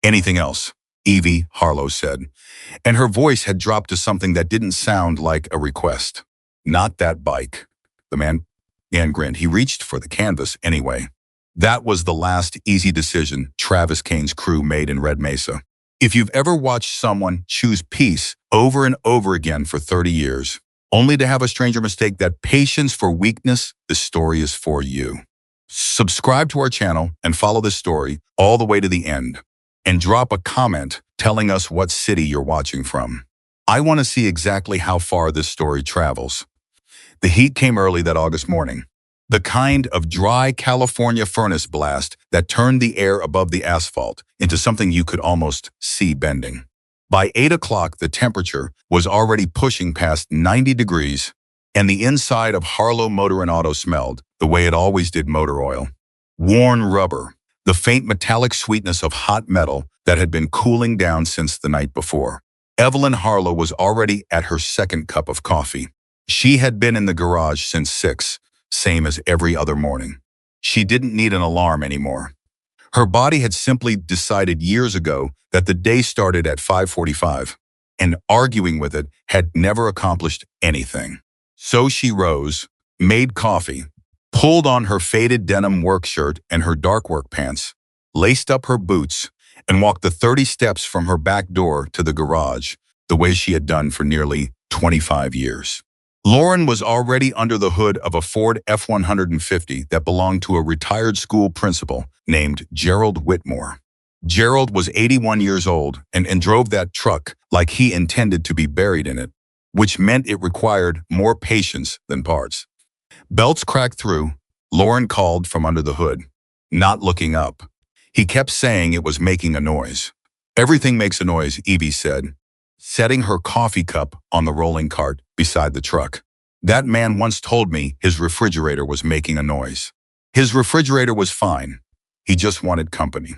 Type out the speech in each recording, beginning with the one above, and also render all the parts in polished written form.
Anything else? Evie, Harlow said, and her voice had dropped to something that didn't sound like a request. Not that bike. The man grinned. He reached for the canvas anyway. That was the last easy decision Travis Kane's crew made in Red Mesa. If you've ever watched someone choose peace over and over again for 30 years, only to have a stranger mistake that patience for weakness, this story is for you. Subscribe to our channel and follow this story all the way to the end. And drop a comment telling us what city you're watching from. I want to see exactly how far this story travels. The heat came early that August morning. The kind of dry California furnace blast that turned the air above the asphalt into something you could almost see bending. By 8 o'clock, the temperature was already pushing past 90 degrees, and the inside of Harlow Motor and Auto smelled the way it always did: motor oil, worn rubber, the faint metallic sweetness of hot metal that had been cooling down since the night before. Evelyn Harlow was already at her second cup of coffee. She had been in the garage since 6, same as every other morning. She didn't need an alarm anymore. Her body had simply decided years ago that the day started at 5:45, and arguing with it had never accomplished anything. So she rose, made coffee, pulled on her faded denim work shirt and her dark work pants, laced up her boots, and walked the 30 steps from her back door to the garage, the way she had done for nearly 25 years. Lauren was already under the hood of a Ford F-150 that belonged to a retired school principal named Gerald Whitmore. Gerald was 81 years old and drove that truck like he intended to be buried in it, which meant it required more patience than parts. Belts cracked through. Lauren called from under the hood, not looking up. He kept saying it was making a noise. Everything makes a noise, Evie said, setting her coffee cup on the rolling cart beside the truck. That man once told me his refrigerator was making a noise. His refrigerator was fine. He just wanted company.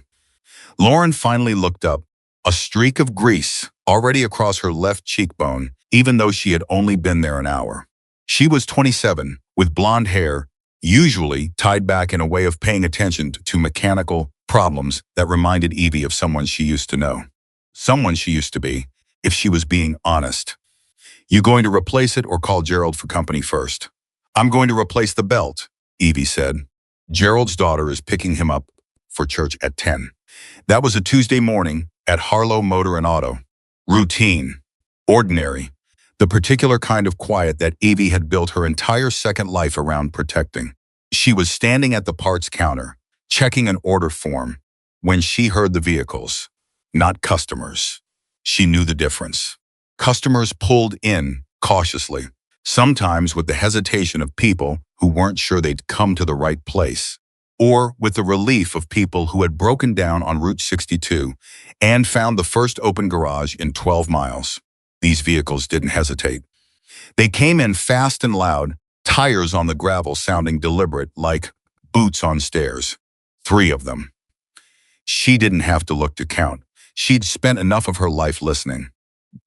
Lauren finally looked up, a streak of grease already across her left cheekbone, even though she had only been there an hour. She was 27, with blonde hair, usually tied back in a way of paying attention to mechanical problems that reminded Evie of someone she used to know. Someone she used to be, if she was being honest. You going to replace it or call Gerald for company first? I'm going to replace the belt, Evie said. Gerald's daughter is picking him up for church at 10. That was a Tuesday morning at Harlow Motor and Auto. Routine. Ordinary. The particular kind of quiet that Evie had built her entire second life around protecting. She was standing at the parts counter, checking an order form, when she heard the vehicles, not customers. She knew the difference. Customers pulled in cautiously, sometimes with the hesitation of people who weren't sure they'd come to the right place, or with the relief of people who had broken down on Route 62 and found the first open garage in 12 miles. These vehicles didn't hesitate. They came in fast and loud, tires on the gravel sounding deliberate, like boots on stairs. 3 of them. She didn't have to look to count. She'd spent enough of her life listening.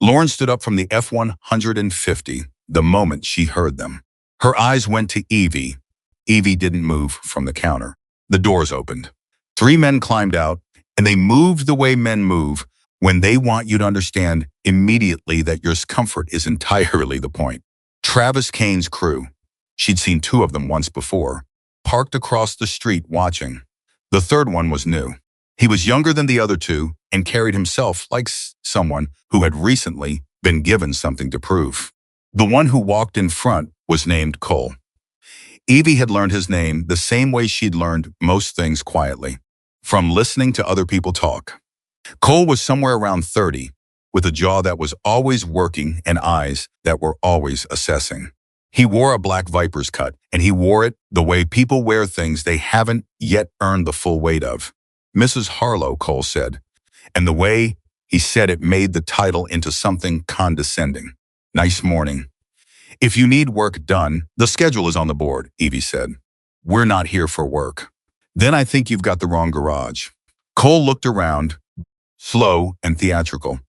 Lauren stood up from the F-150 the moment she heard them. Her eyes went to Evie. Evie didn't move from the counter. The doors opened. 3 men climbed out, and they moved the way men move when they want you to understand immediately that your comfort is entirely the point. Travis Kane's crew, she'd seen 2 of them once before, parked across the street watching. The third one was new. He was younger than the other 2 and carried himself like someone who had recently been given something to prove. The one who walked in front was named Cole. Evie had learned his name the same way she'd learned most things quietly, from listening to other people talk. Cole was somewhere around 30, with a jaw that was always working and eyes that were always assessing. He wore a black Viper's cut, and he wore it the way people wear things they haven't yet earned the full weight of. Mrs. Harlow, Cole said, and the way he said it made the title into something condescending. Nice morning. If you need work done, the schedule is on the board, Evie said. We're not here for work. Then I think you've got the wrong garage. Cole looked around, slow and theatrical,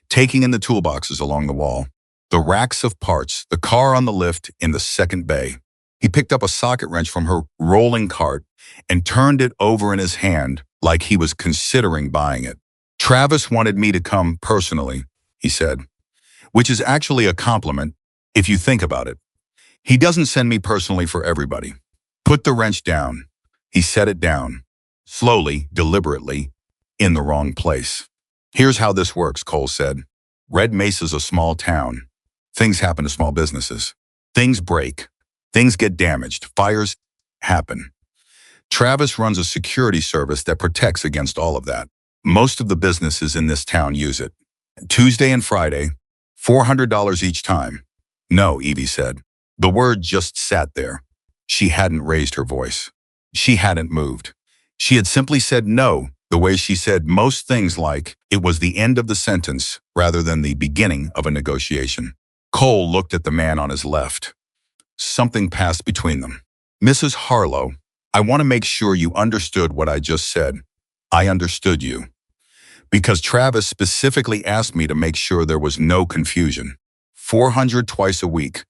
taking in the toolboxes along the wall, the racks of parts, the car on the lift in the second bay. He picked up a socket wrench from her rolling cart and turned it over in his hand like he was considering buying it. Travis wanted me to come personally, he said, which is actually a compliment if you think about it. He doesn't send me personally for everybody. Put the wrench down. He set it down, slowly, deliberately, in the wrong place. Here's how this works, Cole said. Red Mesa's a small town. Things happen to small businesses. Things break. Things get damaged. Fires happen. Travis runs a security service that protects against all of that. Most of the businesses in this town use it. Tuesday and Friday, $400 each time. No, Evie said. The word just sat there. She hadn't raised her voice. She hadn't moved. She had simply said no, the way she said most things, like it was the end of the sentence rather than the beginning of a negotiation. Cole looked at the man on his left. Something passed between them. Mrs. Harlow, I want to make sure you understood what I just said. I understood you. Because Travis specifically asked me to make sure there was no confusion. 400 twice a week.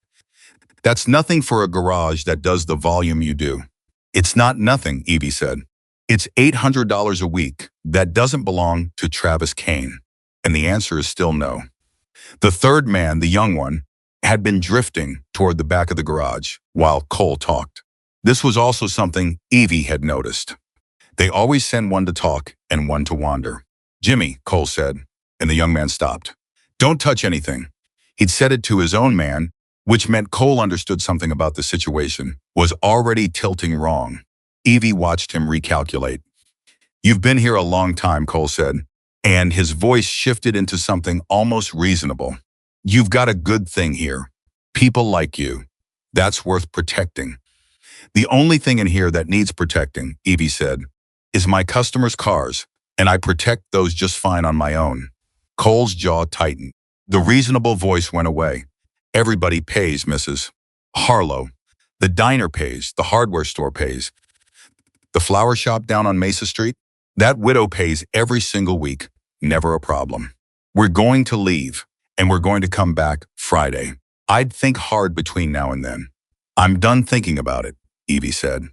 That's nothing for a garage that does the volume you do. It's not nothing, Evie said. It's $800 a week that doesn't belong to Travis Kane. And the answer is still no. The third man, the young one, had been drifting toward the back of the garage while Cole talked. This was also something Evie had noticed. They always send one to talk and one to wander. Jimmy, Cole said, and the young man stopped. Don't touch anything. He'd said it to his own man, which meant Cole understood something about the situation was already tilting wrong. Evie watched him recalculate. You've been here a long time, Cole said, and his voice shifted into something almost reasonable. You've got a good thing here. People like you. That's worth protecting. The only thing in here that needs protecting, Evie said, is my customers' cars, and I protect those just fine on my own. Cole's jaw tightened. The reasonable voice went away. Everybody pays, Mrs. Harlow. The diner pays, the hardware store pays. The flower shop down on Mesa Street? That widow pays every single week. Never a problem. We're going to leave, and we're going to come back Friday. I'd think hard between now and then. I'm done thinking about it, Evie said.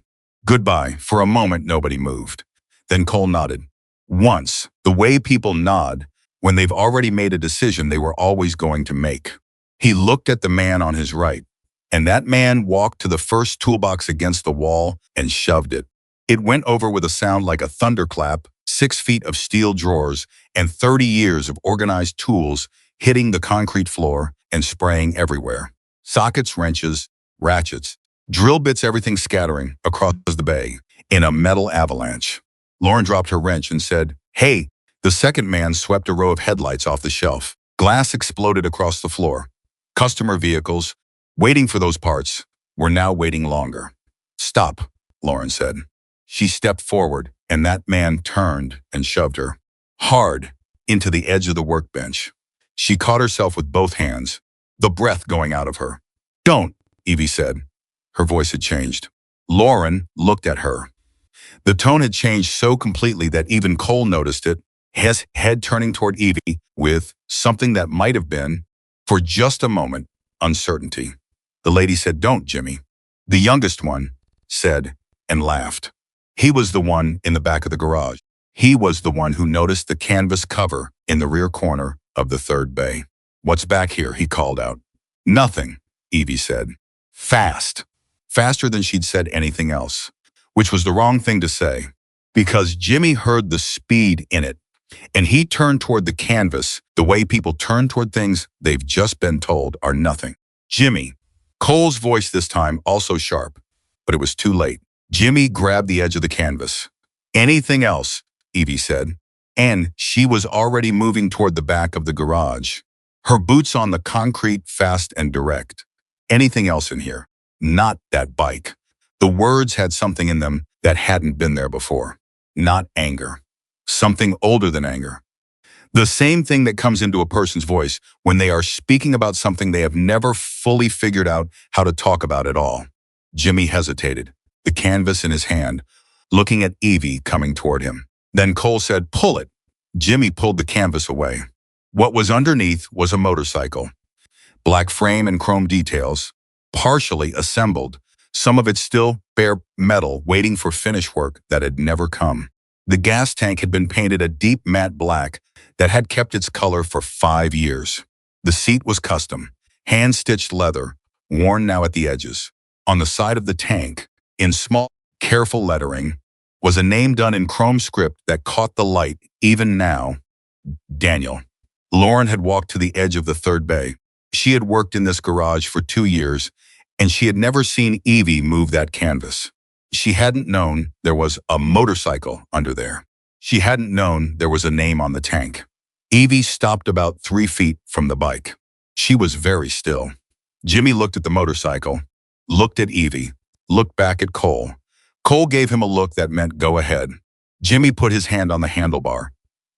Goodbye. For a moment, nobody moved. Then Cole nodded. Once, the way people nod when they've already made a decision they were always going to make. He looked at the man on his right, and that man walked to the first toolbox against the wall and shoved it. It went over with a sound like a thunderclap, 6 feet of steel drawers, and 30 years of organized tools hitting the concrete floor and spraying everywhere. Sockets, wrenches, ratchets, drill bits, everything scattering across the bay in a metal avalanche. Lauren dropped her wrench and said, Hey! The second man swept a row of headlights off the shelf. Glass exploded across the floor. Customer vehicles, waiting for those parts, were now waiting longer. Stop, Lauren said. She stepped forward, and that man turned and shoved her hard into the edge of the workbench. She caught herself with both hands, the breath going out of her. Don't, Evie said. Her voice had changed. Lauren looked at her. The tone had changed so completely that even Cole noticed it, his head turning toward Evie with something that might have been, for just a moment, uncertainty. The lady said, Don't, Jimmy. The youngest one said and laughed. He was the one in the back of the garage. He was the one who noticed the canvas cover in the rear corner of the third bay. What's back here? He called out. Nothing, Evie said. Fast. Faster than she'd said anything else, which was the wrong thing to say, because Jimmy heard the speed in it, and he turned toward the canvas the way people turn toward things they've just been told are nothing. Jimmy. Cole's voice this time also sharp, but it was too late. Jimmy grabbed the edge of the canvas. Anything else, Evie said, and she was already moving toward the back of the garage. Her boots on the concrete, fast and direct. Anything else in here? Not that bike. The words had something in them that hadn't been there before. Not anger. Something older than anger. The same thing that comes into a person's voice when they are speaking about something they have never fully figured out how to talk about at all. Jimmy hesitated, the canvas in his hand, looking at Evie coming toward him. Then Cole said, Pull it. Jimmy pulled the canvas away. What was underneath was a motorcycle. Black frame and chrome details, partially assembled, some of it still bare metal waiting for finish work that had never come. The gas tank had been painted a deep matte black that had kept its color for 5 years. The seat was custom, hand-stitched leather, worn now at the edges. On the side of the tank, in small, careful lettering, was a name done in chrome script that caught the light even now. Daniel. Lauren had walked to the edge of the third bay. She had worked in this garage for 2 years, and she had never seen Evie move that canvas. She hadn't known there was a motorcycle under there. She hadn't known there was a name on the tank. Evie stopped about 3 feet from the bike. She was very still. Jimmy looked at the motorcycle, looked at Evie, looked back at Cole. Cole gave him a look that meant go ahead. Jimmy put his hand on the handlebar.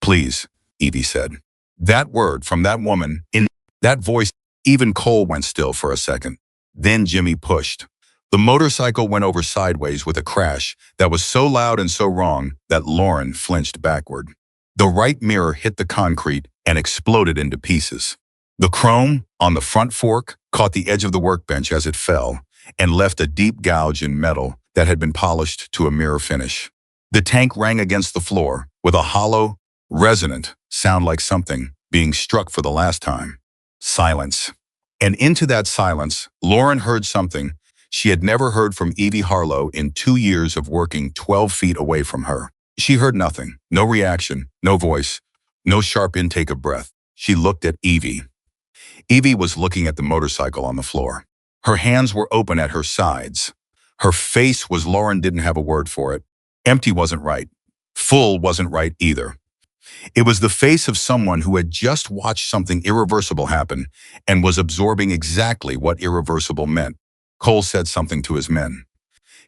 Please, Evie said. That word from that woman, in that voice, even Cole went still for a second. Then Jimmy pushed. The motorcycle went over sideways with a crash that was so loud and so wrong that Lauren flinched backward. The right mirror hit the concrete and exploded into pieces. The chrome on the front fork caught the edge of the workbench as it fell and left a deep gouge in metal that had been polished to a mirror finish. The tank rang against the floor with a hollow, resonant sound like something being struck for the last time. Silence. And into that silence, Lauren heard something she had never heard from Evie Harlow in 2 years of working 12 feet away from her. She heard nothing, no reaction, no voice, no sharp intake of breath. She looked at Evie. Evie was looking at the motorcycle on the floor. Her hands were open at her sides. Her face was Lauren didn't have a word for it. Empty wasn't right. Full wasn't right either. It was the face of someone who had just watched something irreversible happen and was absorbing exactly what irreversible meant. Cole said something to his men.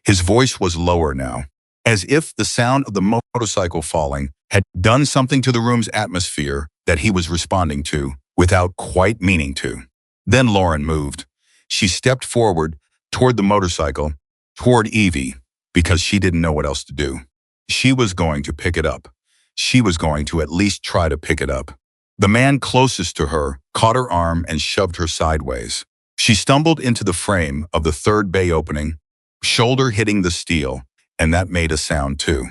His voice was lower now, as if the sound of the motorcycle falling had done something to the room's atmosphere that he was responding to without quite meaning to. Then Lauren moved. She stepped forward toward the motorcycle, toward Evie, because she didn't know what else to do. She was going to pick it up. She was going to at least try to pick it up. The man closest to her caught her arm and shoved her sideways. She stumbled into the frame of the third bay opening, shoulder hitting the steel, and that made a sound too.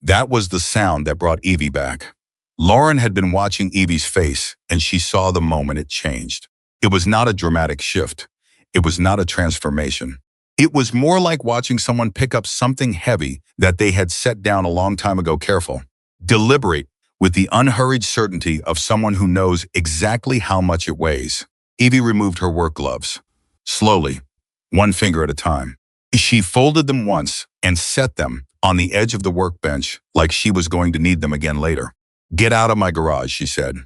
That was the sound that brought Evie back. Lauren had been watching Evie's face, and she saw the moment it changed. It was not a dramatic shift. It was not a transformation. It was more like watching someone pick up something heavy that they had set down a long time ago, careful, deliberate, with the unhurried certainty of someone who knows exactly how much it weighs. Evie removed her work gloves. Slowly, one finger at a time. She folded them once and set them on the edge of the workbench like she was going to need them again later. Get out of my garage, she said.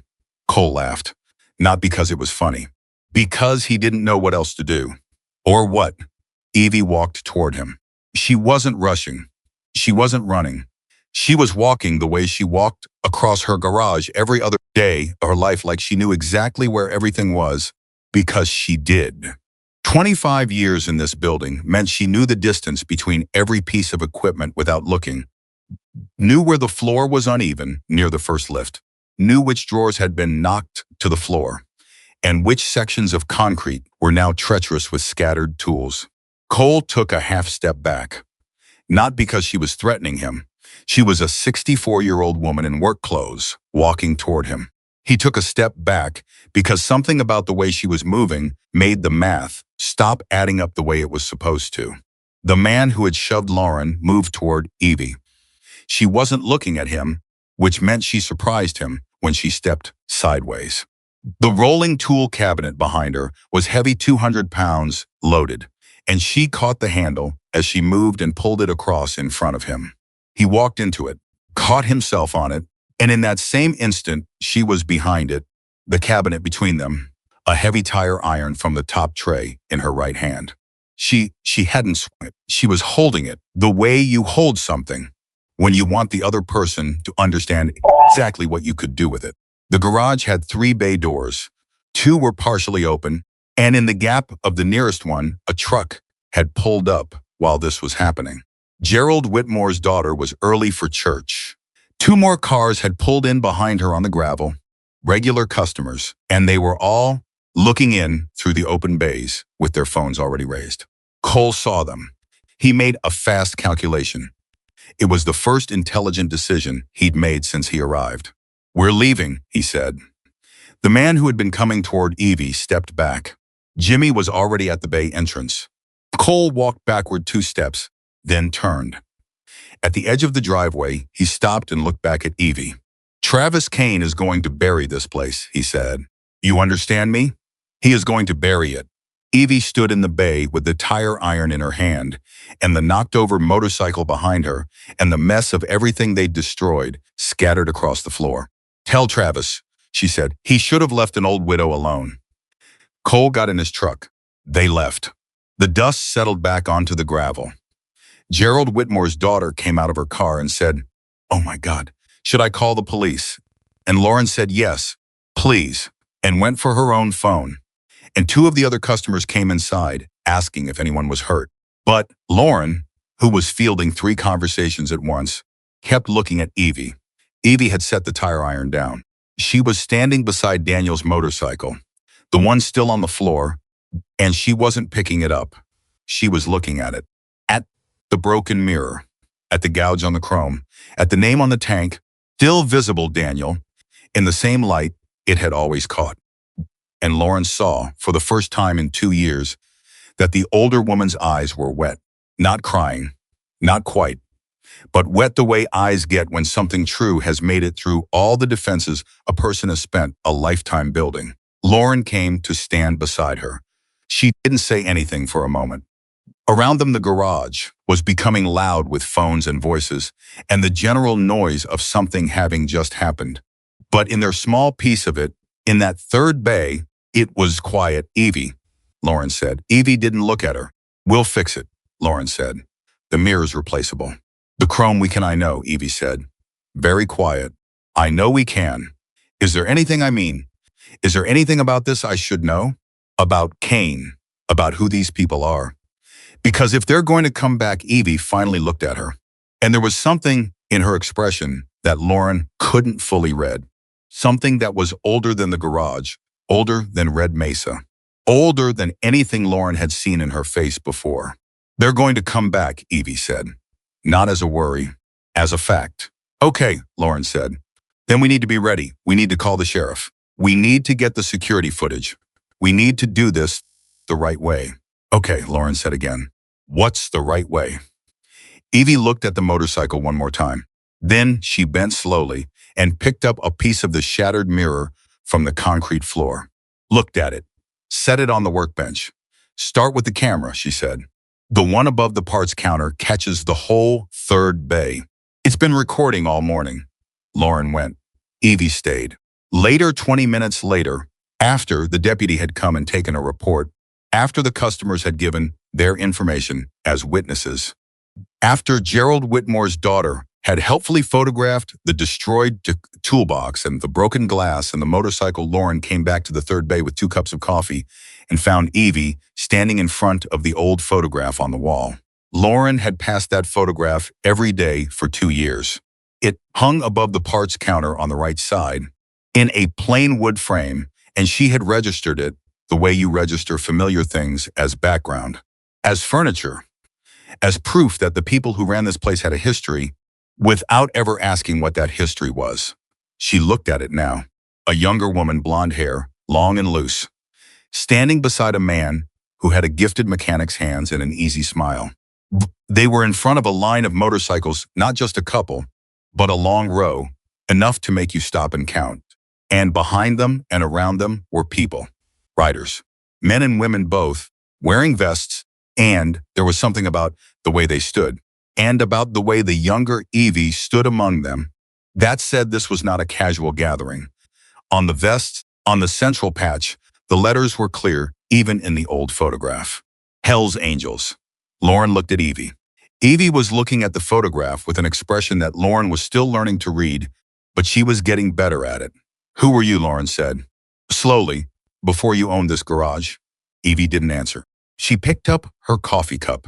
Cole laughed. Not because it was funny. Because he didn't know what else to do. Or what? Evie walked toward him. She wasn't rushing. She wasn't running. She was walking the way she walked across her garage every other day of her life, like she knew exactly where everything was, because she did. 25 years in this building meant she knew the distance between every piece of equipment without looking, knew where the floor was uneven near the first lift, knew which drawers had been knocked to the floor, and which sections of concrete were now treacherous with scattered tools. Cole took a half step back. Not because she was threatening him. She was a 64-year-old woman in work clothes walking toward him. He took a step back because something about the way she was moving made the math stop adding up the way it was supposed to. The man who had shoved Lauren moved toward Evie. She wasn't looking at him, which meant she surprised him when she stepped sideways. The rolling tool cabinet behind her was heavy, 200 pounds, loaded, and she caught the handle as she moved and pulled it across in front of him. He walked into it, caught himself on it, and in that same instant, she was behind it, the cabinet between them, a heavy tire iron from the top tray in her right hand. She hadn't swung it. She was holding it the way you hold something when you want the other person to understand exactly what you could do with it. The garage had 3 bay doors. 2 were partially open, and in the gap of the nearest one, a truck had pulled up while this was happening. Gerald Whitmore's daughter was early for church. 2 more cars had pulled in behind her on the gravel, regular customers, and they were all looking in through the open bays with their phones already raised. Cole saw them. He made a fast calculation. It was the first intelligent decision he'd made since he arrived. "We're leaving," he said. The man who had been coming toward Evie stepped back. Jimmy was already at the bay entrance. Cole walked backward 2 steps, then turned. At the edge of the driveway, he stopped and looked back at Evie. "Travis Kane is going to bury this place," he said. "You understand me? He is going to bury it." Evie stood in the bay with the tire iron in her hand, and the knocked-over motorcycle behind her, and the mess of everything they'd destroyed scattered across the floor. "Tell Travis," she said. "He should have left an old widow alone." Cole got in his truck. They left. The dust settled back onto the gravel. Gerald Whitmore's daughter came out of her car and said, "Oh my God, should I call the police?" And Lauren said, "Yes, please," and went for her own phone. And 2 of the other customers came inside, asking if anyone was hurt. But Lauren, who was fielding 3 conversations at once, kept looking at Evie. Evie had set the tire iron down. She was standing beside Daniel's motorcycle, the one still on the floor, and she wasn't picking it up. She was looking at it. At the broken mirror, at the gouge on the chrome, at the name on the tank, still visible, Daniel, in the same light it had always caught. And Lauren saw, for the first time in 2 years, that the older woman's eyes were wet. Not crying, not quite, but wet the way eyes get when something true has made it through all the defenses a person has spent a lifetime building. Lauren came to stand beside her. She didn't say anything for a moment. Around them, the garage was becoming loud with phones and voices, and the general noise of something having just happened. But in their small piece of it, in that third bay, it was quiet. "Evie," Lauren said. Evie didn't look at her. "We'll fix it," Lauren said. "The mirror's replaceable." "The chrome we can, I know," Evie said. Very quiet. "I know we can. Is there anything is there anything about this I should know? About Kane, about who these people are? Because if they're going to come back," Evie finally looked at her. And there was something in her expression that Lauren couldn't fully read. Something that was older than the garage, older than Red Mesa, older than anything Lauren had seen in her face before. "They're going to come back," Evie said. Not as a worry, as a fact. "Okay," Lauren said. "Then we need to be ready. We need to call the sheriff. We need to get the security footage. We need to do this the right way." "Okay," Lauren said again. "What's the right way?" Evie looked at the motorcycle one more time. Then she bent slowly and picked up a piece of the shattered mirror from the concrete floor. Looked at it. Set it on the workbench. "Start with the camera," she said. "The one above the parts counter catches the whole third bay. It's been recording all morning." Lauren went. Evie stayed. Later, 20 minutes later, after the deputy had come and taken a report, after the customers had given their information as witnesses, after Gerald Whitmore's daughter had helpfully photographed the destroyed toolbox and the broken glass and the motorcycle, Lauren came back to the third bay with 2 cups of coffee and found Evie standing in front of the old photograph on the wall. Lauren had passed that photograph every day for 2 years. It hung above the parts counter on the right side, in a plain wood frame, and she had registered it the way you register familiar things as background, as furniture, as proof that the people who ran this place had a history, without ever asking what that history was. She looked at it now. A younger woman, blonde hair, long and loose, standing beside a man who had a gifted mechanic's hands and an easy smile. They were in front of a line of motorcycles, not just a couple, but a long row, enough to make you stop and count. And behind them and around them were people, riders, men and women both, wearing vests, and there was something about the way they stood, and about the way the younger Evie stood among them, that said this was not a casual gathering. On the vests, on the central patch, the letters were clear, even in the old photograph. Hell's Angels. Lauren looked at Evie. Evie was looking at the photograph with an expression that Lauren was still learning to read, but she was getting better at it. "Who were you?" Lauren said. "Slowly, before you owned this garage." Evie didn't answer. She picked up her coffee cup.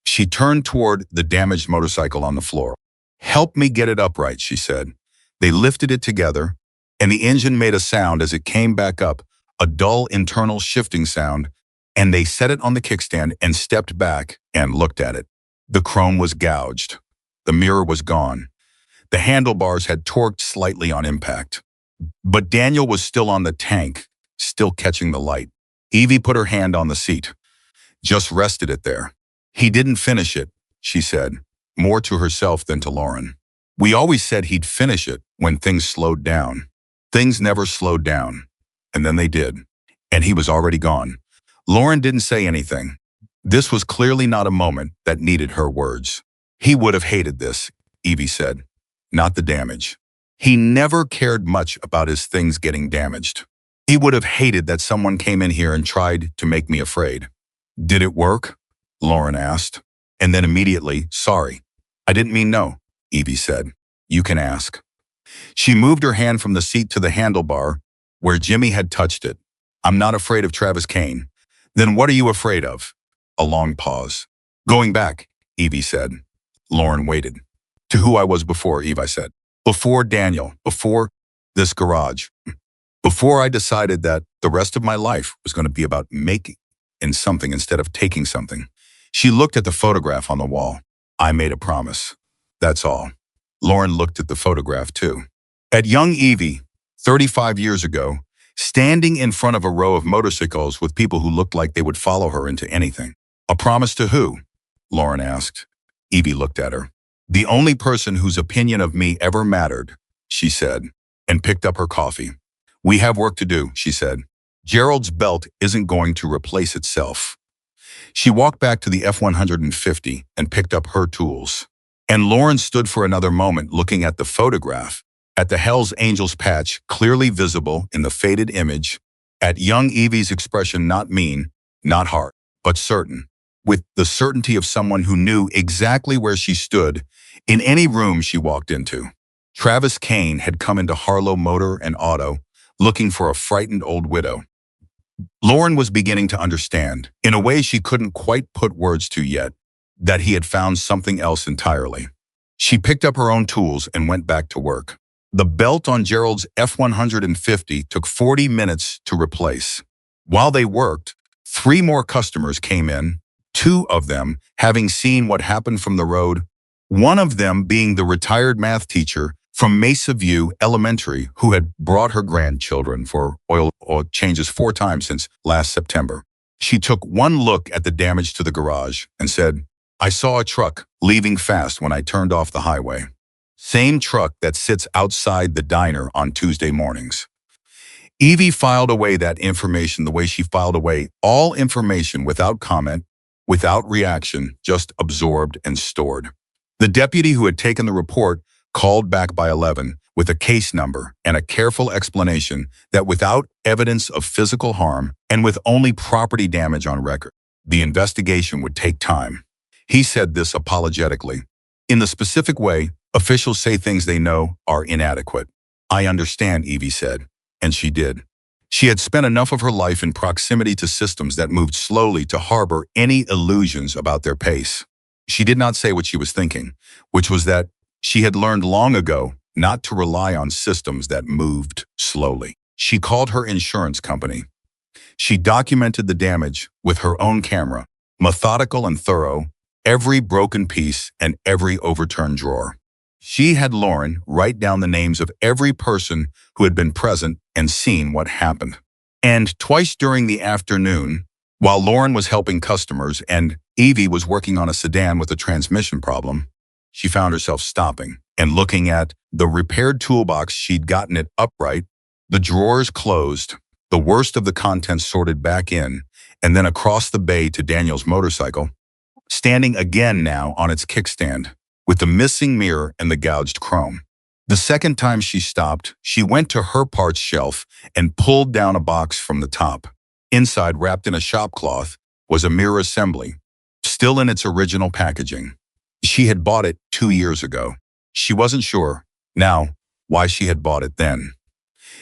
She turned toward the damaged motorcycle on the floor. "Help me get it upright," she said. They lifted it together, and the engine made a sound as it came back up, a dull internal shifting sound, and they set it on the kickstand and stepped back and looked at it. The chrome was gouged. The mirror was gone. The handlebars had torqued slightly on impact. But Daniel was still on the tank, still catching the light. Evie put her hand on the seat, just rested it there. He didn't finish it, she said, more to herself than to Lauren. We always said he'd finish it when things slowed down. Things never slowed down. And then they did. And he was already gone. Lauren didn't say anything. This was clearly not a moment that needed her words. He would have hated this, Evie said, not the damage. He never cared much about his things getting damaged. He would have hated that someone came in here and tried to make me afraid. Did it work? Lauren asked. And then immediately, sorry. I didn't mean no, Evie said. You can ask. She moved her hand from the seat to the handlebar where Jimmy had touched it. I'm not afraid of Travis Kane. Then what are you afraid of? A long pause. Going back, Evie said. Lauren waited. To who I was before, Evie said. Before Daniel, before this garage. Before I decided that the rest of my life was going to be about making something instead of taking something. She looked at the photograph on the wall. I made a promise. That's all. Lauren looked at the photograph too. At young Evie, 35 years ago, standing in front of a row of motorcycles with people who looked like they would follow her into anything. A promise to who? Lauren asked. Evie looked at her. The only person whose opinion of me ever mattered, she said, and picked up her coffee. We have work to do, she said. Gerald's belt isn't going to replace itself. She walked back to the F-150 and picked up her tools. And Lauren stood for another moment looking at the photograph, at the Hell's Angels patch clearly visible in the faded image, at young Evie's expression not mean, not hard, but certain, with the certainty of someone who knew exactly where she stood in any room she walked into. Travis Kane had come into Harlow Motor and Auto looking for a frightened old widow. Lauren was beginning to understand, in a way she couldn't quite put words to yet, that he had found something else entirely. She picked up her own tools and went back to work. The belt on Gerald's F-150 took 40 minutes to replace. While they worked, 3 more customers came in, 2 of them having seen what happened from the road, one of them being the retired math teacher from Mesa View Elementary who had brought her grandchildren for oil changes 4 times since last September. She took one look at the damage to the garage and said, I saw a truck leaving fast when I turned off the highway. Same truck that sits outside the diner on Tuesday mornings. Evie filed away that information the way she filed away all information without comment, without reaction, just absorbed and stored. The deputy who had taken the report called back by 11 with a case number and a careful explanation that without evidence of physical harm and with only property damage on record, the investigation would take time. He said this apologetically. In the specific way, officials say things they know are inadequate. I understand, Evie said, and she did. She had spent enough of her life in proximity to systems that moved slowly to harbor any illusions about their pace. She did not say what she was thinking, which was that she had learned long ago not to rely on systems that moved slowly. She called her insurance company. She documented the damage with her own camera, methodical and thorough, every broken piece and every overturned drawer. She had Lauren write down the names of every person who had been present and seen what happened. And twice during the afternoon, while Lauren was helping customers and Evie was working on a sedan with a transmission problem, she found herself stopping and looking at the repaired toolbox. She'd gotten it upright, the drawers closed, the worst of the contents sorted back in, and then across the bay to Daniel's motorcycle, standing again now on its kickstand, with the missing mirror and the gouged chrome. The second time she stopped, she went to her parts shelf and pulled down a box from the top. Inside, wrapped in a shop cloth, was a mirror assembly, still in its original packaging. She had bought it 2 years ago. She wasn't sure, now, why she had bought it then.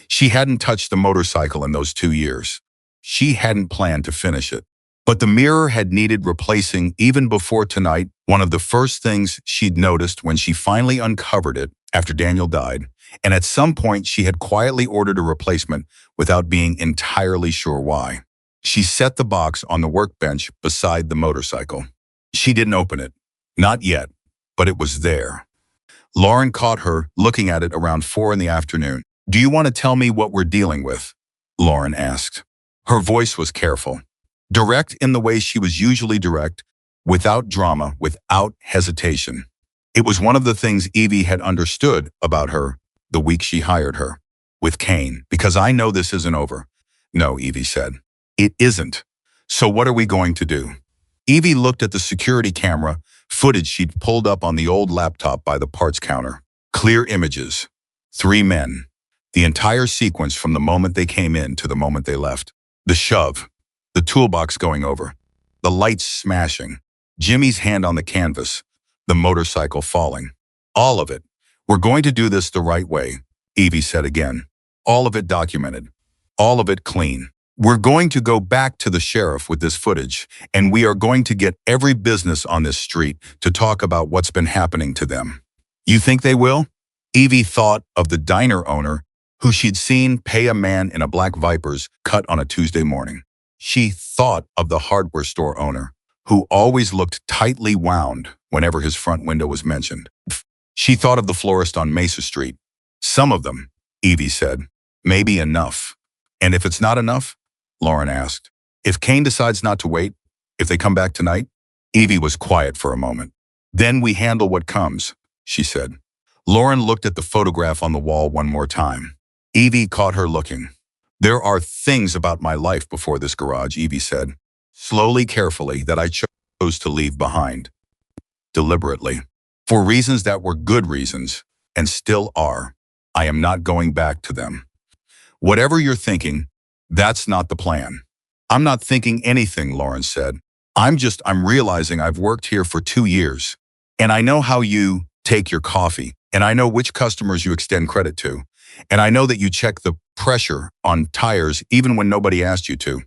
She hadn't touched the motorcycle in those 2 years. She hadn't planned to finish it. But the mirror had needed replacing even before tonight, one of the first things she'd noticed when she finally uncovered it after Daniel died, and at some point she had quietly ordered a replacement without being entirely sure why. She set the box on the workbench beside the motorcycle. She didn't open it. Not yet, but it was there. Lauren caught her looking at it around 4 in the afternoon. Do you want to tell me what we're dealing with? Lauren asked. Her voice was careful, direct in the way she was usually direct, without drama, without hesitation. It was one of the things Evie had understood about her the week she hired her. With Kane, because I know this isn't over. No, Evie said. It isn't. So what are we going to do? Evie looked at the security camera footage she'd pulled up on the old laptop by the parts counter. Clear images. 3 men. The entire sequence from the moment they came in to the moment they left. The shove. The toolbox going over. The lights smashing. Jimmy's hand on the canvas. The motorcycle falling. All of it. We're going to do this the right way, Evie said again. All of it documented. All of it clean. We're going to go back to the sheriff with this footage, and we are going to get every business on this street to talk about what's been happening to them. You think they will? Evie thought of the diner owner who she'd seen pay a man in a black Viper's cut on a Tuesday morning. She thought of the hardware store owner who always looked tightly wound whenever his front window was mentioned. She thought of the florist on Mesa Street. Some of them, Evie said. Maybe enough. And if it's not enough? Lauren asked. If Kane decides not to wait, if they come back tonight? Evie was quiet for a moment. Then we handle what comes, she said. Lauren looked at the photograph on the wall one more time. Evie caught her looking. There are things about my life before this garage, Evie said, slowly, carefully, that I chose to leave behind. Deliberately. For reasons that were good reasons, and still are. I am not going back to them. Whatever you're thinking, that's not the plan. I'm not thinking anything, Lauren said. I'm realizing I've worked here for 2 years. And I know how you take your coffee. And I know which customers you extend credit to. And I know that you check the pressure on tires even when nobody asked you to,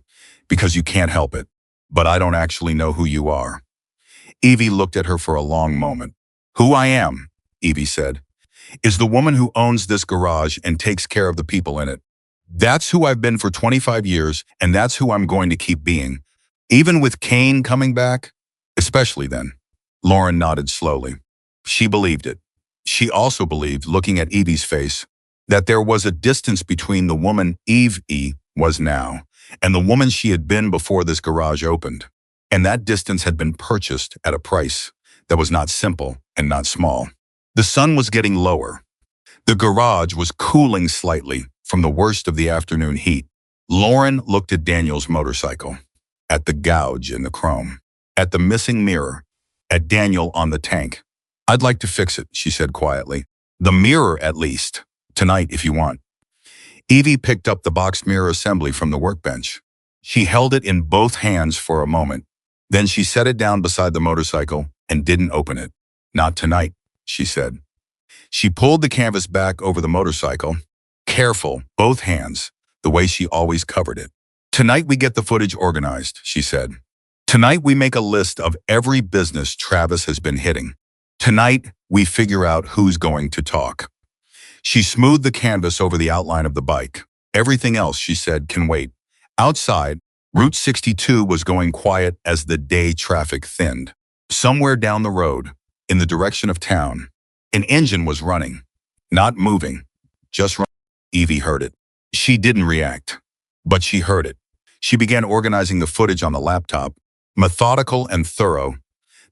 because you can't help it. But I don't actually know who you are. Evie looked at her for a long moment. Who I am, Evie said, is the woman who owns this garage and takes care of the people in it. That's who I've been for 25 years, and that's who I'm going to keep being. Even with Kane coming back, especially then. Lauren nodded slowly. She believed it. She also believed, looking at Evie's face, that there was a distance between the woman Evie was now and the woman she had been before this garage opened. And that distance had been purchased at a price that was not simple and not small. The sun was getting lower. The garage was cooling slightly from the worst of the afternoon heat. Lauren looked at Daniel's motorcycle, at the gouge in the chrome, at the missing mirror, at Daniel on the tank. I'd like to fix it, she said quietly. The mirror, at least. Tonight, if you want. Evie picked up the box mirror assembly from the workbench. She held it in both hands for a moment. Then she set it down beside the motorcycle and didn't open it. Not tonight, she said. She pulled the canvas back over the motorcycle, careful, both hands, the way she always covered it. Tonight we get the footage organized, she said. Tonight we make a list of every business Travis has been hitting. Tonight we figure out who's going to talk. She smoothed the canvas over the outline of the bike. Everything else, she said, can wait. Outside, Route 62 was going quiet as the day traffic thinned. Somewhere down the road, in the direction of town, an engine was running, not moving, just running. Evie heard it. She didn't react, but she heard it. She began organizing the footage on the laptop, methodical and thorough,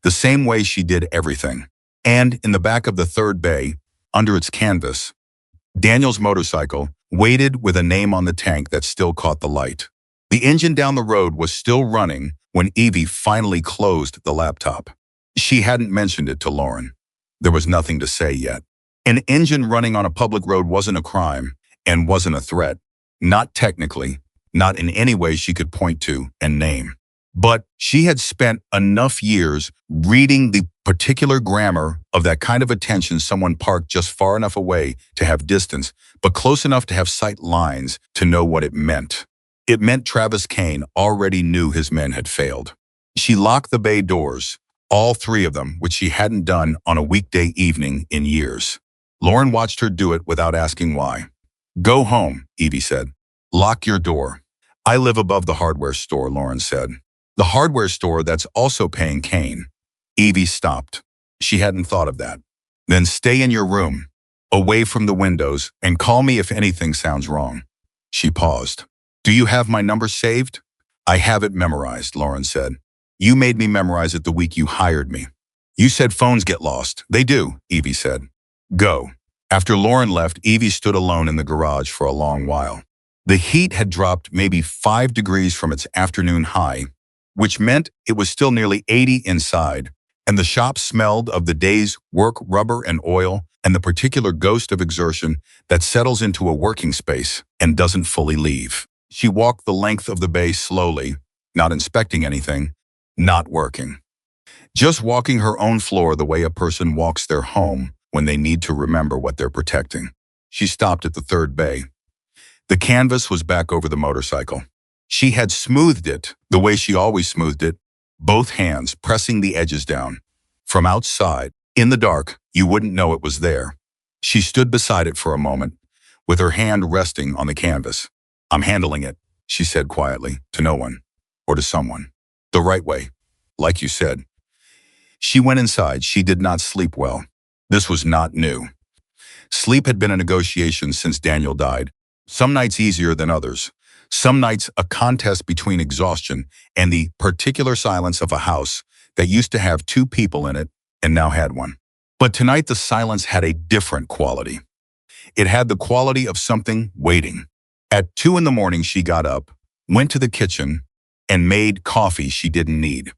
the same way she did everything. And in the back of the third bay, under its canvas, Daniel's motorcycle waited with a name on the tank that still caught the light. The engine down the road was still running when Evie finally closed the laptop. She hadn't mentioned it to Lauren. There was nothing to say yet. An engine running on a public road wasn't a crime and wasn't a threat. Not technically, not in any way she could point to and name. But she had spent enough years reading the particular grammar of that kind of attention someone parked just far enough away to have distance, but close enough to have sight lines to know what it meant. It meant Travis Kane already knew his men had failed. She locked the bay doors, all 3 of them, which she hadn't done on a weekday evening in years. Lauren watched her do it without asking why. Go home, Evie said. Lock your door. I live above the hardware store, Lauren said. The hardware store that's also paying Kane. Evie stopped. She hadn't thought of that. Then stay in your room. away from the windows, and call me if anything sounds wrong. She paused. Do you have my number saved? I have it memorized, Lauren said. You made me memorize it the week you hired me. You said phones get lost. They do, Evie said. Go. After Lauren left, Evie stood alone in the garage for a long while. The heat had dropped maybe 5 degrees from its afternoon high, which meant it was still nearly 80 inside, and the shop smelled of the day's work, rubber and oil, and the particular ghost of exertion that settles into a working space and doesn't fully leave. She walked the length of the bay slowly, not inspecting anything, not working. Just walking her own floor the way a person walks their home when they need to remember what they're protecting. She stopped at the third bay. The canvas was back over the motorcycle. She had smoothed it the way she always smoothed it, both hands pressing the edges down. From outside, in the dark, you wouldn't know it was there. She stood beside it for a moment, with her hand resting on the canvas. I'm handling it, she said quietly, to no one, or to someone. The right way, like you said. She went inside. She did not sleep well. This was not new. Sleep had been a negotiation since Daniel died. Some nights easier than others. Some nights a contest between exhaustion and the particular silence of a house that used to have 2 people in it and now had one. But tonight the silence had a different quality. It had the quality of something waiting. At 2 in the morning she got up, went to the kitchen, and made coffee she didn't need.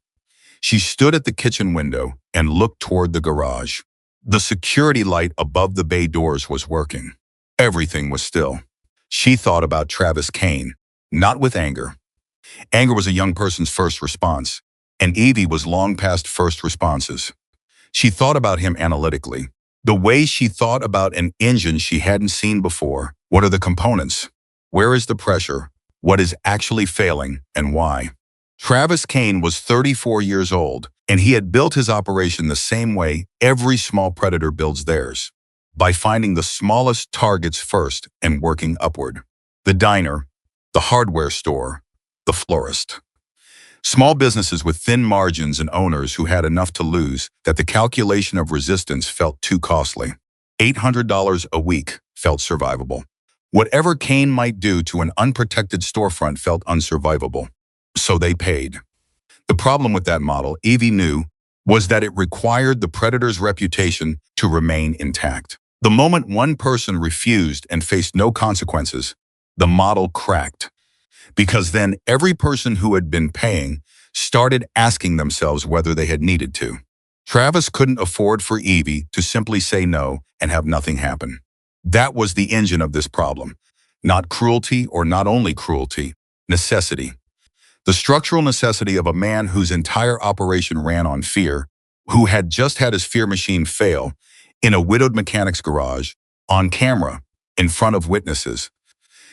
She stood at the kitchen window and looked toward the garage. The security light above the bay doors was working. Everything was still. She thought about Travis Kane, not with anger. Anger was a young person's first response, and Evie was long past first responses. She thought about him analytically, the way she thought about an engine she hadn't seen before. What are the components? Where is the pressure? What is actually failing, and why? Travis Kane was 34 years old, and he had built his operation the same way every small predator builds theirs, by finding the smallest targets first and working upward. The diner, the hardware store, the florist. Small businesses with thin margins and owners who had enough to lose that the calculation of resistance felt too costly. $800 a week felt survivable. Whatever Kane might do to an unprotected storefront felt unsurvivable. So they paid. The problem with that model, Evie knew, was that it required the predator's reputation to remain intact. The moment one person refused and faced no consequences, the model cracked. Because then every person who had been paying started asking themselves whether they had needed to. Travis couldn't afford for Evie to simply say no and have nothing happen. That was the engine of this problem. Not cruelty, or not only cruelty, necessity. The structural necessity of a man whose entire operation ran on fear, who had just had his fear machine fail, in a widowed mechanic's garage, on camera, in front of witnesses.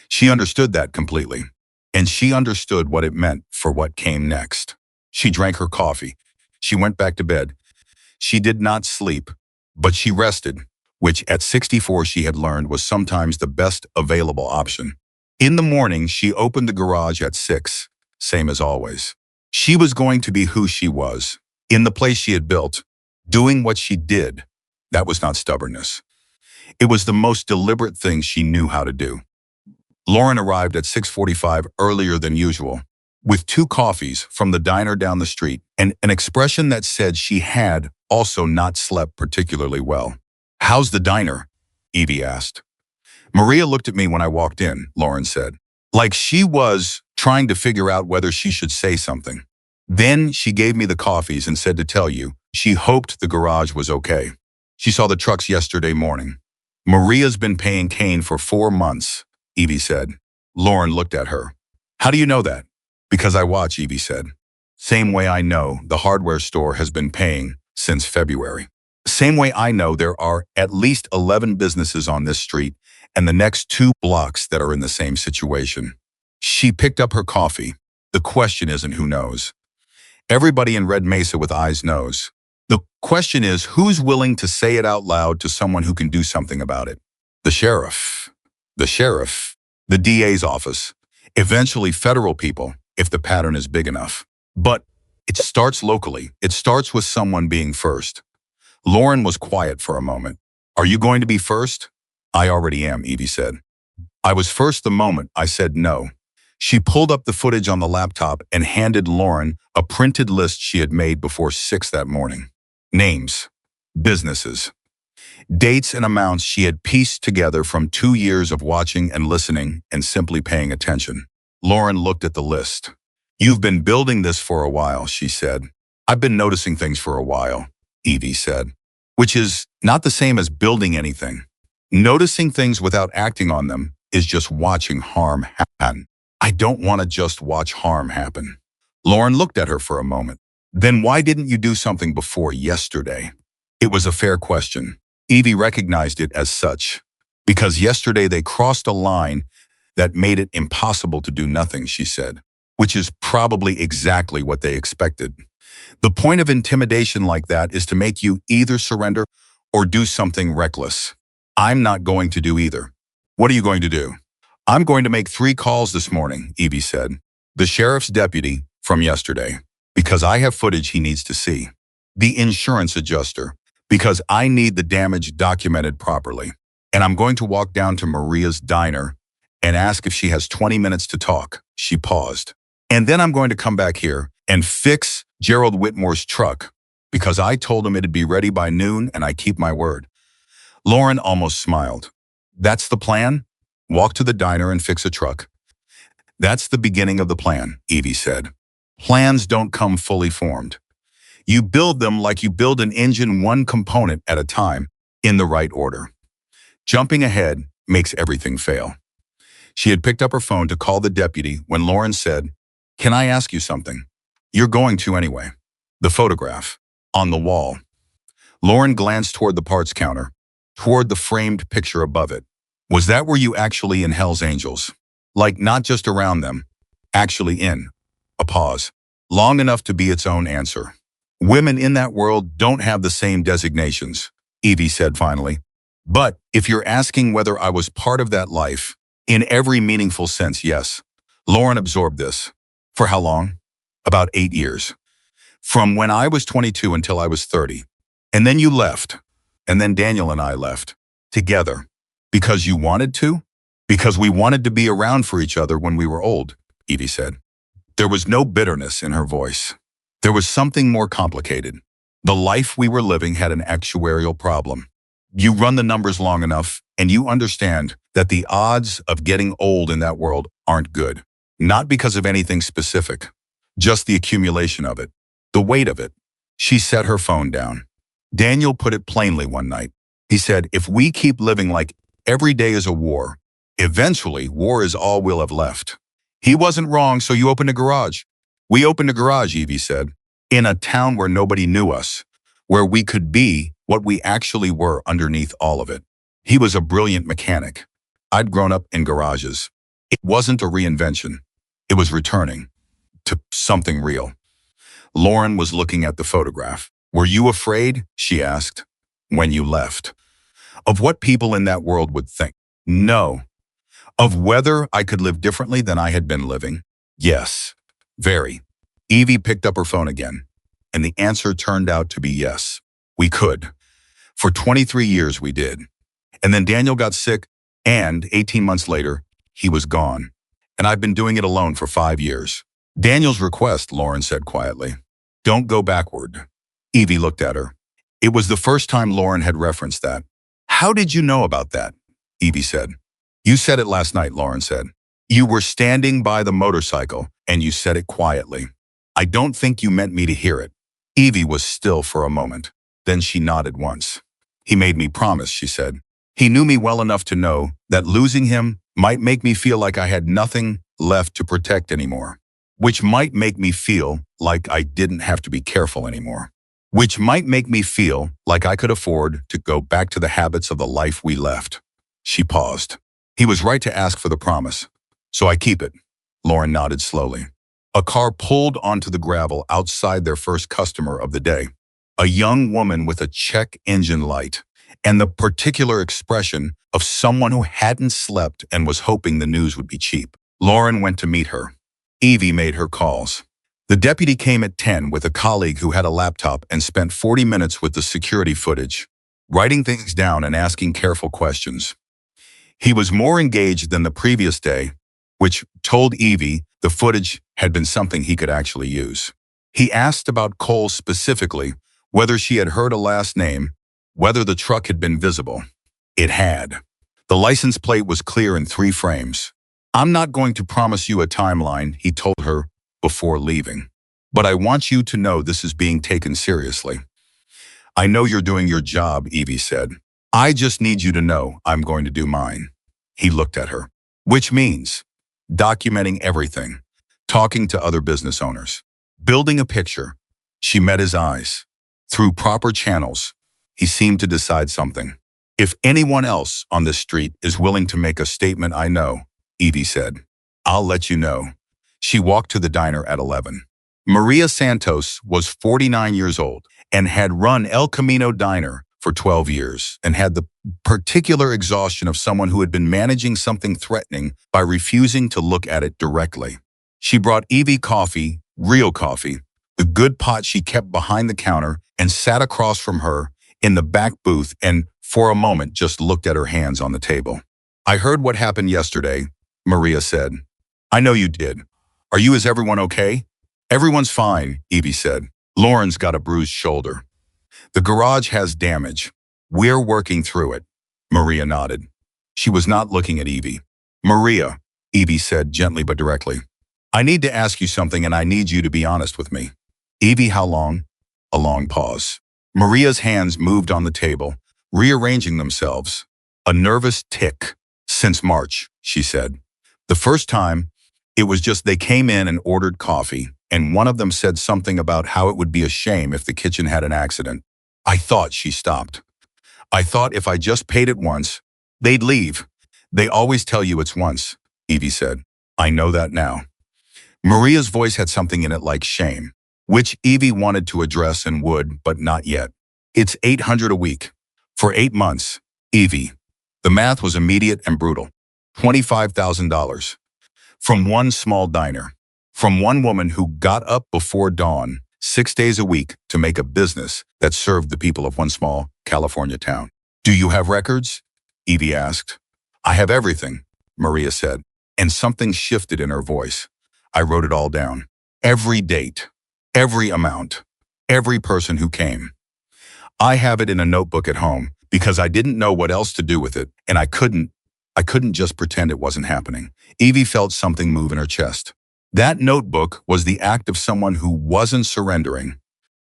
She understood that completely, and she understood what it meant for what came next. She drank her coffee. She went back to bed. She did not sleep, but she rested, which at 64 she had learned was sometimes the best available option. In the morning, she opened the garage at 6, same as always. She was going to be who she was, in the place she had built, doing what she did. That was not stubbornness. It was the most deliberate thing she knew how to do. Lauren arrived at 6:45 earlier than usual, with 2 coffees from the diner down the street and an expression that said she had also not slept particularly well. How's the diner? Evie asked. Maria looked at me when I walked in, Lauren said, like she was trying to figure out whether she should say something. Then she gave me the coffees and said to tell you she hoped the garage was okay. She saw the trucks yesterday morning. Maria's been paying Kane for 4 months, Evie said. Lauren looked at her. How do you know that? Because I watch, Evie said. Same way I know the hardware store has been paying since February. Same way I know there are at least 11 businesses on this street and the next 2 blocks that are in the same situation. She picked up her coffee. The question isn't who knows. Everybody in Red Mesa with eyes knows. The question is who's willing to say it out loud to someone who can do something about it. The sheriff, the DA's office, eventually federal people if the pattern is big enough. But it starts locally. It starts with someone being first. Lauren was quiet for a moment. Are you going to be first? I already am, Evie said. I was first the moment I said no. She pulled up the footage on the laptop and handed Lauren a printed list she had made before 6 that morning. Names, businesses, dates and amounts she had pieced together from 2 years of watching and listening and simply paying attention. Lauren looked at the list. You've been building this for a while, she said. I've been noticing things for a while, Evie said, which is not the same as building anything. Noticing things without acting on them is just watching harm happen. I don't want to just watch harm happen. Lauren looked at her for a moment. Then why didn't you do something before yesterday? It was a fair question. Evie recognized it as such. Because yesterday they crossed a line that made it impossible to do nothing, she said, which is probably exactly what they expected. The point of intimidation like that is to make you either surrender or do something reckless. I'm not going to do either. What are you going to do? I'm going to make 3 calls this morning, Evie said. The sheriff's deputy from yesterday, because I have footage he needs to see. The insurance adjuster, because I need the damage documented properly. And I'm going to walk down to Maria's diner and ask if she has 20 minutes to talk. She paused. And then I'm going to come back here and fix Gerald Whitmore's truck, because I told him it'd be ready by noon and I keep my word. Lauren almost smiled. That's the plan? Walk to the diner and fix a truck. That's the beginning of the plan, Evie said. Plans don't come fully formed. You build them like you build an engine, one component at a time, in the right order. Jumping ahead makes everything fail. She had picked up her phone to call the deputy when Lauren said, "Can I ask you something?" "You're going to anyway." The photograph. On the wall. Lauren glanced toward the parts counter, toward the framed picture above it. Was that where you actually in Hell's Angels? Like not just around them, actually in. A pause. Long enough to be its own answer. Women in that world don't have the same designations, Evie said finally. But if you're asking whether I was part of that life, in every meaningful sense, yes. Lauren absorbed this. For how long? About 8 years. From when I was 22 until I was 30. And then you left. And then Daniel and I left. Together. Because you wanted to? Because we wanted to be around for each other when we were old, Evie said. There was no bitterness in her voice. There was something more complicated. The life we were living had an actuarial problem. You run the numbers long enough, and you understand that the odds of getting old in that world aren't good. Not because of anything specific. Just the accumulation of it. The weight of it. She set her phone down. Daniel put it plainly one night. He said, if we keep living like every day is a war, eventually war is all we'll have left. He wasn't wrong, so you opened a garage. We opened a garage, Evie said, in a town where nobody knew us, where we could be what we actually were underneath all of it. He was a brilliant mechanic. I'd grown up in garages. It wasn't a reinvention. It was returning to something real. Lauren was looking at the photograph. Were you afraid, she asked, when you left? Of what people in that world would think? No. Of whether I could live differently than I had been living? Yes. Very. Evie picked up her phone again, and the answer turned out to be yes. We could. For 23 years we did. And then Daniel got sick, and 18 months later, he was gone. And I've been doing it alone for 5 years. Daniel's request, Lauren said quietly. Don't go backward. Evie looked at her. It was the first time Lauren had referenced that. How did you know about that? Evie said. You said it last night, Lauren said. You were standing by the motorcycle, and you said it quietly. I don't think you meant me to hear it. Evie was still for a moment. Then she nodded once. He made me promise, she said. He knew me well enough to know that losing him might make me feel like I had nothing left to protect anymore. Which might make me feel like I didn't have to be careful anymore. Which might make me feel like I could afford to go back to the habits of the life we left. She paused. He was right to ask for the promise. So I keep it. Lauren nodded slowly. A car pulled onto the gravel outside their first customer of the day. A young woman with a check engine light and the particular expression of someone who hadn't slept and was hoping the news would be cheap. Lauren went to meet her. Evie made her calls. The deputy came at 10 with a colleague who had a laptop and spent 40 minutes with the security footage, writing things down and asking careful questions. He was more engaged than the previous day, which told Evie the footage had been something he could actually use. He asked about Cole specifically, whether she had heard a last name, whether the truck had been visible. It had. The license plate was clear in 3 frames. I'm not going to promise you a timeline, he told her before leaving. But I want you to know this is being taken seriously. I know you're doing your job, Evie said. I just need you to know I'm going to do mine. He looked at her. Which means documenting everything, talking to other business owners, building a picture. She met his eyes. Through proper channels, he seemed to decide something. If anyone else on this street is willing to make a statement, I know, Evie said. I'll let you know. She walked to the diner at 11. Maria Santos was 49 years old and had run El Camino Diner for 12 years and had the particular exhaustion of someone who had been managing something threatening by refusing to look at it directly. She brought Evie coffee, real coffee, the good pot she kept behind the counter, and sat across from her in the back booth and, for a moment, just looked at her hands on the table. I heard what happened yesterday, Maria said. I know you did. Is everyone okay? Everyone's fine, Evie said. Lauren's got a bruised shoulder. The garage has damage. We're working through it. Maria nodded. She was not looking at Evie. Maria, Evie said gently but directly. I need to ask you something and I need you to be honest with me. Evie, how long? A long pause. Maria's hands moved on the table, rearranging themselves. A nervous tick. Since March, she said. The first time, it was just they came in and ordered coffee, and one of them said something about how it would be a shame if the kitchen had an accident. I thought, she stopped. I thought if I just paid it once, they'd leave. They always tell you it's once, Evie said. I know that now. Maria's voice had something in it like shame, which Evie wanted to address and would, but not yet. It's $800 a week. For 8 months, Evie. The math was immediate and brutal. $25,000. From one small diner. From one woman who got up before dawn, 6 days a week, to make a business that served the people of one small California town. Do you have records? Evie asked. I have everything, Maria said, and something shifted in her voice. I wrote it all down. Every date, every amount, every person who came. I have it in a notebook at home because I didn't know what else to do with it, and I couldn't just pretend it wasn't happening. Evie felt something move in her chest. That notebook was the act of someone who wasn't surrendering,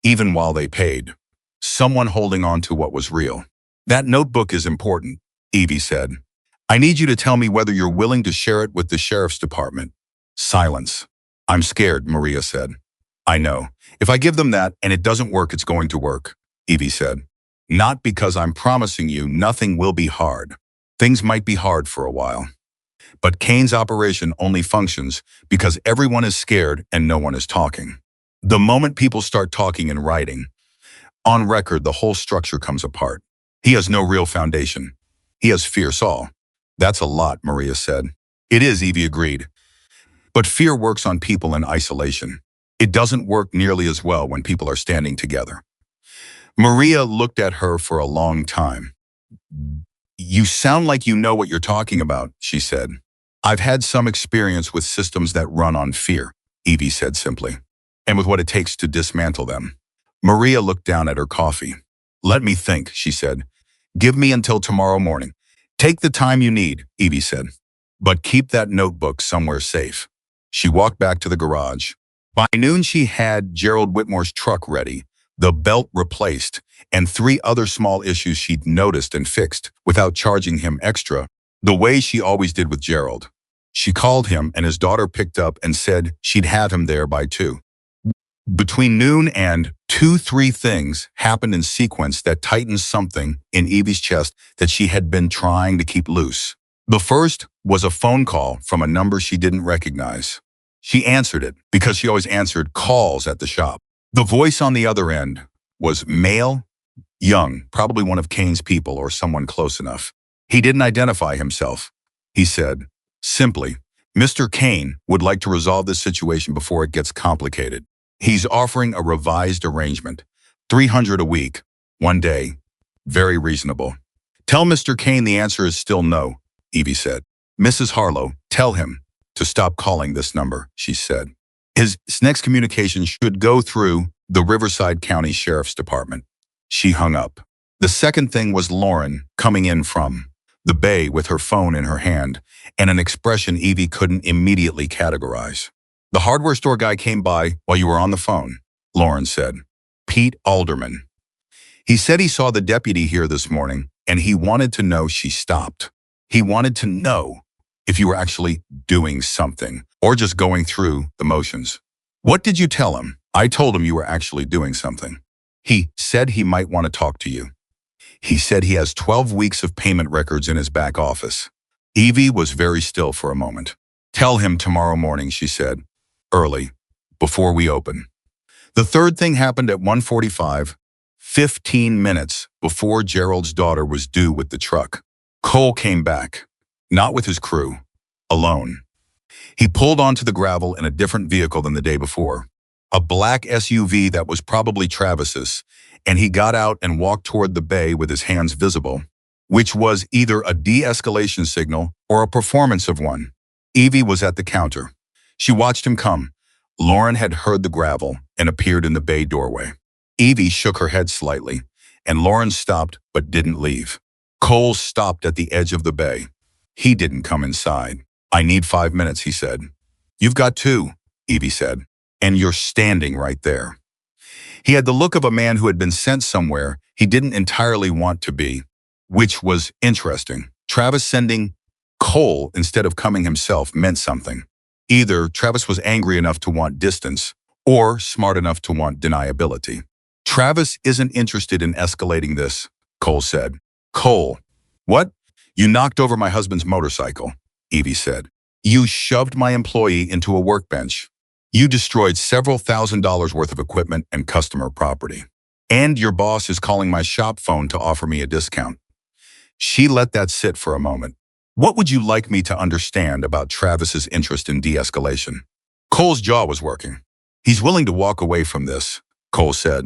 even while they paid. Someone holding on to what was real. That notebook is important, Evie said. I need you to tell me whether you're willing to share it with the sheriff's department. Silence. I'm scared, Maria said. I know. If I give them that and it doesn't work, it's going to work, Evie said. Not because I'm promising you nothing will be hard. Things might be hard for a while. But Kane's operation only functions because everyone is scared and no one is talking. The moment people start talking and writing, on record, the whole structure comes apart. He has no real foundation. He has fear, Saul. That's a lot, Maria said. It is, Evie agreed. But fear works on people in isolation. It doesn't work nearly as well when people are standing together. Maria looked at her for a long time. You sound like you know what you're talking about, she said. I've had some experience with systems that run on fear, Evie said simply, and with what it takes to dismantle them. Maria looked down at her coffee. Let me think, she said. Give me until tomorrow morning. Take the time you need, Evie said. But keep that notebook somewhere safe. She walked back to the garage. By noon, she had Gerald Whitmore's truck ready, the belt replaced, and 3 other small issues she'd noticed and fixed without charging him extra, the way she always did with Gerald. She called him and his daughter picked up and said she'd have him there by 2. Between noon and 3 things happened in sequence that tightened something in Evie's chest that she had been trying to keep loose. The first was a phone call from a number she didn't recognize. She answered it because she always answered calls at the shop. The voice on the other end was male, young, probably one of Kane's people or someone close enough. He didn't identify himself. He said, simply, Mr. Kane would like to resolve this situation before it gets complicated. He's offering a revised arrangement, $300 a week, 1 day. Very reasonable. Tell Mr. Kane the answer is still no, Evie said. Mrs. Harlow, tell him to stop calling this number, she said. His next communication should go through the Riverside County Sheriff's Department. She hung up. The second thing was Lauren coming in from the bay with her phone in her hand and an expression Evie couldn't immediately categorize. The hardware store guy came by while you were on the phone, Lauren said. Pete Alderman. He said he saw the deputy here this morning and he wanted to know she stopped. He wanted to know if you were actually doing something or just going through the motions. What did you tell him? I told him you were actually doing something. He said he might want to talk to you. He said he has 12 weeks of payment records in his back office. Evie was very still for a moment. Tell him tomorrow morning, she said. Early, before we open. The third thing happened at 1:45, 15 minutes before Gerald's daughter was due with the truck. Cole came back, not with his crew, alone. He pulled onto the gravel in a different vehicle than the day before, a black SUV that was probably Travis's, and he got out and walked toward the bay with his hands visible, which was either a de-escalation signal or a performance of one. Evie was at the counter. She watched him come. Lauren had heard the gravel and appeared in the bay doorway. Evie shook her head slightly, and Lauren stopped but didn't leave. Cole stopped at the edge of the bay. He didn't come inside. I need 5 minutes, he said. You've got 2, Evie said, and you're standing right there. He had the look of a man who had been sent somewhere he didn't entirely want to be, which was interesting. Travis sending Cole instead of coming himself meant something. Either Travis was angry enough to want distance or smart enough to want deniability. Travis isn't interested in escalating this, Cole said. Cole, what? You knocked over my husband's motorcycle, Evie said. You shoved my employee into a workbench. You destroyed several $1,000s worth of equipment and customer property. And your boss is calling my shop phone to offer me a discount. She let that sit for a moment. What would you like me to understand about Travis's interest in de-escalation? Cole's jaw was working. He's willing to walk away from this, Cole said.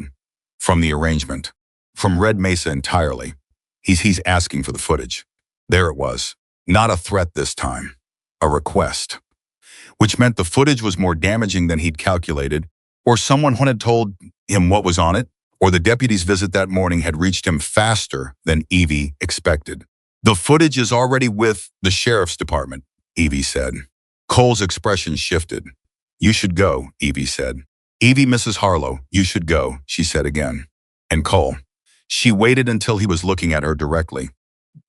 From the arrangement. From Red Mesa entirely. He's asking for the footage. There it was. Not a threat this time. A request. Which meant the footage was more damaging than he'd calculated, or someone had told him what was on it, or the deputy's visit that morning had reached him faster than Evie expected. The footage is already with the sheriff's department, Evie said. Cole's expression shifted. You should go, Evie said. Evie, Mrs. Harlow, you should go, she said again. And Cole. She waited until he was looking at her directly.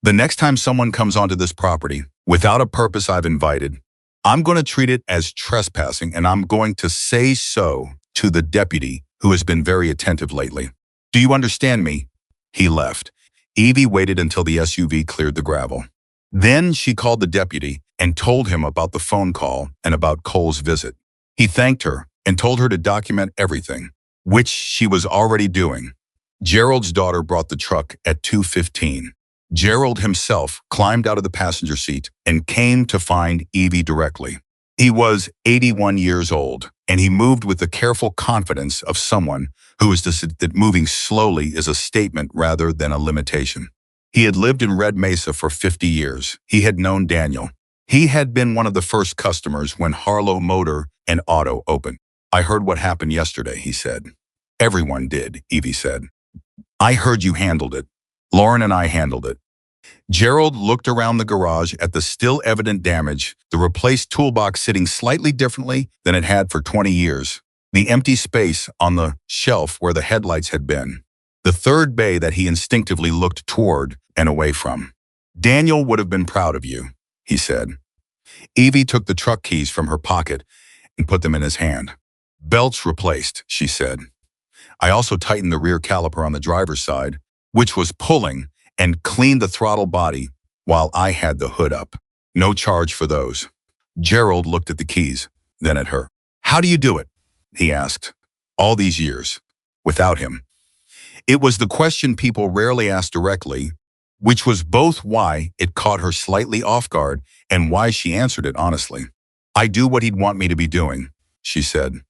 The next time someone comes onto this property, without a purpose I've invited, I'm going to treat it as trespassing, and I'm going to say so to the deputy who has been very attentive lately. Do you understand me? He left. Evie waited until the SUV cleared the gravel. Then she called the deputy and told him about the phone call and about Cole's visit. He thanked her and told her to document everything, which she was already doing. Gerald's daughter brought the truck at 2:15. Gerald himself climbed out of the passenger seat and came to find Evie directly. He was 81 years old, and he moved with the careful confidence of someone who has decided that moving slowly is a statement rather than a limitation. He had lived in Red Mesa for 50 years. He had known Daniel. He had been one of the first customers when Harlow Motor and Auto opened. I heard what happened yesterday, he said. Everyone did, Evie said. I heard you handled it. Lauren and I handled it. Gerald looked around the garage at the still evident damage, the replaced toolbox sitting slightly differently than it had for 20 years, the empty space on the shelf where the headlights had been, the third bay that he instinctively looked toward and away from. Daniel would have been proud of you, he said. Evie took the truck keys from her pocket and put them in his hand. Belts replaced, she said. I also tightened the rear caliper on the driver's side, which was pulling, and cleaned the throttle body while I had the hood up. No charge for those. Gerald looked at the keys, then at her. How do you do it? He asked. All these years. Without him. It was the question people rarely asked directly, which was both why it caught her slightly off guard and why she answered it honestly. I do what he'd want me to be doing, she said.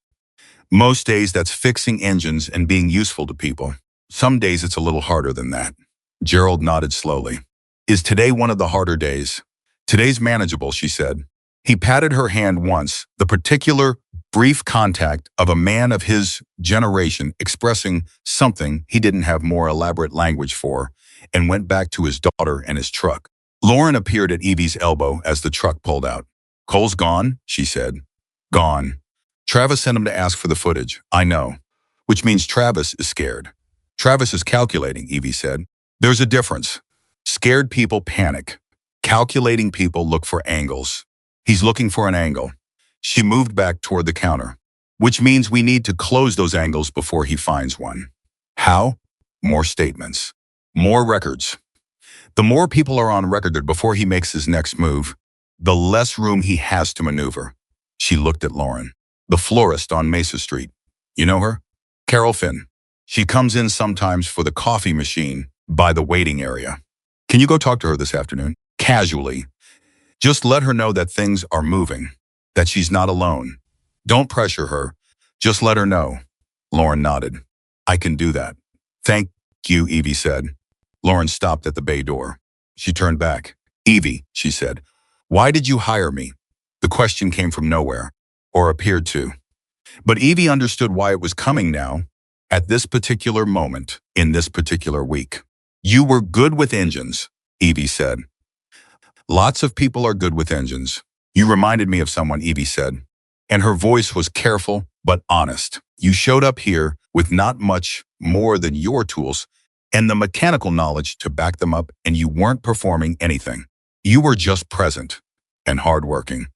Most days that's fixing engines and being useful to people. Some days it's a little harder than that. Gerald nodded slowly. Is today one of the harder days? Today's manageable, she said. He patted her hand once, the particular brief contact of a man of his generation expressing something he didn't have more elaborate language for, and went back to his daughter and his truck. Lauren appeared at Evie's elbow as the truck pulled out. "Cole's gone," she said. "Gone. Travis sent him to ask for the footage. I know." "Which means Travis is scared." "Travis is calculating," Evie said. "There's a difference. Scared people panic. Calculating people look for angles. He's looking for an angle." She moved back toward the counter. "Which means we need to close those angles before he finds one." "How?" "More statements. More records. The more people are on record before he makes his next move, the less room he has to maneuver." She looked at Lauren. "The florist on Mesa Street. You know her?" "Carol Finn. She comes in sometimes for the coffee machine by the waiting area. Can you go talk to her this afternoon?" "Casually. Just let her know that things are moving, that she's not alone. Don't pressure her. Just let her know." Lauren nodded. "I can do that." "Thank you," Evie said. Lauren stopped at the bay door. She turned back. "Evie," she said, "why did you hire me?" The question came from nowhere, or appeared to. But Evie understood why it was coming now, at this particular moment, in this particular week. "You were good with engines," Evie said. "Lots of people are good with engines. You reminded me of someone," Evie said. And her voice was careful but honest. "You showed up here with not much more than your tools and the mechanical knowledge to back them up, and you weren't performing anything. You were just present and hardworking.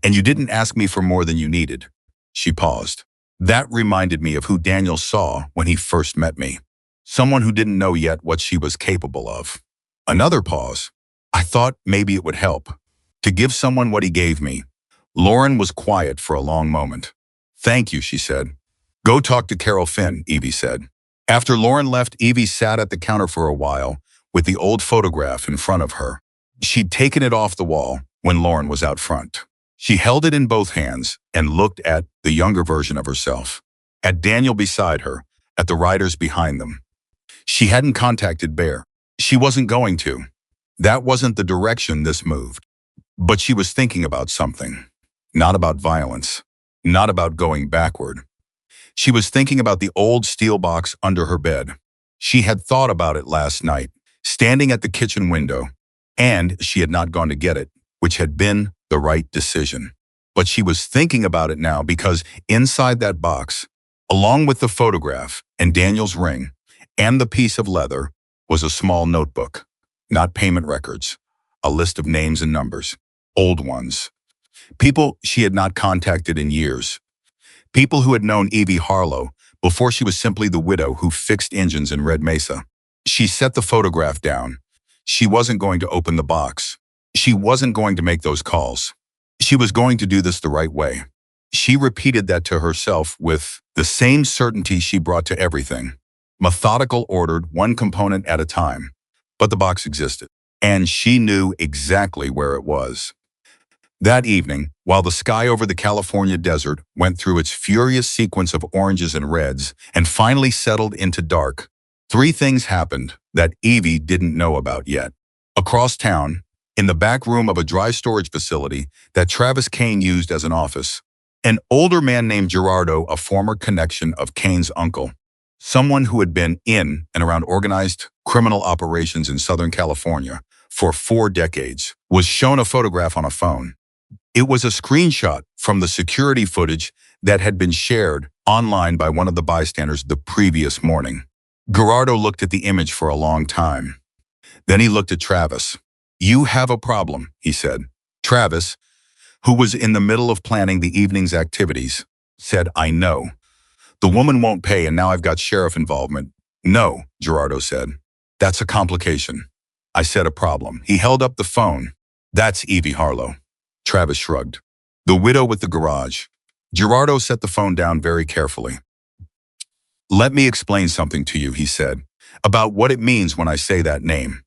And you didn't ask me for more than you needed." She paused. "That reminded me of who Daniel saw when he first met me. Someone who didn't know yet what she was capable of." Another pause. "I thought maybe it would help to give someone what he gave me." Lauren was quiet for a long moment. "Thank you," she said. "Go talk to Carol Finn," Evie said. After Lauren left, Evie sat at the counter for a while with the old photograph in front of her. She'd taken it off the wall when Lauren was out front. She held it in both hands and looked at the younger version of herself, at Daniel beside her, at the riders behind them. She hadn't contacted Bear. She wasn't going to. That wasn't the direction this moved. But she was thinking about something. Not about violence. Not about going backward. She was thinking about the old steel box under her bed. She had thought about it last night, standing at the kitchen window, and she had not gone to get it, which had been the right decision. But she was thinking about it now because inside that box, along with the photograph and Daniel's ring and the piece of leather, was a small notebook. Not payment records, a list of names and numbers, old ones. People she had not contacted in years. People who had known Evie Harlow before she was simply the widow who fixed engines in Red Mesa. She set the photograph down. She wasn't going to open the box. She wasn't going to make those calls. She was going to do this the right way. She repeated that to herself with the same certainty she brought to everything. Methodical, ordered, one component at a time. But the box existed, and she knew exactly where it was. That evening, while the sky over the California desert went through its furious sequence of oranges and reds and finally settled into dark, three things happened that Evie didn't know about yet. Across town, in the back room of a dry storage facility that Travis Kane used as an office, an older man named Gerardo, a former connection of Kane's uncle, someone who had been in and around organized criminal operations in Southern California for 4 decades, was shown a photograph on a phone. It was a screenshot from the security footage that had been shared online by one of the bystanders the previous morning. Gerardo looked at the image for a long time. Then he looked at Travis. "You have a problem," he said. Travis, who was in the middle of planning the evening's activities, said, "I know. The woman won't pay, and now I've got sheriff involvement." "No," Gerardo said. "That's a complication." I said, "A problem." He held up the phone. "That's Evie Harlow." Travis shrugged. "The widow with the garage." Gerardo set the phone down very carefully. "Let me explain something to you," he said, "about what it means when I say that name."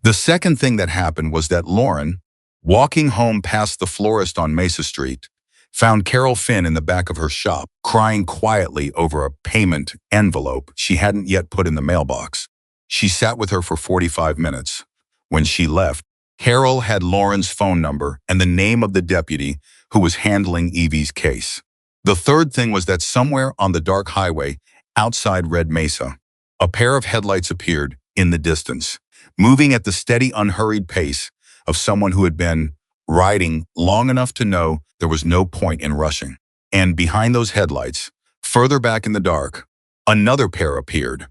The second thing that happened was that Lauren, walking home past the florist on Mesa Street, found Carol Finn in the back of her shop, crying quietly over a payment envelope she hadn't yet put in the mailbox. She sat with her for 45 minutes. When she left, Carol had Lauren's phone number and the name of the deputy who was handling Evie's case. The third thing was that somewhere on the dark highway outside Red Mesa, a pair of headlights appeared in the distance, moving at the steady, unhurried pace of someone who had been riding long enough to know there was no point in rushing. And behind those headlights, further back in the dark, another pair appeared,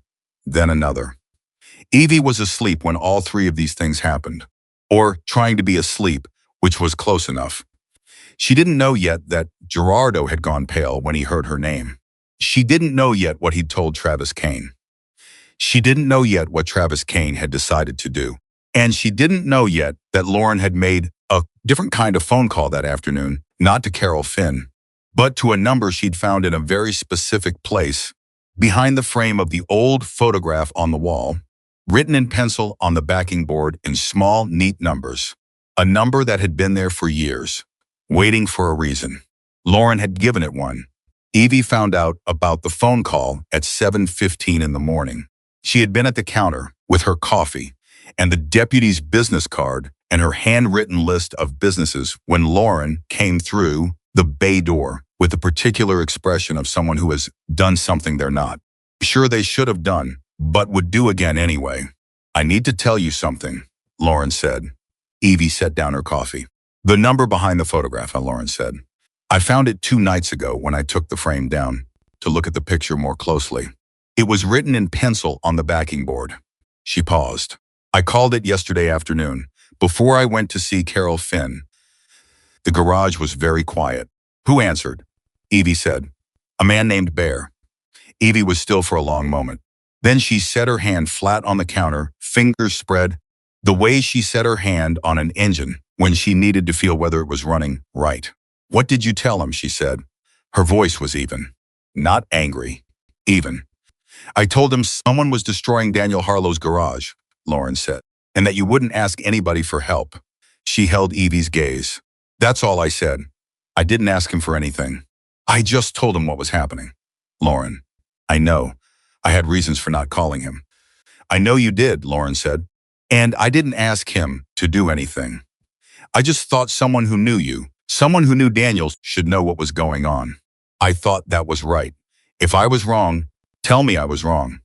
then another. Evie was asleep when all three of these things happened, or trying to be asleep, which was close enough. She didn't know yet that Gerardo had gone pale when he heard her name. She didn't know yet what he'd told Travis Kane. She didn't know yet what Travis Kane had decided to do. And she didn't know yet that Lauren had made a different kind of phone call that afternoon, not to Carol Finn, but to a number she'd found in a very specific place, behind the frame of the old photograph on the wall, written in pencil on the backing board in small, neat numbers. A number that had been there for years, waiting for a reason. Lauren had given it one. Evie found out about the phone call at 7:15 in the morning. She had been at the counter with her coffee and the deputy's business card and her handwritten list of businesses when Lauren came through the bay door with a particular expression of someone who has done something they're not sure they should have done, but would do again anyway. "I need to tell you something," Lauren said. Evie set down her coffee. "The number behind the photograph," Lauren said. "I found it 2 nights ago when I took the frame down to look at the picture more closely. It was written in pencil on the backing board." She paused. "I called it yesterday afternoon, before I went to see Carol Finn." The garage was very quiet. "Who answered?" Evie said. "A man named Bear." Evie was still for a long moment. Then she set her hand flat on the counter, fingers spread, the way she set her hand on an engine when she needed to feel whether it was running right. "What did you tell him?" she said. Her voice was even. Not angry. Even. "I told him someone was destroying Daniel Harlow's garage," Lauren said, "and that you wouldn't ask anybody for help." She held Evie's gaze. "That's all I said. I didn't ask him for anything. I just told him what was happening." "Lauren, I know. I had reasons for not calling him." "I know you did," Lauren said. "And I didn't ask him to do anything. I just thought someone who knew you, someone who knew Daniel, should know what was going on. I thought that was right. If I was wrong, tell me I was wrong."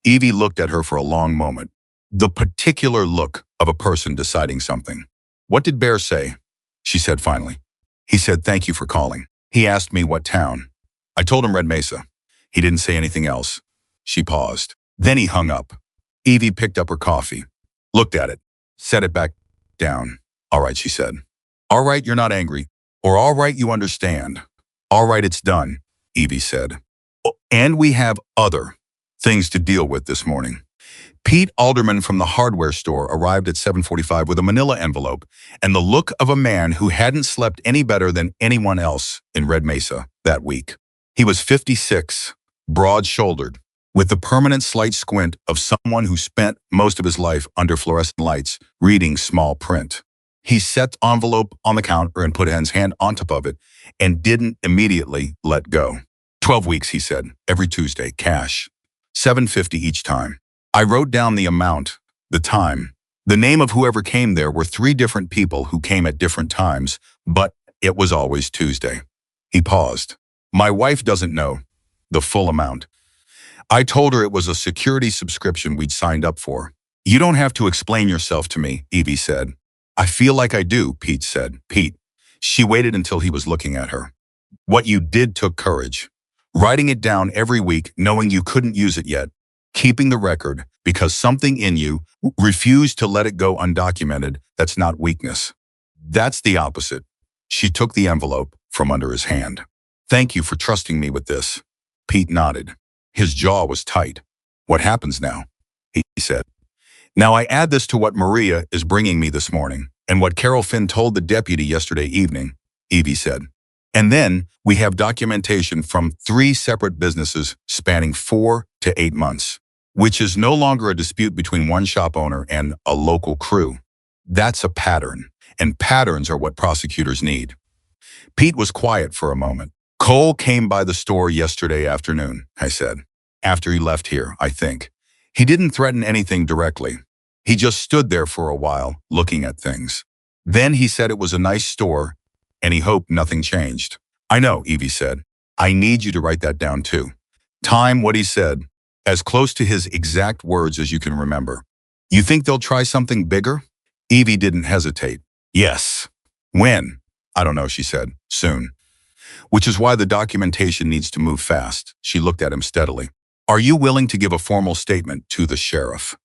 Evie looked at her for a long moment. The particular look of a person deciding something. "What did Bear say?" she said finally. "He said thank you for calling. He asked me what town. I told him Red Mesa. He didn't say anything else." She paused. Then he hung up. Evie picked up her coffee, looked at it, set it back down. "All right," she said. "All right, you're not angry. Or all right, you understand. All right, it's done," Evie said. "And we have other things to deal with this morning." Pete Alderman from the hardware store arrived at 7:45 with a manila envelope and the look of a man who hadn't slept any better than anyone else in Red Mesa that week. He was 56, broad-shouldered, with the permanent slight squint of someone who spent most of his life under fluorescent lights reading small print. He set the envelope on the counter and put his hand on top of it and didn't immediately let go. 12 weeks, he said, every Tuesday, cash. $7.50 each time. I wrote down the amount, the time. The name of whoever came there were 3 different people who came at different times, but it was always Tuesday. He paused. My wife doesn't know the full amount. I told her it was a security subscription we'd signed up for. You don't have to explain yourself to me, Evie said. I feel like I do, Pete said. Pete. She waited until he was looking at her. What you did took courage. Writing it down every week, knowing you couldn't use it yet. Keeping the record because something in you refused to let it go undocumented. That's not weakness. That's the opposite. She took the envelope from under his hand. Thank you for trusting me with this. Pete nodded. His jaw was tight. What happens now? He said. Now I add this to what Maria is bringing me this morning and what Carol Finn told the deputy yesterday evening, Evie said. And then we have documentation from 3 separate businesses spanning 4 to 8 months, which is no longer a dispute between one shop owner and a local crew. That's a pattern, and patterns are what prosecutors need. Pete was quiet for a moment. Cole came by the store yesterday afternoon, I said. After he left here, I think. He didn't threaten anything directly. He just stood there for a while, looking at things. Then he said it was a nice store, and he hoped nothing changed. I know, Evie said. I need you to write that down too. Time what he said, as close to his exact words as you can remember. You think they'll try something bigger? Evie didn't hesitate. Yes. When? I don't know, she said. Soon. Which is why the documentation needs to move fast. She looked at him steadily. Are you willing to give a formal statement to the sheriff?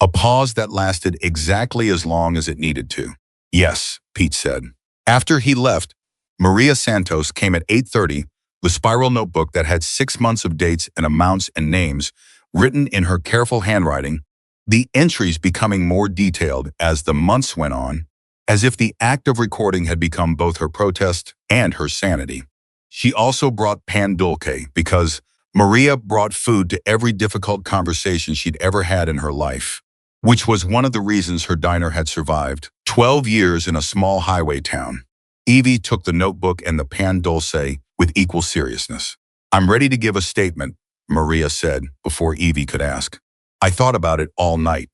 A pause that lasted exactly as long as it needed to. Yes, Pete said. After he left, Maria Santos came at 8:30, the spiral notebook that had 6 months of dates and amounts and names written in her careful handwriting, the entries becoming more detailed as the months went on, as if the act of recording had become both her protest and her sanity. She also brought pan dulce because Maria brought food to every difficult conversation she'd ever had in her life, which was one of the reasons her diner had survived 12 years in a small highway town. Evie took the notebook and the pan dulce with equal seriousness. I'm ready to give a statement, Maria said before Evie could ask. I thought about it all night.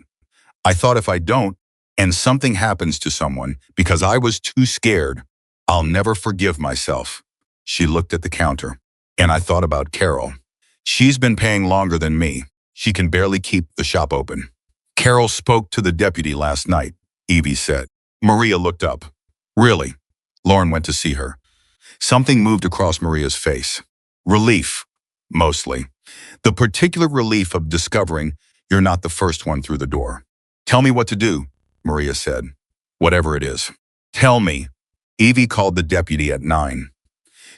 I thought if I don't, and something happens to someone because I was too scared, I'll never forgive myself. She looked at the counter. And I thought about Carol. She's been paying longer than me. She can barely keep the shop open. Carol spoke to the deputy last night, Evie said. Maria looked up. Really? Lauren went to see her. Something moved across Maria's face. Relief, mostly. The particular relief of discovering you're not the first one through the door. Tell me what to do, Maria said. Whatever it is. Tell me. Evie called the deputy at 9.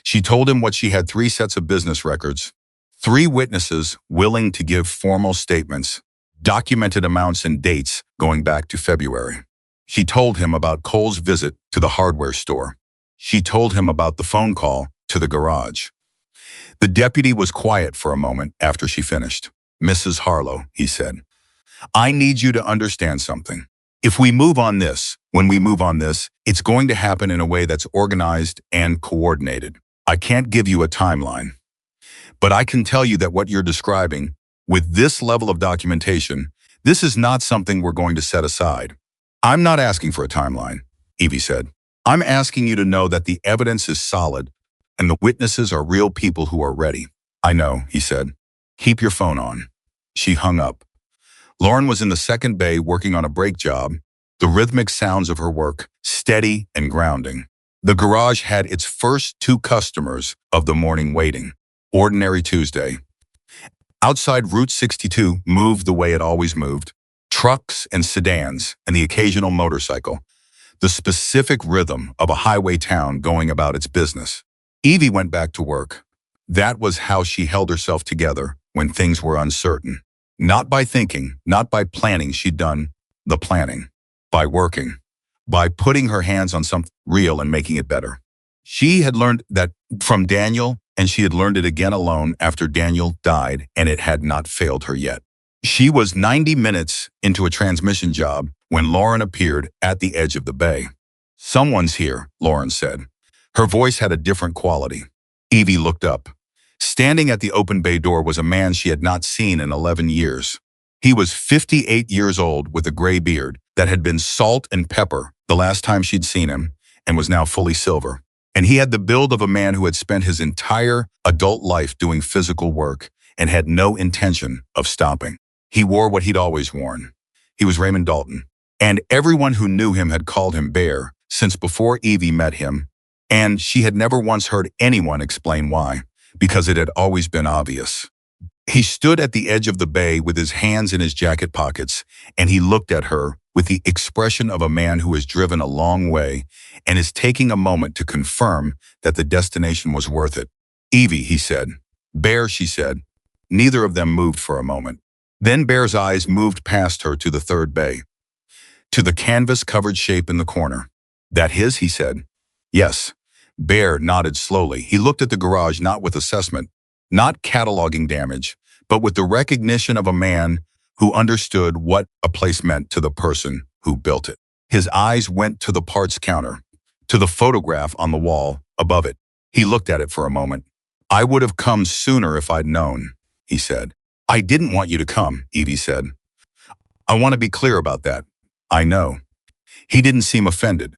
She told him what she had 3 sets of business records, 3 witnesses willing to give formal statements, documented amounts and dates going back to February. She told him about Cole's visit to the hardware store. She told him about the phone call to the garage. The deputy was quiet for a moment after she finished. Mrs. Harlow, he said, I need you to understand something. If we move on this, when we move on this, it's going to happen in a way that's organized and coordinated. I can't give you a timeline, but I can tell you that what you're describing, with this level of documentation, this is not something we're going to set aside. I'm not asking for a timeline, Evie said. I'm asking you to know that the evidence is solid and the witnesses are real people who are ready. I know, he said. Keep your phone on. She hung up. Lauren was in the second bay working on a brake job, the rhythmic sounds of her work, steady and grounding. The garage had its first 2 customers of the morning waiting. Ordinary Tuesday. Outside Route 62 moved the way it always moved. Trucks and sedans and the occasional motorcycle. The specific rhythm of a highway town going about its business. Evie went back to work. That was how she held herself together when things were uncertain. Not by thinking, not by planning, she'd done the planning. By working. By putting her hands on something real and making it better. She had learned that from Daniel, and she had learned it again alone after Daniel died, and it had not failed her yet. She was 90 minutes into a transmission job when Lauren appeared at the edge of the bay. Someone's here, Lauren said. Her voice had a different quality. Evie looked up. Standing at the open bay door was a man she had not seen in 11 years. He was 58 years old with a gray beard that had been salt and pepper the last time she'd seen him and was now fully silver. And he had the build of a man who had spent his entire adult life doing physical work and had no intention of stopping. He wore what he'd always worn. He was Raymond Dalton. And everyone who knew him had called him Bear since before Evie met him. And she had never once heard anyone explain why, because it had always been obvious. He stood at the edge of the bay with his hands in his jacket pockets, and he looked at her with the expression of a man who has driven a long way and is taking a moment to confirm that the destination was worth it. Evie, he said. Bear, she said. Neither of them moved for a moment. Then Bear's eyes moved past her to the third bay, to the canvas-covered shape in the corner. That his, he said. Yes. Bear nodded slowly. He looked at the garage not with assessment, not cataloging damage, but with the recognition of a man who understood what a place meant to the person who built it. His eyes went to the parts counter, to the photograph on the wall above it. He looked at it for a moment. I would have come sooner if I'd known, he said. I didn't want you to come, Evie said. I want to be clear about that. I know. He didn't seem offended.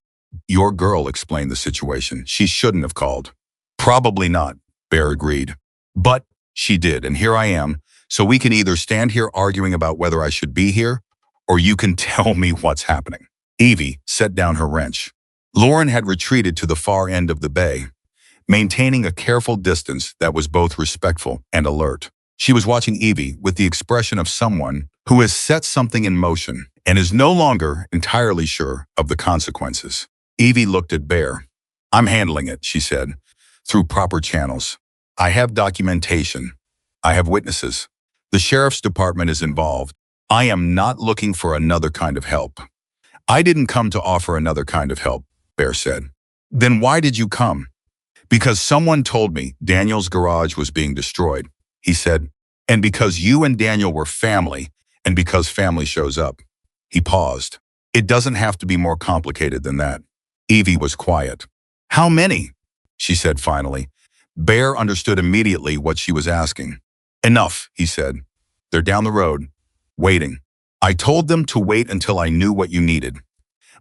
Your girl explained the situation. She shouldn't have called. Probably not, Bear agreed. But she did, and here I am. So we can either stand here arguing about whether I should be here, or you can tell me what's happening. Evie set down her wrench. Lauren had retreated to the far end of the bay, maintaining a careful distance that was both respectful and alert. She was watching Evie with the expression of someone who has set something in motion and is no longer entirely sure of the consequences. Evie looked at Bear. I'm handling it, she said, through proper channels. I have documentation. I have witnesses. The sheriff's department is involved. I am not looking for another kind of help. I didn't come to offer another kind of help, Bear said. Then why did you come? Because someone told me Daniel's garage was being destroyed, he said, and because you and Daniel were family, and because family shows up. He paused. It doesn't have to be more complicated than that. Evie was quiet. How many? She said finally. Bear understood immediately what she was asking. Enough, he said. They're down the road, waiting. I told them to wait until I knew what you needed.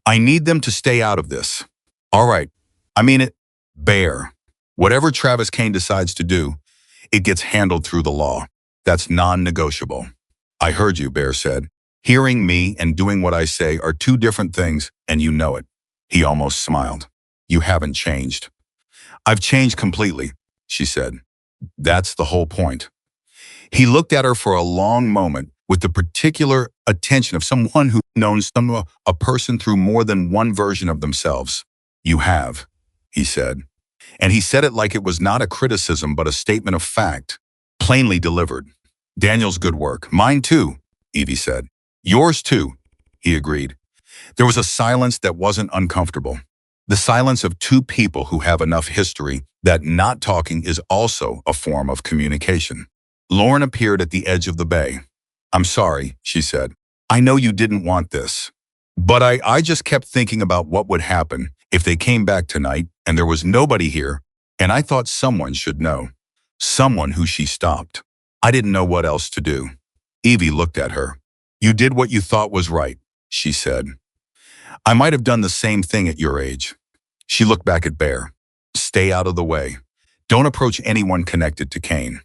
I need them to stay out of this. All right. I mean it. Bear. Whatever Travis Kane decides to do, it gets handled through the law. That's non-negotiable. I heard you, Bear said. Hearing me and doing what I say are two different things, and you know it. He almost smiled. You haven't changed. I've changed completely, she said. That's the whole point. He looked at her for a long moment with the particular attention of someone who's known a person through more than one version of themselves. You have, he said. And he said it like it was not a criticism but a statement of fact, plainly delivered. Daniel's good work. Mine too, Evie said. Yours too, he agreed. There was a silence that wasn't uncomfortable. The silence of two people who have enough history that not talking is also a form of communication. Lauren appeared at the edge of the bay. I'm sorry, she said. I know you didn't want this. But I just kept thinking about what would happen if they came back tonight and there was nobody here, and I thought someone should know. Someone who she stopped. I didn't know what else to do. Evie looked at her. You did what you thought was right, she said. I might have done the same thing at your age. She looked back at Bear. Stay out of the way. Don't approach anyone connected to Kane.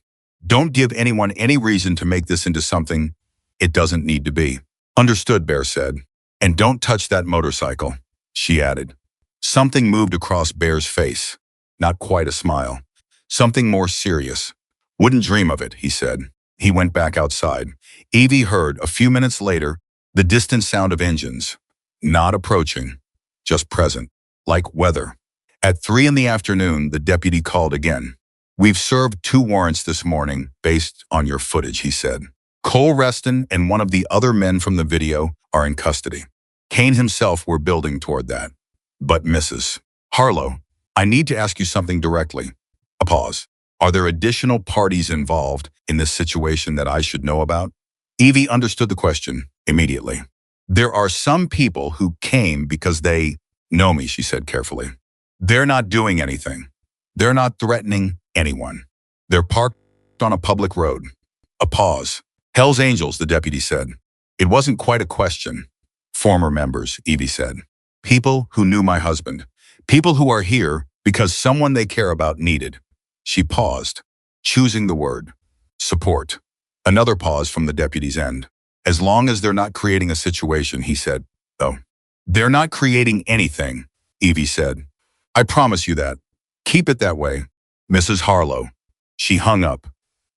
Don't give anyone any reason to make this into something it doesn't need to be. Understood, Bear said. And don't touch that motorcycle, she added. Something moved across Bear's face. Not quite a smile. Something more serious. Wouldn't dream of it, he said. He went back outside. Evie heard, a few minutes later, the distant sound of engines. Not approaching, just present, like weather. At 3 p.m, the deputy called again. We've served 2 warrants this morning based on your footage, he said. Cole Reston and one of the other men from the video are in custody. Kane himself were building toward that. But Mrs. Harlow, I need to ask you something directly. A pause. Are there additional parties involved in this situation that I should know about? Evie understood the question immediately. There are some people who came because they know me, she said carefully. They're not doing anything. They're not threatening anyone. They're parked on a public road. A pause. Hell's Angels, the deputy said. It wasn't quite a question. Former members, Evie said. People who knew my husband. People who are here because someone they care about needed. She paused, choosing the word. Support. Another pause from the deputy's end. As long as they're not creating a situation, he said. Oh. They're not creating anything, Evie said. I promise you that. Keep it that way, Mrs. Harlow. She hung up.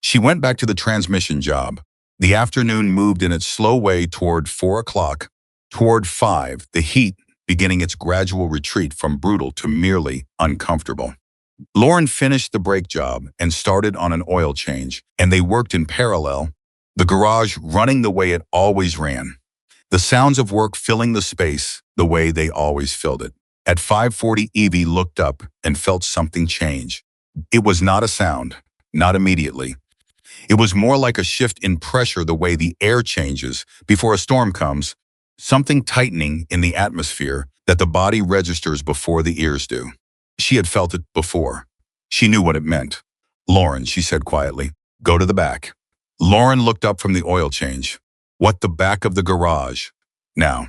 She went back to the transmission job. The afternoon moved in its slow way toward 4 o'clock. Toward 5, the heat beginning its gradual retreat from brutal to merely uncomfortable. Lauren finished the brake job and started on an oil change, and they worked in parallel, the garage running the way it always ran. The sounds of work filling the space the way they always filled it. At 5:40, Evie looked up and felt something change. It was not a sound, not immediately. It was more like a shift in pressure the way the air changes before a storm comes, something tightening in the atmosphere that the body registers before the ears do. She had felt it before. She knew what it meant. Lauren, she said quietly, go to the back. Lauren looked up from the oil change. What the back of the garage? Now,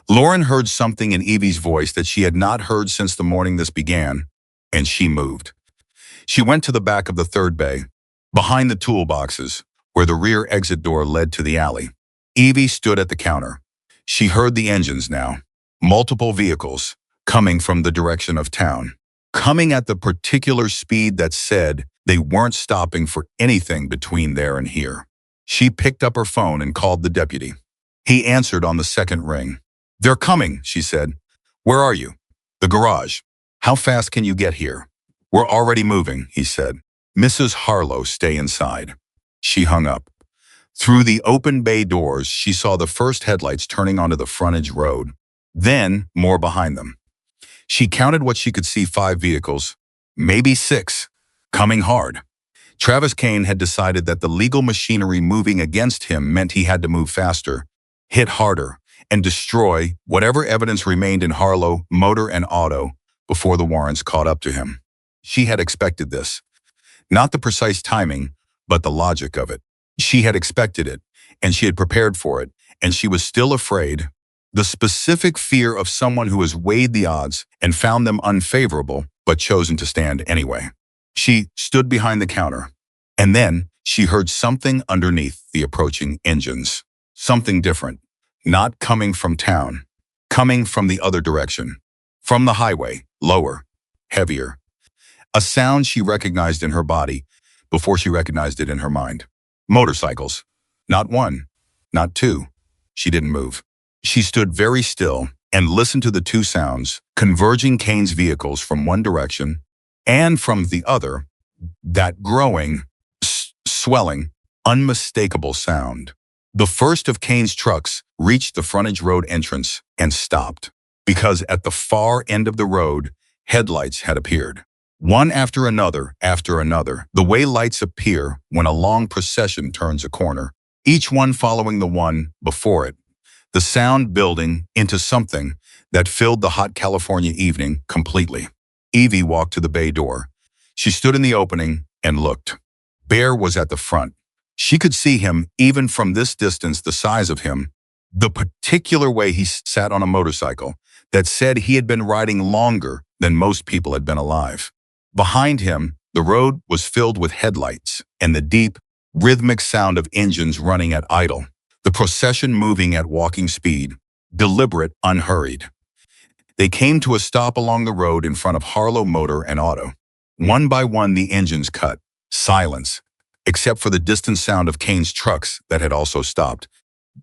Lauren heard something in Evie's voice that she had not heard since the morning this began, and she moved. She went to the back of the third bay, behind the toolboxes, where the rear exit door led to the alley. Evie stood at the counter. She heard the engines now. Multiple vehicles, coming from the direction of town. Coming at the particular speed that said they weren't stopping for anything between there and here. She picked up her phone and called the deputy. He answered on the second ring. "They're coming," she said. "Where are you?" "The garage." "How fast can you get here?" "We're already moving," he said. "Mrs. Harlow, stay inside." She hung up. Through the open bay doors, she saw the first headlights turning onto the frontage road. Then, more behind them. She counted what she could see: 5 vehicles, maybe 6, coming hard. Travis Kane had decided that the legal machinery moving against him meant he had to move faster, hit harder, and destroy whatever evidence remained in Harlow, motor and auto, before the warrants caught up to him. She had expected this. Not the precise timing, but the logic of it. She had expected it, and she had prepared for it, and she was still afraid. The specific fear of someone who has weighed the odds and found them unfavorable, but chosen to stand anyway. She stood behind the counter, and then she heard something underneath the approaching engines. Something different, not coming from town, coming from the other direction, from the highway, lower, heavier. A sound she recognized in her body before she recognized it in her mind. Motorcycles. Not 1, not 2. She didn't move. She stood very still and listened to the 2 sounds, converging Kane's vehicles from one direction and from the other, that growing, swelling, unmistakable sound. The first of Kane's trucks reached the frontage road entrance and stopped, because at the far end of the road, headlights had appeared. One after another, the way lights appear when a long procession turns a corner, each one following the one before it. The sound building into something that filled the hot California evening completely. Evie walked to the bay door. She stood in the opening and looked. Bear was at the front. She could see him even from this distance, the size of him, the particular way he sat on a motorcycle that said he had been riding longer than most people had been alive. Behind him, the road was filled with headlights and the deep, rhythmic sound of engines running at idle. The procession moving at walking speed, deliberate, unhurried. They came to a stop along the road in front of Harlow Motor and Auto. One by one, the engines cut. Silence, except for the distant sound of Kane's trucks that had also stopped.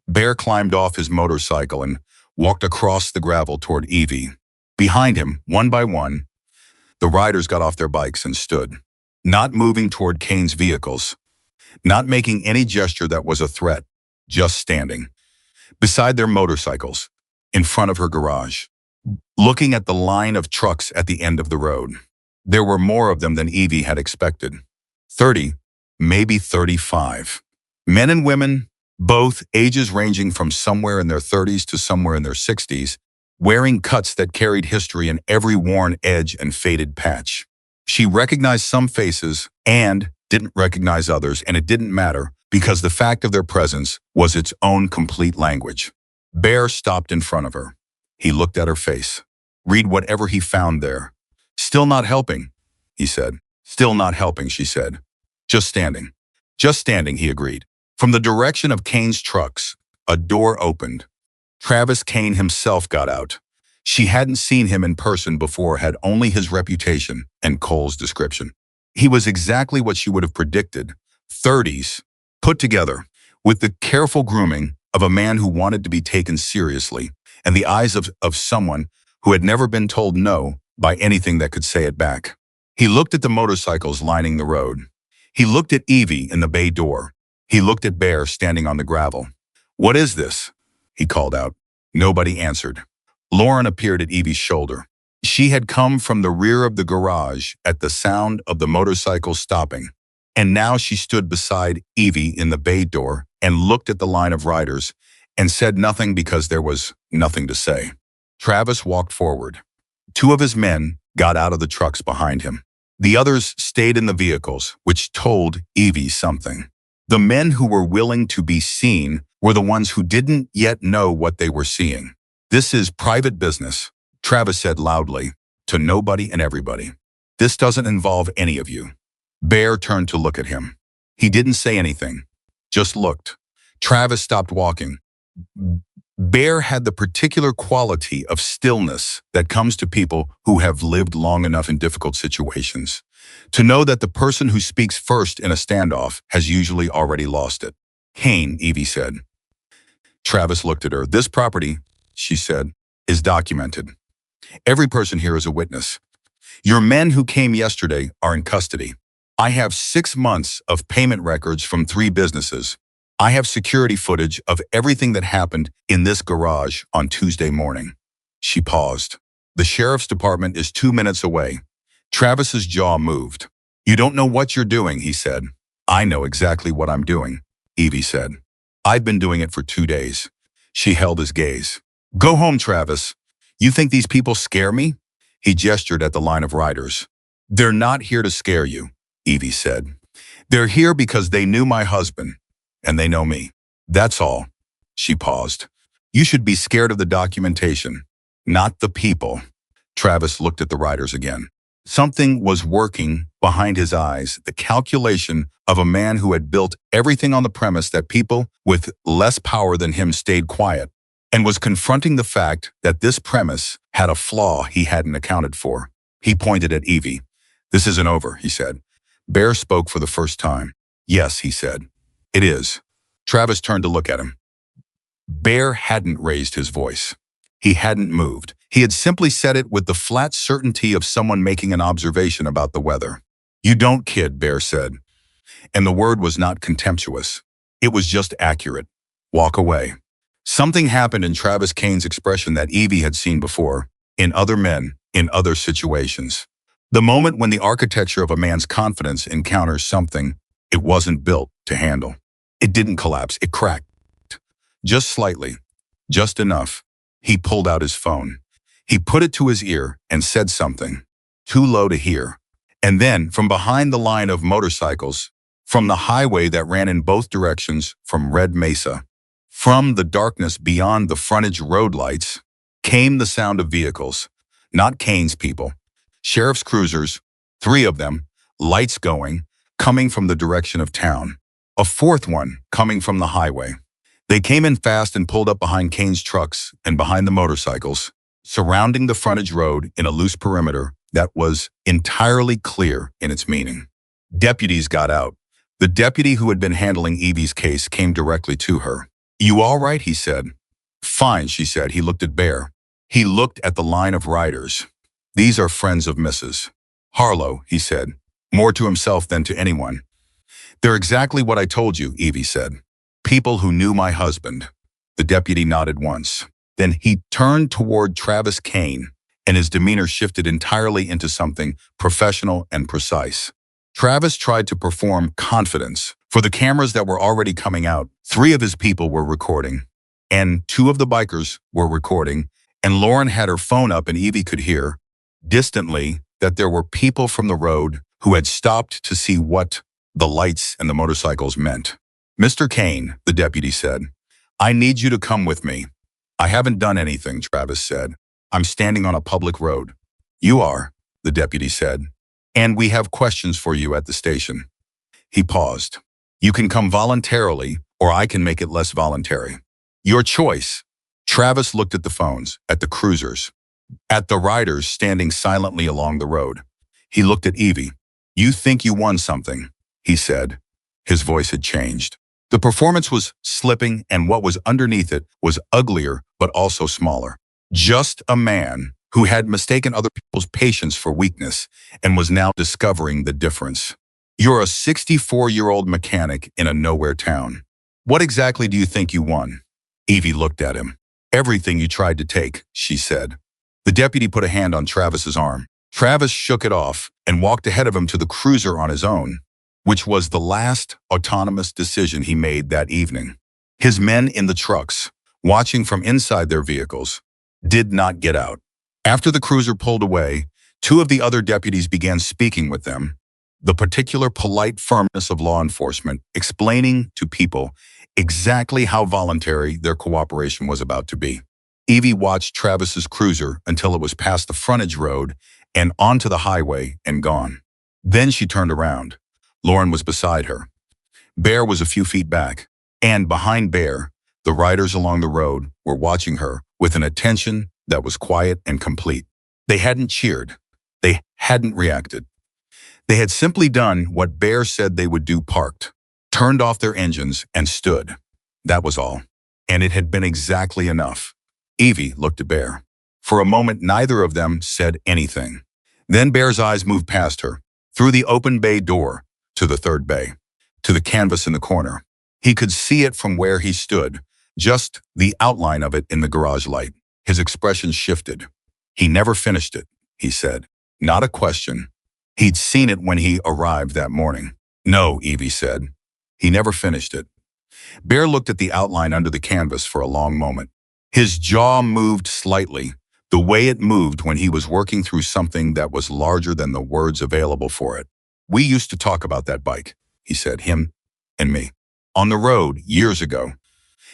Bear climbed off his motorcycle and walked across the gravel toward Evie. Behind him, one by one, the riders got off their bikes and stood, not moving toward Kane's vehicles, not making any gesture that was a threat, just standing, beside their motorcycles, in front of her garage, looking at the line of trucks at the end of the road. There were more of them than Evie had expected. 30, maybe 35. Men and women, both ages ranging from somewhere in their 30s to somewhere in their 60s, wearing cuts that carried history in every worn edge and faded patch. She recognized some faces and didn't recognize others, and it didn't matter because the fact of their presence was its own complete language. Bear stopped in front of her. He looked at her face. Read whatever he found there. "Still not helping," he said. "Still not helping," she said. "Just standing." "Just standing," he agreed. From the direction of Kane's trucks, a door opened. Travis Kane himself got out. She hadn't seen him in person before, had only his reputation and Cole's description. He was exactly what she would have predicted. 30s, put together, with the careful grooming of a man who wanted to be taken seriously, and the eyes of someone who had never been told no by anything that could say it back. He looked at the motorcycles lining the road. He looked at Evie in the bay door. He looked at Bear standing on the gravel. "What is this?" he called out. Nobody answered. Lauren appeared at Evie's shoulder. She had come from the rear of the garage at the sound of the motorcycle stopping, and now she stood beside Evie in the bay door and looked at the line of riders and said nothing because there was nothing to say. Travis walked forward. 2 of his men got out of the trucks behind him. The others stayed in the vehicles, which told Evie something. The men who were willing to be seen were the ones who didn't yet know what they were seeing. This is private business, Travis said loudly, to nobody and everybody. This doesn't involve any of you. Bear turned to look at him. He didn't say anything, just looked. Travis stopped walking. Bear had the particular quality of stillness that comes to people who have lived long enough in difficult situations, to know that the person who speaks first in a standoff has usually already lost it. Kane, Evie said. Travis looked at her. This property, she said, is documented. Every person here is a witness. Your men who came yesterday are in custody. I have 6 months of payment records from 3 businesses. I have security footage of everything that happened in this garage on Tuesday morning. She paused. The sheriff's department is 2 minutes away. Travis's jaw moved. You don't know what you're doing, he said. I know exactly what I'm doing, Evie said. I've been doing it for 2 days. She held his gaze. Go home, Travis. You think these people scare me? He gestured at the line of riders. They're not here to scare you, Evie said. They're here because they knew my husband. And they know me. That's all. She paused. You should be scared of the documentation, not the people. Travis looked at the riders again. Something was working behind his eyes, the calculation of a man who had built everything on the premise that people with less power than him stayed quiet, and was confronting the fact that this premise had a flaw he hadn't accounted for. He pointed at Evie. This isn't over, he said. Bear spoke for the first time. Yes, he said. It is. Travis turned to look at him. Bear hadn't raised his voice. He hadn't moved. He had simply said it with the flat certainty of someone making an observation about the weather. You don't kid, Bear said. And the word was not contemptuous. It was just accurate. Walk away. Something happened in Travis Kane's expression that Evie had seen before, in other men, in other situations. The moment when the architecture of a man's confidence encounters something it wasn't built to handle. It didn't collapse, it cracked. Just slightly, just enough. He pulled out his phone. He put it to his ear and said something, too low to hear. And then, from behind the line of motorcycles, from the highway that ran in both directions from Red Mesa, from the darkness beyond the frontage road lights, came the sound of vehicles. Not Kane's people. Sheriff's cruisers, 3 of them, lights going, coming from the direction of town. A 4th one coming from the highway. They came in fast and pulled up behind Kane's trucks and behind the motorcycles, surrounding the frontage road in a loose perimeter that was entirely clear in its meaning. Deputies got out. The deputy who had been handling Evie's case came directly to her. You all right, he said. Fine, she said. He looked at Bear. He looked at the line of riders. These are friends of Mrs. Harlow, he said, more to himself than to anyone. They're exactly what I told you, Evie said. People who knew my husband. The deputy nodded once. Then he turned toward Travis Kane, and his demeanor shifted entirely into something professional and precise. Travis tried to perform confidence. For the cameras that were already coming out, 3 of his people were recording, and 2 of the bikers were recording, and Lauren had her phone up and Evie could hear, distantly, that there were people from the road who had stopped to see what the lights and the motorcycles meant. Mr. Kane, the deputy said, I need you to come with me. I haven't done anything, Travis said. I'm standing on a public road. You are, the deputy said, and we have questions for you at the station. He paused. You can come voluntarily, or I can make it less voluntary. Your choice. Travis looked at the phones, at the cruisers, at the riders standing silently along the road. He looked at Evie. You think you won something, he said. His voice had changed. The performance was slipping, and what was underneath it was uglier, but also smaller. Just a man who had mistaken other people's patience for weakness and was now discovering the difference. You're a 64-year-old mechanic in a nowhere town. What exactly do you think you won? Evie looked at him. Everything you tried to take, she said. The deputy put a hand on Travis's arm. Travis shook it off and walked ahead of him to the cruiser on his own, which was the last autonomous decision he made that evening. His men in the trucks, watching from inside their vehicles, did not get out. After the cruiser pulled away, 2 of the other deputies began speaking with them. The particular polite firmness of law enforcement, explaining to people exactly how voluntary their cooperation was about to be. Evie watched Travis's cruiser until it was past the frontage road and onto the highway and gone. Then she turned around. Lauren was beside her. Bear was a few feet back, and behind Bear, the riders along the road were watching her with an attention that was quiet and complete. They hadn't cheered. They hadn't reacted. They had simply done what Bear said they would do, parked, turned off their engines, and stood. That was all. And it had been exactly enough. Evie looked at Bear. For a moment, neither of them said anything. Then Bear's eyes moved past her, through the open bay door, to the third bay, to the canvas in the corner. He could see it from where he stood, just the outline of it in the garage light. His expression shifted. He never finished it, he said. Not a question. He'd seen it when he arrived that morning. No, Evie said. He never finished it. Bear looked at the outline under the canvas for a long moment. His jaw moved slightly, the way it moved when he was working through something that was larger than the words available for it. We used to talk about that bike, he said, him and me. On the road, years ago.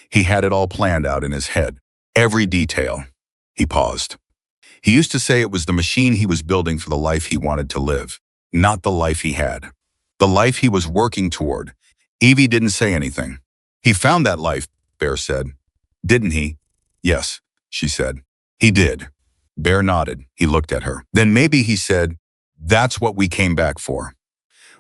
He had it all planned out in his head. Every detail. He paused. He used to say it was the machine he was building for the life he wanted to live, not the life he had. The life he was working toward. Evie didn't say anything. He found that life, Bear said. Didn't he? Yes, she said. He did. Bear nodded. He looked at her. Then maybe, he said, that's what we came back for.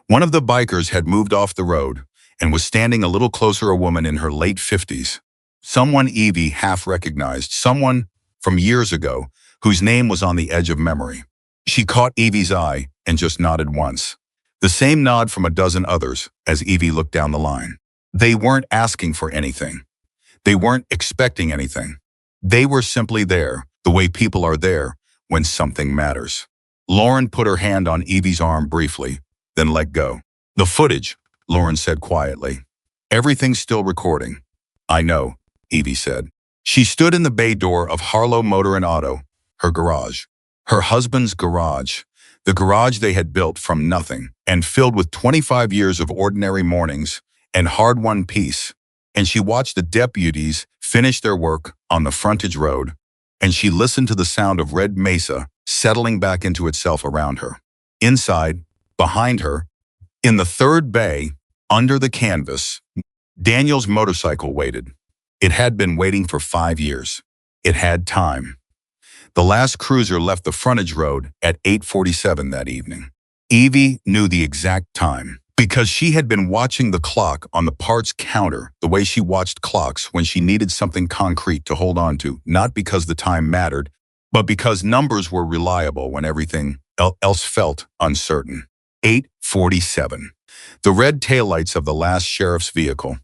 One of the bikers had moved off the road and was standing a little closer, a woman in her late 50s. Someone Evie half recognized, someone from years ago whose name was on the edge of memory. She caught Evie's eye and just nodded once. The same nod from a dozen others as Evie looked down the line. They weren't asking for anything. They weren't expecting anything. They were simply there, the way people are there when something matters. Lauren put her hand on Evie's arm briefly, then let go. The footage, Lauren said quietly. Everything's still recording. I know, Evie said. She stood in the bay door of Harlow Motor and Auto, her garage. Her husband's garage. The garage they had built from nothing and filled with 25 years of ordinary mornings and hard-won peace. And she watched the deputies finish their work on the frontage road, and she listened to the sound of Red Mesa settling back into itself around her. Inside, behind her, in the third bay, under the canvas, Daniel's motorcycle waited. It had been waiting for 5 years. It had time. The last cruiser left the frontage road at 8:47 that evening. Evie knew the exact time because she had been watching the clock on the parts counter the way she watched clocks when she needed something concrete to hold on to, not because the time mattered, but because numbers were reliable when everything else felt uncertain. 8:47. The red taillights of the last sheriff's vehicle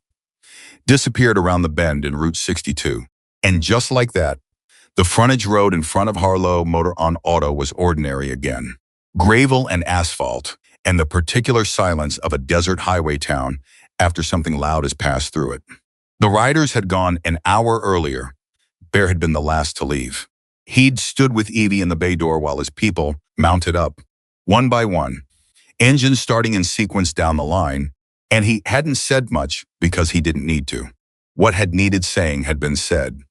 disappeared around the bend in Route 62. And just like that, the frontage road in front of Harlow Motor on Auto was ordinary again. Gravel and asphalt, and the particular silence of a desert highway town after something loud has passed through it. The riders had gone an hour earlier. Bear had been the last to leave. He'd stood with Evie in the bay door while his people mounted up, one by one, engines starting in sequence down the line, and he hadn't said much because he didn't need to. What had needed saying had been said.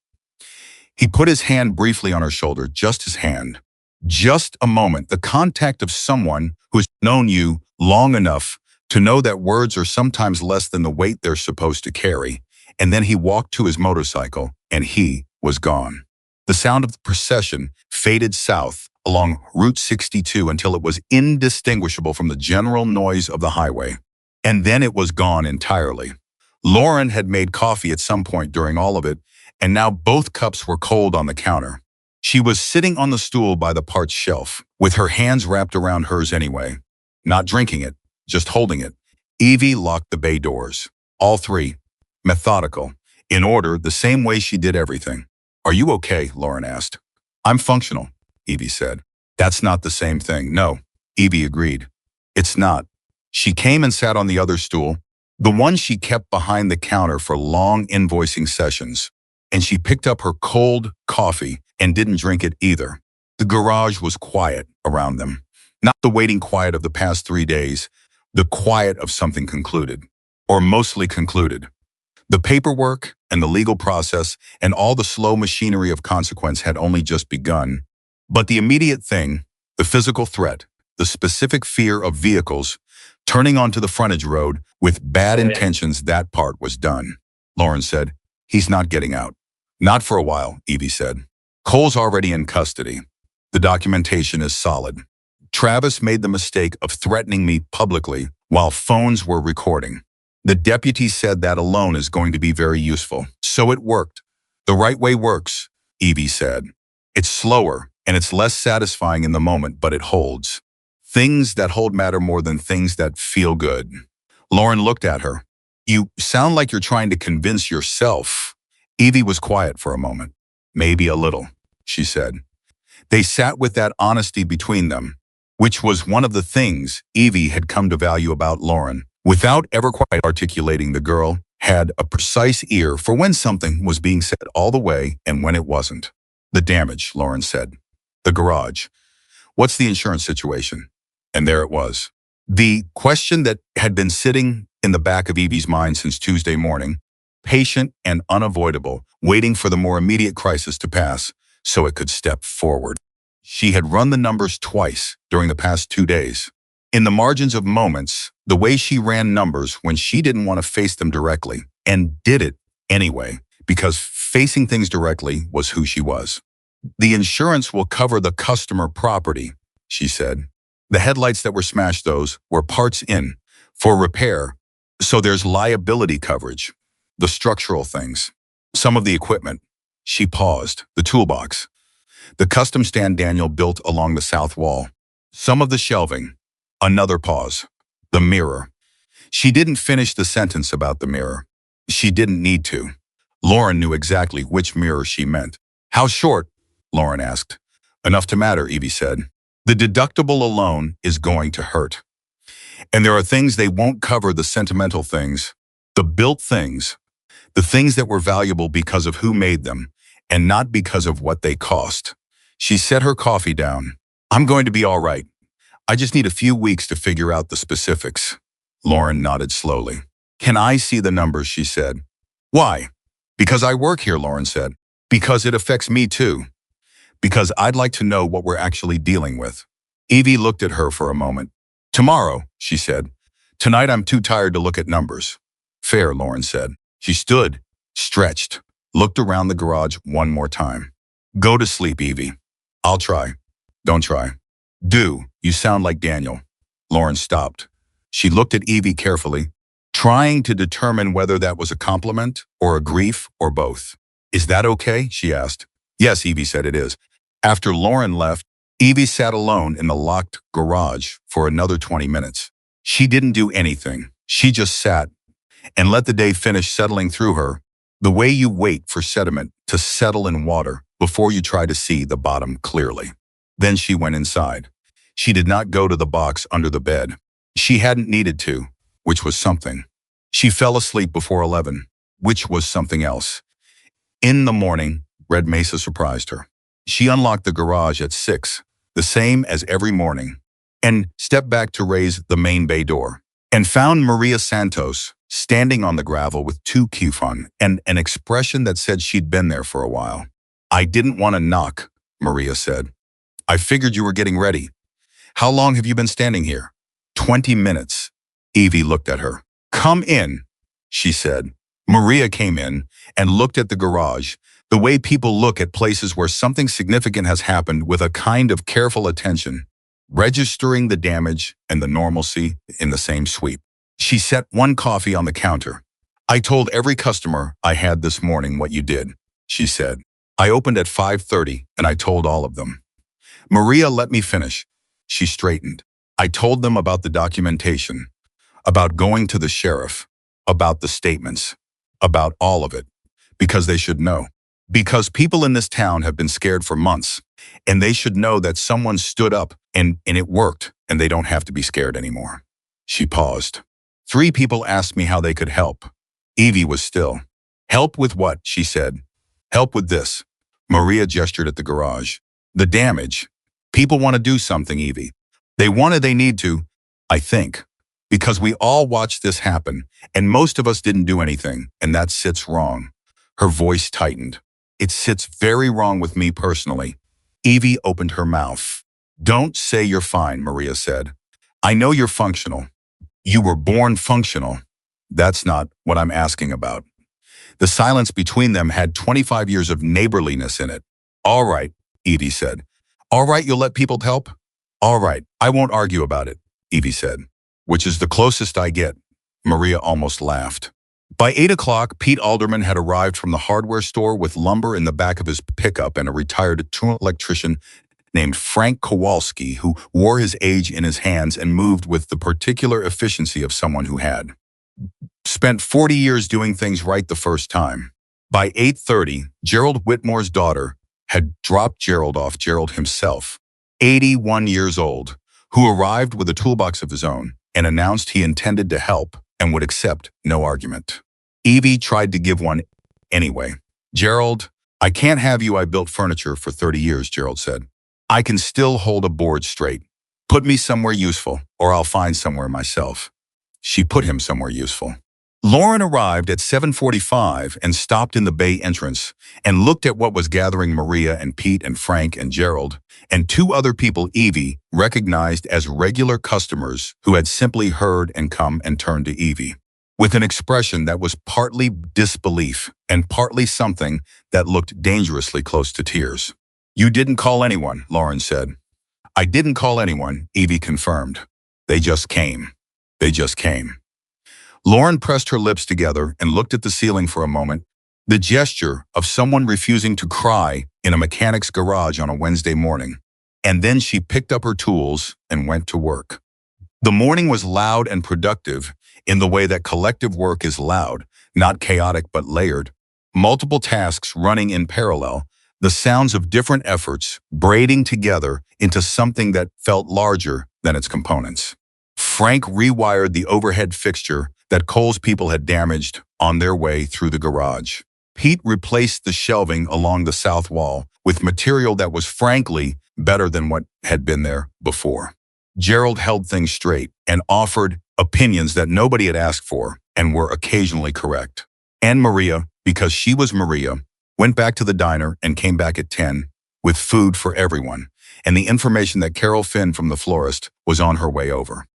He put his hand briefly on her shoulder, just his hand. Just a moment, the contact of someone who's known you long enough to know that words are sometimes less than the weight they're supposed to carry. And then he walked to his motorcycle, and he was gone. The sound of the procession faded south along Route 62 until it was indistinguishable from the general noise of the highway. And then it was gone entirely. Lauren had made coffee at some point during all of it, and now both cups were cold on the counter. She was sitting on the stool by the parts shelf, with her hands wrapped around hers anyway. Not drinking it, just holding it. Evie locked the bay doors. All three. Methodical. In order, the same way she did everything. Are you okay? Lauren asked. I'm functional, Evie said. That's not the same thing. No, Evie agreed. It's not. She came and sat on the other stool, the one she kept behind the counter for long invoicing sessions, and she picked up her cold coffee and didn't drink it either. The garage was quiet around them. Not the waiting quiet of the past 3 days, the quiet of something concluded, or mostly concluded. The paperwork and the legal process and all the slow machinery of consequence had only just begun. But the immediate thing, the physical threat, the specific fear of vehicles turning onto the frontage road with bad intentions, that part was done. Lauren said, "He's not getting out." "Not for a while," Evie said. "Cole's already in custody. The documentation is solid. Travis made the mistake of threatening me publicly while phones were recording. The deputy said that alone is going to be very useful." So it worked. "The right way works," Evie said. "It's slower and it's less satisfying in the moment, but it holds. Things that hold matter more than things that feel good." Lauren looked at her. "You sound like you're trying to convince yourself." Evie was quiet for a moment. "Maybe a little," she said. They sat with that honesty between them, which was one of the things Evie had come to value about Lauren. Without ever quite articulating, the girl had a precise ear for when something was being said all the way and when it wasn't. "The damage," Lauren said. "The garage. What's the insurance situation?" And there it was. The question that had been sitting in the back of Evie's mind since Tuesday morning, patient and unavoidable, waiting for the more immediate crisis to pass so it could step forward. She had run the numbers twice during the past 2 days. In the margins of moments, the way she ran numbers when she didn't want to face them directly, and did it anyway, because facing things directly was who she was. "The insurance will cover the customer property," she said. "The headlights that were smashed, those were parts in for repair, so there's liability coverage. The structural things, some of the equipment." She paused. "The toolbox, the custom stand Daniel built along the south wall, some of the shelving." Another pause. "The mirror." She didn't finish the sentence about the mirror. She didn't need to. Lauren knew exactly which mirror she meant. "How short?" Lauren asked. "Enough to matter," Evie said. "The deductible alone is going to hurt. And there are things they won't cover, the sentimental things, the built things, the things that were valuable because of who made them, and not because of what they cost." She set her coffee down. "I'm going to be all right. I just need a few weeks to figure out the specifics." Lauren nodded slowly. "Can I see the numbers?" she said. "Why?" "Because I work here," Lauren said. "Because it affects me too. Because I'd like to know what we're actually dealing with." Evie looked at her for a moment. "Tomorrow," she said. "Tonight I'm too tired to look at numbers." "Fair," Lauren said. She stood, stretched, looked around the garage one more time. "Go to sleep, Evie." "I'll try." "Don't try." "Do. You sound like Daniel." Lauren stopped. She looked at Evie carefully, trying to determine whether that was a compliment or a grief or both. "Is that okay?" she asked. "Yes," Evie said, "it is." After Lauren left, Evie sat alone in the locked garage for another 20 minutes. She didn't do anything. She just sat and let the day finish settling through her, the way you wait for sediment to settle in water before you try to see the bottom clearly. Then she went inside. She did not go to the box under the bed. She hadn't needed to, which was something. She fell asleep before 11, which was something else. In the morning, Red Mesa surprised her. She unlocked the garage at 6, the same as every morning, and stepped back to raise the main bay door, and found Maria Santos standing on the gravel with 2 kifon and an expression that said she'd been there for a while. "I didn't want to knock," Maria said. "I figured you were getting ready. How long have you been standing here?" 20 minutes. Evie looked at her. "Come in," she said. Maria came in and looked at the garage, the way people look at places where something significant has happened, with a kind of careful attention, registering the damage and the normalcy in the same sweep. She set 1 coffee on the counter. "I told every customer I had this morning what you did," she said. "I opened at 5:30 and I told all of them." Maria let me finish. She straightened. "I told them about the documentation, about going to the sheriff, about the statements, about all of it, because they should know. Because people in this town have been scared for months, and they should know that someone stood up and it worked, and they don't have to be scared anymore." She paused. 3 people asked me how they could help." Evie was still. "Help with what?" she said. "Help with this." Maria gestured at the garage. "The damage. People want to do something, Evie. They need to, I think, because we all watched this happen, and most of us didn't do anything, and that sits wrong. Her voice tightened. It sits very wrong with me personally. Evie opened her mouth. Don't say you're fine, Maria said. I know you're functional. You were born functional. That's not what I'm asking about. The silence between them had 25 years of neighborliness in it. All right, Evie said. All right, you'll let people help? All right, I won't argue about it, Evie said. Which is the closest I get. Maria almost laughed. By 8 o'clock, Pete Alderman had arrived from the hardware store with lumber in the back of his pickup and a retired electrician named Frank Kowalski, who wore his age in his hands and moved with the particular efficiency of someone who had spent 40 years doing things right the first time. By 8:30, Gerald Whitmore's daughter had dropped Gerald off, Gerald himself, 81 years old, who arrived with a toolbox of his own and announced he intended to help and would accept no argument. Evie tried to give one anyway. Gerald, I can't have you. I built furniture for 30 years, Gerald said. I can still hold a board straight. Put me somewhere useful, or I'll find somewhere myself. She put him somewhere useful. Lauren arrived at 7:45 and stopped in the bay entrance and looked at what was gathering Maria and Pete and Frank and Gerald and two other people Evie recognized as regular customers who had simply heard and come and turned to Evie with an expression that was partly disbelief and partly something that looked dangerously close to tears. You didn't call anyone, Lauren said. I didn't call anyone, Evie confirmed. They just came. They just came. Lauren pressed her lips together and looked at the ceiling for a moment, the gesture of someone refusing to cry in a mechanic's garage on a Wednesday morning. And then she picked up her tools and went to work. The morning was loud and productive in the way that collective work is loud, not chaotic but layered. Multiple tasks running in parallel, the sounds of different efforts braiding together into something that felt larger than its components. Frank rewired the overhead fixture that Cole's people had damaged on their way through the garage. Pete replaced the shelving along the south wall with material that was frankly better than what had been there before. Gerald held things straight and offered opinions that nobody had asked for and were occasionally correct. And Maria, because she was Maria, went back to the diner and came back at 10 with food for everyone and the information that Carol Finn from the florist was on her way over.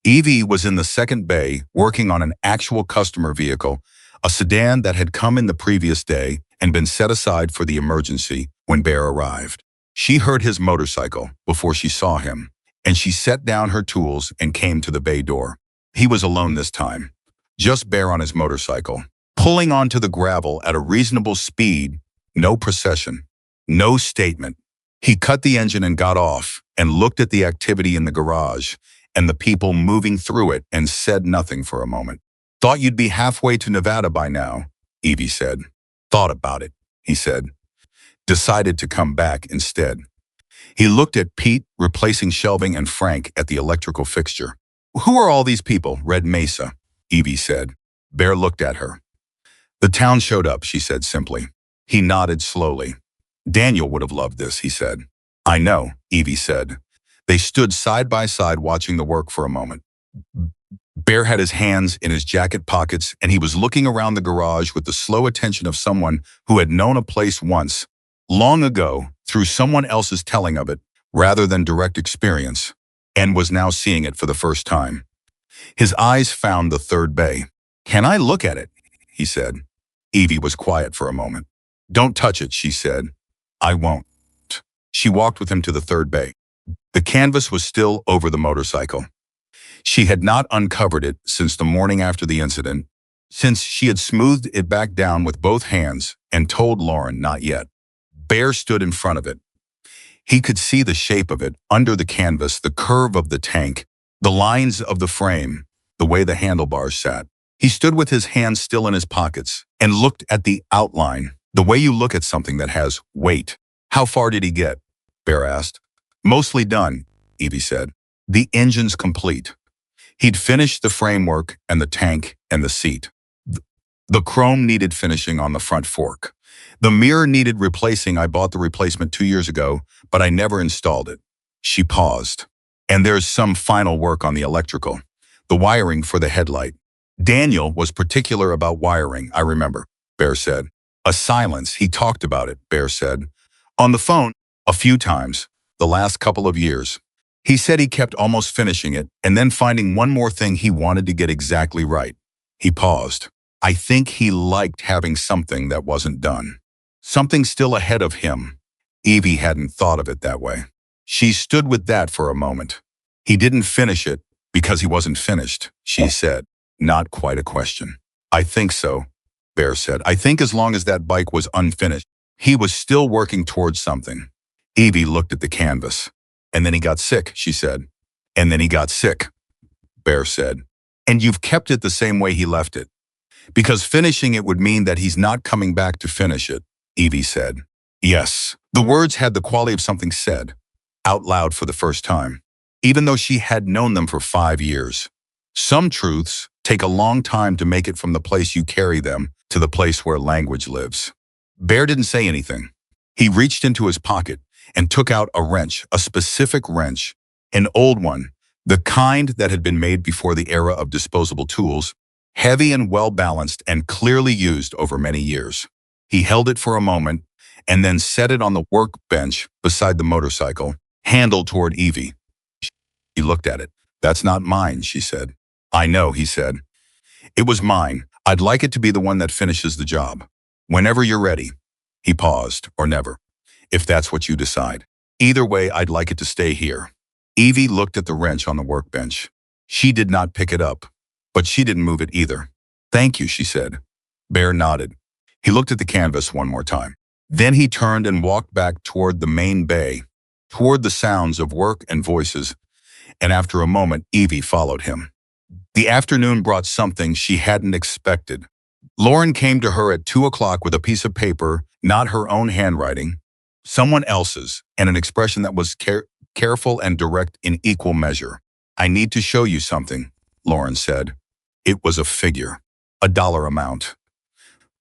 Evie was in the second bay working on an actual customer vehicle, a sedan that had come in the previous day and been set aside for the emergency when Bear arrived. She heard his motorcycle before she saw him, and she set down her tools and came to the bay door. He was alone this time, just Bear on his motorcycle, pulling onto the gravel at a reasonable speed, no procession, no statement. He cut the engine and got off and looked at the activity in the garage and the people moving through it and said nothing for a moment. Thought you'd be halfway to Nevada by now, Evie said. Thought about it, he said. Decided to come back instead. He looked at Pete replacing shelving and Frank at the electrical fixture. Who are all these people, Red Mesa? Evie said. Bear looked at her. The town showed up, she said simply. He nodded slowly. Daniel would have loved this, he said. I know, Evie said. They stood side by side watching the work for a moment. Bear had his hands in his jacket pockets and he was looking around the garage with the slow attention of someone who had known a place once, long ago, through someone else's telling of it, rather than direct experience, and was now seeing it for the first time. His eyes found the third bay. Can I look at it? He said. Evie was quiet for a moment. Don't touch it, she said. I won't. She walked with him to the third bay. The canvas was still over the motorcycle. She had not uncovered it since the morning after the incident, since she had smoothed it back down with both hands and told Lauren not yet. Bear stood in front of it. He could see the shape of it under the canvas, the curve of the tank, the lines of the frame, the way the handlebars sat. He stood with his hands still in his pockets and looked at the outline, the way you look at something that has weight. How far did he get? Bear asked. Mostly done, Evie said. The engine's complete. He'd finished the framework and the tank and the seat. The chrome needed finishing on the front fork. The mirror needed replacing. I bought the replacement 2 years ago, but I never installed it. She paused. And there's some final work on the electrical, the wiring for the headlight. Daniel was particular about wiring, I remember, Bear said. A silence. He talked about it, Bear said. On the phone, a few times, the last couple of years. He said he kept almost finishing it and then finding one more thing he wanted to get exactly right. He paused. I think he liked having something that wasn't done. Something still ahead of him. Evie hadn't thought of it that way. She stood with that for a moment. He didn't finish it because he wasn't finished, she said. Not quite a question. I think so, Bear said. I think as long as that bike was unfinished, he was still working towards something. Evie looked at the canvas. And then he got sick, she said. And then he got sick, Bear said. And you've kept it the same way he left it. Because finishing it would mean that he's not coming back to finish it, Evie said. Yes. The words had the quality of something said, out loud for the first time, even though she had known them for 5 years. Some truths take a long time to make it from the place you carry them to the place where language lives. Bear didn't say anything. He reached into his pocket and took out a wrench, a specific wrench, an old one, the kind that had been made before the era of disposable tools, heavy and well-balanced and clearly used over many years. He held it for a moment and then set it on the workbench beside the motorcycle, handle toward Evie. He looked at it. That's not mine, she said. I know, he said. It was mine. I'd like it to be the one that finishes the job. Whenever you're ready. He paused, or never, if that's what you decide. Either way, I'd like it to stay here. Evie looked at the wrench on the workbench. She did not pick it up, but she didn't move it either. Thank you, she said. Bear nodded. He looked at the canvas one more time. Then he turned and walked back toward the main bay, toward the sounds of work and voices, and after a moment, Evie followed him. The afternoon brought something she hadn't expected. Lauren came to her at 2 o'clock with a piece of paper, not her own handwriting, someone else's, and an expression that was careful and direct in equal measure. I need to show you something, Lauren said. It was a figure, a dollar amount.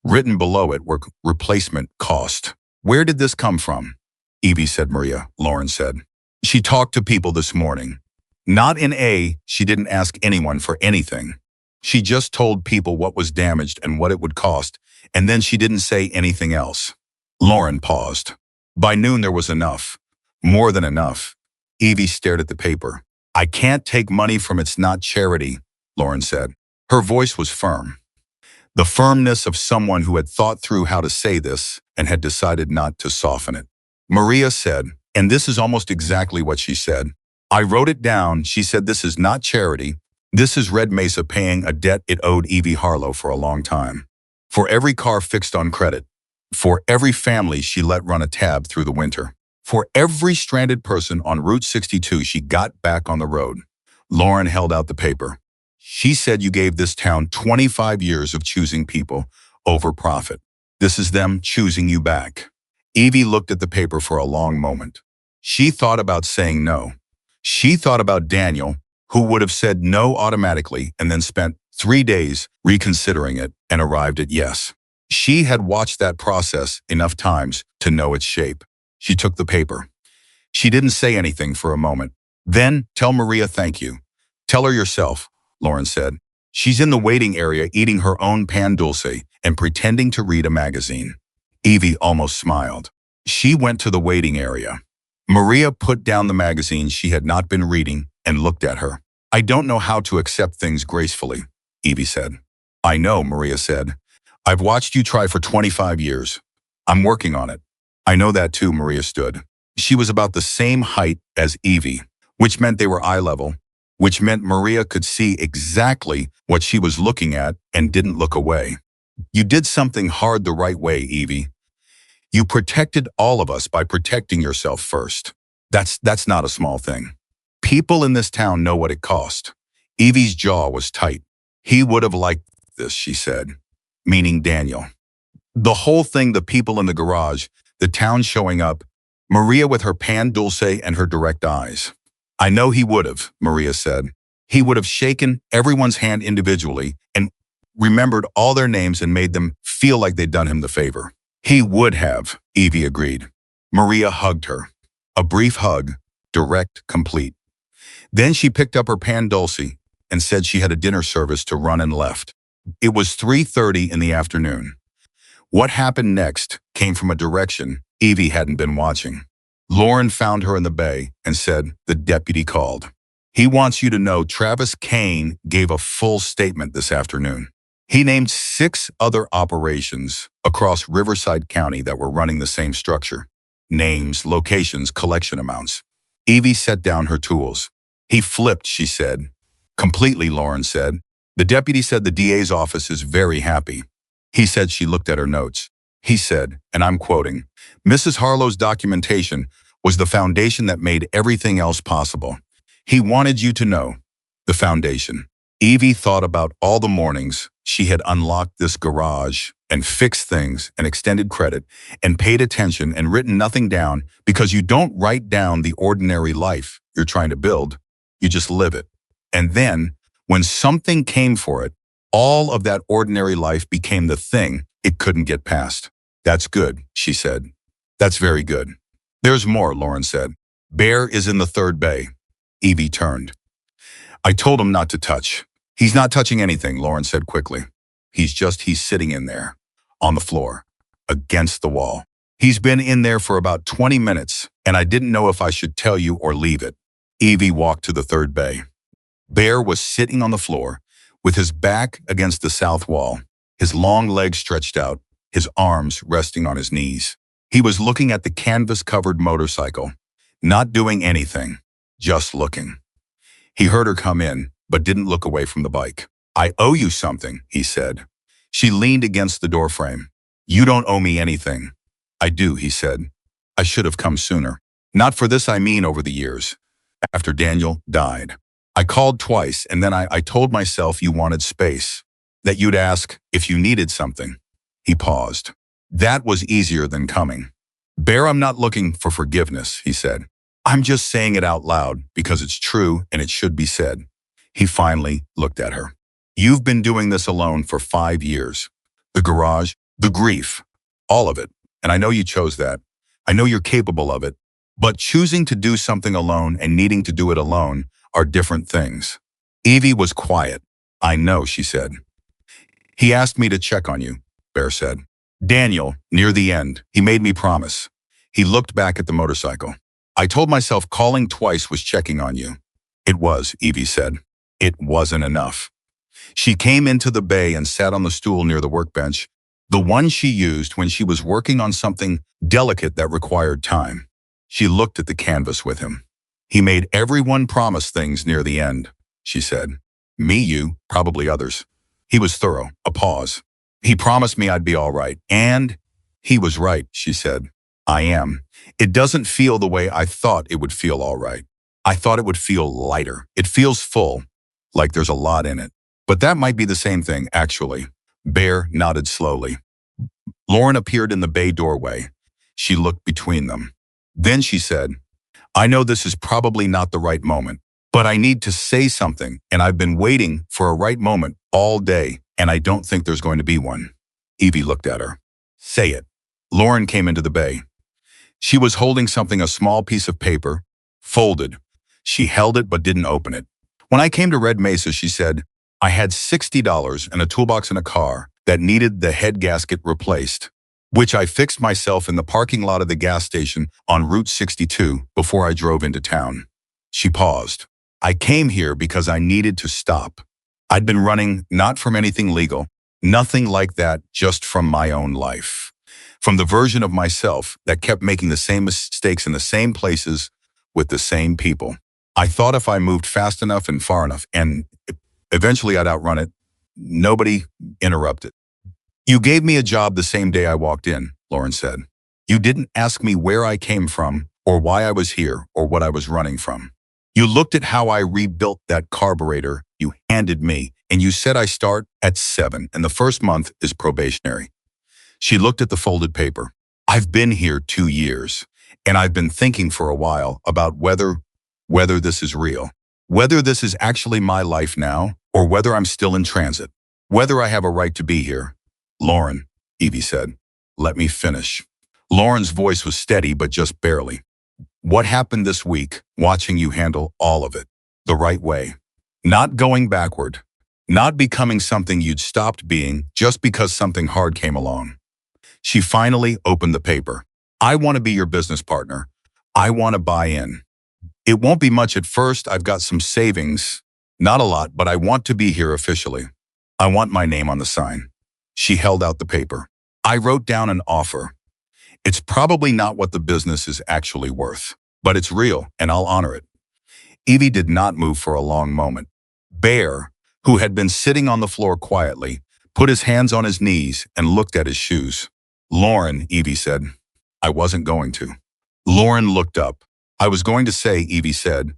Written below it were replacement cost. Where did this come from? Evie said. Maria, Lauren said. She talked to people this morning. Not in A, she didn't ask anyone for anything. She just told people what was damaged and what it would cost, and then she didn't say anything else. Lauren paused. By noon there was enough. More than enough. Evie stared at the paper. I can't take money from It's Not Charity, Lauren said. Her voice was firm. The firmness of someone who had thought through how to say this and had decided not to soften it. Maria said, and this is almost exactly what she said. I wrote it down. She said, this is not charity. This is Red Mesa paying a debt it owed Evie Harlow for a long time. For every car fixed on credit. For every family she let run a tab through the winter. For every stranded person on Route 62 she got back on the road. Lauren held out the paper. She said you gave this town 25 years of choosing people over profit. This is them choosing you back. Evie looked at the paper for a long moment. She thought about saying no. She thought about Daniel, who would have said no automatically and then spent 3 days reconsidering it and arrived at yes. She had watched that process enough times to know its shape. She took the paper. She didn't say anything for a moment. Then, tell Maria thank you. Tell her yourself, Lauren said. She's in the waiting area eating her own pan dulce and pretending to read a magazine. Evie almost smiled. She went to the waiting area. Maria put down the magazine she had not been reading and looked at her. I don't know how to accept things gracefully, Evie said. I know, Maria said. I've watched you try for 25 years. I'm working on it. I know that too, Maria stood. She was about the same height as Evie, which meant they were eye level, which meant Maria could see exactly what she was looking at and didn't look away. You did something hard the right way, Evie. You protected all of us by protecting yourself first. That's not a small thing. People in this town know what it cost. Evie's jaw was tight. He would have liked this, she said, meaning Daniel. The whole thing, the people in the garage, the town showing up, Maria with her pan dulce and her direct eyes. I know he would have, Maria said. He would have shaken everyone's hand individually and remembered all their names and made them feel like they'd done him the favor. He would have, Evie agreed. Maria hugged her. A brief hug, direct, complete. Then she picked up her pan dulce and said she had a dinner service to run and left. It was 3:30 in the afternoon. What happened next came from a direction Evie hadn't been watching. Lauren found her in the bay and said, "The deputy called. He wants you to know Travis Kane gave a full statement this afternoon. He named 6 other operations across Riverside County that were running the same structure. Names, locations, collection amounts." Evie set down her tools. "He flipped," she said. "Completely," Lauren said. "The deputy said the DA's office is very happy. He said," she looked at her notes. "He said, and I'm quoting, 'Mrs. Harlow's documentation was the foundation that made everything else possible. He wanted you to know.'" The foundation. Evie thought about all the mornings she had unlocked this garage and fixed things and extended credit and paid attention and written nothing down, because you don't write down the ordinary life you're trying to build. You just live it. And then, when something came for it, all of that ordinary life became the thing it couldn't get past. "That's good," she said. "That's very good." "There's more," Lauren said. "Bear is in the 3rd bay." Evie turned. "I told him not to touch." "He's not touching anything," Lauren said quickly. He's sitting in there, on the floor, against the wall. He's been in there for about 20 minutes, and I didn't know if I should tell you or leave it." Evie walked to the 3rd bay. Bear was sitting on the floor, with his back against the south wall, his long legs stretched out, his arms resting on his knees. He was looking at the canvas-covered motorcycle, not doing anything, just looking. He heard her come in, but didn't look away from the bike. "I owe you something," he said. She leaned against the doorframe. "You don't owe me anything." "I do," he said. "I should have come sooner. Not for this, I mean over the years. After Daniel died. I called twice, and then I told myself you wanted space, that you'd ask if you needed something." He paused. "That was easier than coming." "Bear, I'm not looking for forgiveness," he said. "I'm just saying it out loud because it's true and it should be said." He finally looked at her. "You've been doing this alone for 5 years. The garage, the grief, all of it. And I know you chose that. I know you're capable of it. But choosing to do something alone and needing to do it alone are different things." Evie was quiet. "I know," she said. "He asked me to check on you," Bear said. "Daniel, near the end, he made me promise." He looked back at the motorcycle. "I told myself calling twice was checking on you." "It was," Evie said. "It wasn't enough." She came into the bay and sat on the stool near the workbench, the one she used when she was working on something delicate that required time. She looked at the canvas with him. "He made everyone promise things near the end," she said. "Me, you, probably others." He was thorough. A pause. "He promised me I'd be all right. And he was right," she said. "I am. It doesn't feel the way I thought it would feel all right. I thought it would feel lighter. It feels full, like there's a lot in it. But that might be the same thing, actually." Bear nodded slowly. Lauren appeared in the bay doorway. She looked between them. Then she said, "I know this is probably not the right moment, but I need to say something, and I've been waiting for a right moment all day, and I don't think there's going to be one." Evie looked at her. "Say it." Lauren came into the bay. She was holding something, a small piece of paper, folded. She held it but didn't open it. "When I came to Red Mesa," she said, "I had $60 and a toolbox and a car that needed the head gasket replaced, which I fixed myself in the parking lot of the gas station on Route 62 before I drove into town." She paused. "I came here because I needed to stop. I'd been running not from anything legal, nothing like that, just from my own life. From the version of myself that kept making the same mistakes in the same places with the same people. I thought if I moved fast enough and far enough, and eventually I'd outrun it." Nobody interrupted. "You gave me a job the same day I walked in," Lauren said. "You didn't ask me where I came from or why I was here or what I was running from. You looked at how I rebuilt that carburetor you handed me, and you said I start at 7 and the first month is probationary." She looked at the folded paper. "I've been here 2 years, and I've been thinking for a while about whether this is real, whether this is actually my life now, or whether I'm still in transit, whether I have a right to be here." "Lauren," Evie said, "let me finish." Lauren's voice was steady, but just barely. "What happened this week, watching you handle all of it? the right way. Not going backward. Not becoming something you'd stopped being just because something hard came along. She finally opened the paper. I want to be your business partner. I want to buy in. It won't be much at first. I've got some savings. Not a lot, but I want to be here officially. I want my name on the sign. She held out the paper. I wrote down an offer. It's probably not what the business is actually worth, but it's real, and I'll honor it. Evie did not move for a long moment. Bear, who had been sitting on the floor quietly, put his hands on his knees and looked at his shoes. Lauren, Evie said. I wasn't going to. Lauren looked up. I was going to say, Evie said,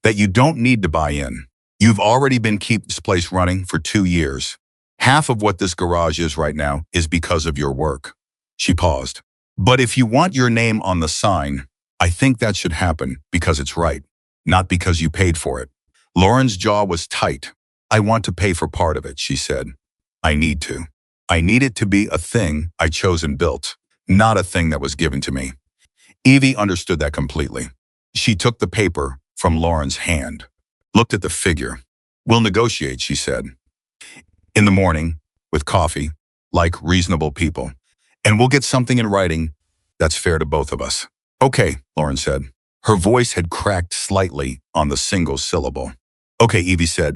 that you don't need to buy in. You've already been keeping this place running for 2 years. Half of what this garage is right now is because of your work. She paused. But if you want your name on the sign, I think that should happen because it's right, not because you paid for it. Lauren's jaw was tight. I want to pay for part of it, she said. I need to. I need it to be a thing I chose and built, not a thing that was given to me. Evie understood that completely. She took the paper from Lauren's hand, looked at the figure. We'll negotiate, she said. In the morning, with coffee, like reasonable people. And we'll get something in writing that's fair to both of us. Okay, Lauren said. Her voice had cracked slightly on the single syllable. Okay, Evie said.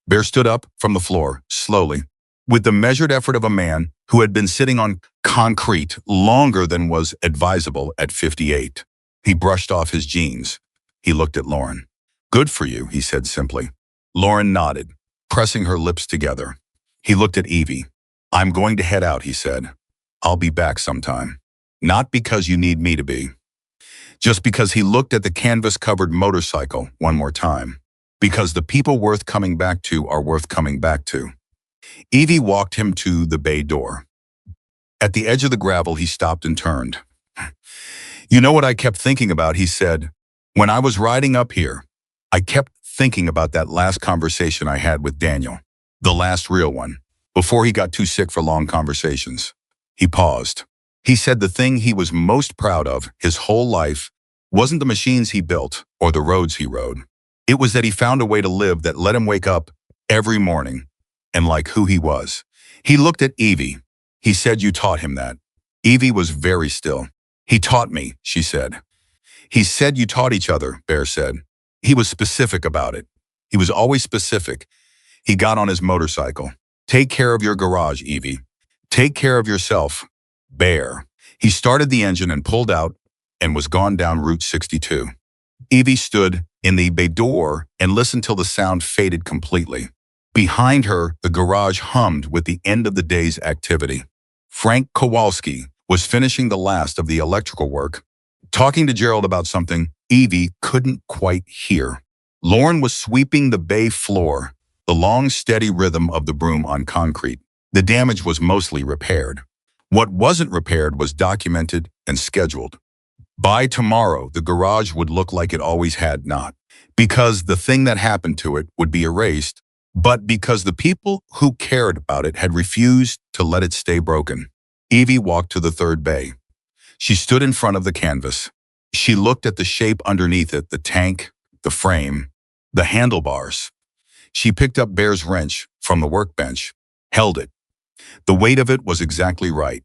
Bear stood up from the floor, slowly, with the measured effort of a man who had been sitting on concrete longer than was advisable at 58. He brushed off his jeans. He looked at Lauren. Good for you, he said simply. Lauren nodded, pressing her lips together. He looked at Evie. I'm going to head out, he said. I'll be back sometime. Not because you need me to be. Just because he looked at the canvas-covered motorcycle one more time. Because the people worth coming back to are worth coming back to. Evie walked him to the bay door. At the edge of the gravel, he stopped and turned. You know what I kept thinking about, he said. When I was riding up here, I kept thinking about that last conversation I had with Daniel. The last real one, before he got too sick for long conversations. He paused. He said the thing he was most proud of his whole life wasn't the machines he built or the roads he rode. It was that he found a way to live that let him wake up every morning and like who he was. He looked at Evie. He said you taught him that. Evie was very still. He taught me, she said. He said you taught each other, Bear said. He was specific about it. He was always specific. He got on his motorcycle. Take care of your garage, Evie. Take care of yourself, Bear. He started the engine and pulled out and was gone down Route 62. Evie stood in the bay door and listened till the sound faded completely. Behind her, the garage hummed with the end of the day's activity. Frank Kowalski was finishing the last of the electrical work, talking to Gerald about something Evie couldn't quite hear. Lauren was sweeping the bay floor, the long, steady rhythm of the broom on concrete. The damage was mostly repaired. What wasn't repaired was documented and scheduled. By tomorrow, the garage would look like it always had not, because the thing that happened to it would be erased, but because the people who cared about it had refused to let it stay broken. Evie walked to the third bay. She stood in front of the canvas. She looked at the shape underneath it, the tank, the frame, the handlebars. She picked up Bear's wrench from the workbench, held it. The weight of it was exactly right.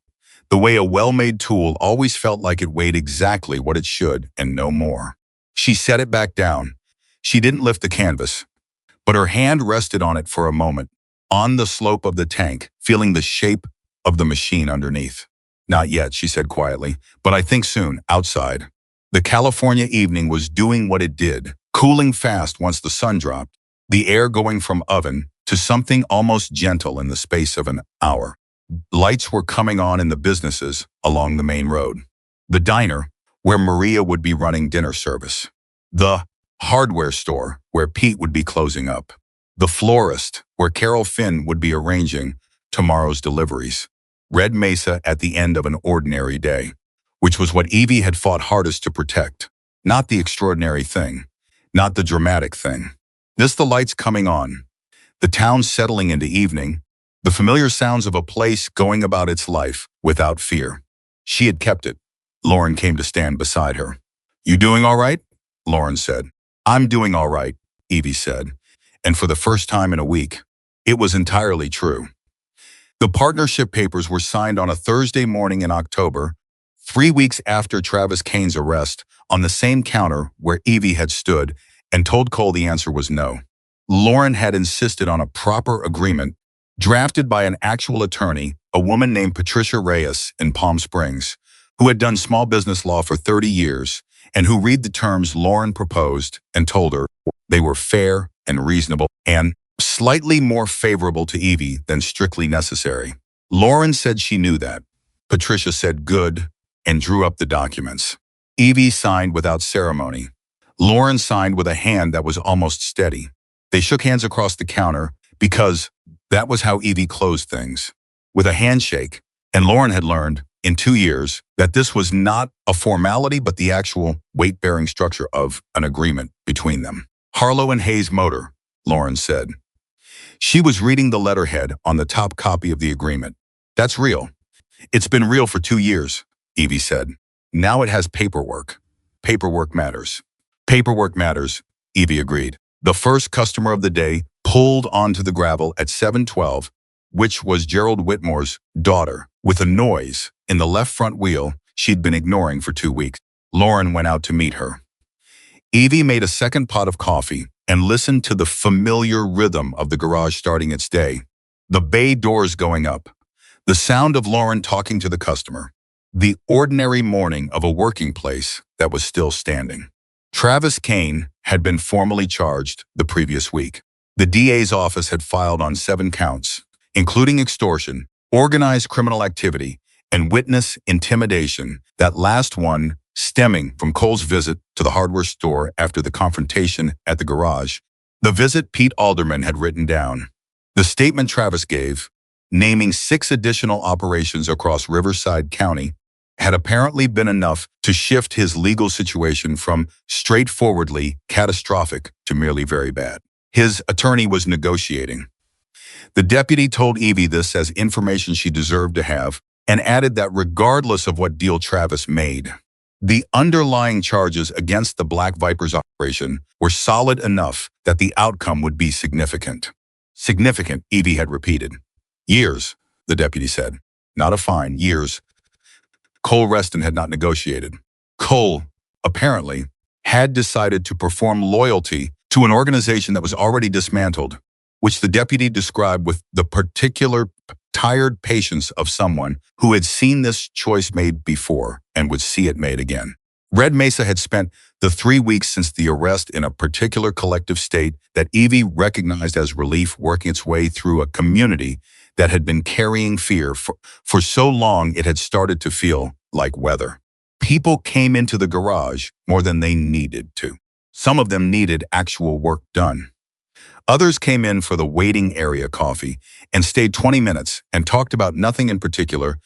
The way a well-made tool always felt like it weighed exactly what it should and no more. She set it back down. She didn't lift the canvas, but her hand rested on it for a moment, on the slope of the tank, feeling the shape of the machine underneath. Not yet, she said quietly, but I think soon, outside. The California evening was doing what it did, cooling fast once the sun dropped, the air going from oven to something almost gentle in the space of an hour. Lights were coming on in the businesses along the main road. The diner, where Maria would be running dinner service. The hardware store, where Pete would be closing up. The florist, where Carol Finn would be arranging tomorrow's deliveries. Red Mesa at the end of an ordinary day, which was what Evie had fought hardest to protect. Not the extraordinary thing, not the dramatic thing. The lights coming on, the town settling into evening, the familiar sounds of a place going about its life without fear. She had kept it. Lauren came to stand beside her. You doing all right? Lauren said. I'm doing all right, Evie said. And for the first time in a week, it was entirely true. The partnership papers were signed on a Thursday morning in October, 3 weeks after Travis Kane's arrest, on the same counter where Evie had stood and told Cole the answer was no. Lauren had insisted on a proper agreement drafted by an actual attorney, a woman named Patricia Reyes in Palm Springs, who had done small business law for 30 years and who read the terms Lauren proposed and told her they were fair and reasonable and slightly more favorable to Evie than strictly necessary. Lauren said she knew that. Patricia said good and drew up the documents. Evie signed without ceremony. Lauren signed with a hand that was almost steady. They shook hands across the counter because that was how Evie closed things, with a handshake, and Lauren had learned in 2 years that this was not a formality but the actual weight-bearing structure of an agreement between them. Harlow and Hayes Motor, Lauren said. She was reading the letterhead on the top copy of the agreement. That's real. It's been real for 2 years, Evie said. Now it has paperwork. Paperwork matters. Paperwork matters, Evie agreed. The first customer of the day pulled onto the gravel at 7:12, which was Gerald Whitmore's daughter, with a noise in the left front wheel she'd been ignoring for 2 weeks. Lauren went out to meet her. Evie made a second pot of coffee and listened to the familiar rhythm of the garage starting its day, the bay doors going up, the sound of Lauren talking to the customer, the ordinary morning of a working place that was still standing. Travis Kane had been formally charged the previous week. The DA's office had filed on 7 counts, including extortion, organized criminal activity, and witness intimidation, that last one stemming from Cole's visit to the hardware store after the confrontation at the garage. The visit Pete Alderman had written down. The statement Travis gave, naming 6 additional operations across Riverside County, had apparently been enough to shift his legal situation from straightforwardly catastrophic to merely very bad. His attorney was negotiating. The deputy told Evie this as information she deserved to have and added that regardless of what deal Travis made, the underlying charges against the Black Vipers operation were solid enough that the outcome would be significant. Significant, Evie had repeated. Years, the deputy said. Not a fine, years. Cole Reston had not negotiated. Cole, apparently, had decided to perform loyalty to an organization that was already dismantled, which the deputy described with the particular tired patience of someone who had seen this choice made before and would see it made again. Red Mesa had spent the 3 weeks since the arrest in a particular collective state that Evie recognized as relief, working its way through a community that had been carrying fear for so long it had started to feel like weather. People came into the garage more than they needed to. Some of them needed actual work done. Others came in for the waiting area coffee and stayed 20 minutes and talked about nothing in particular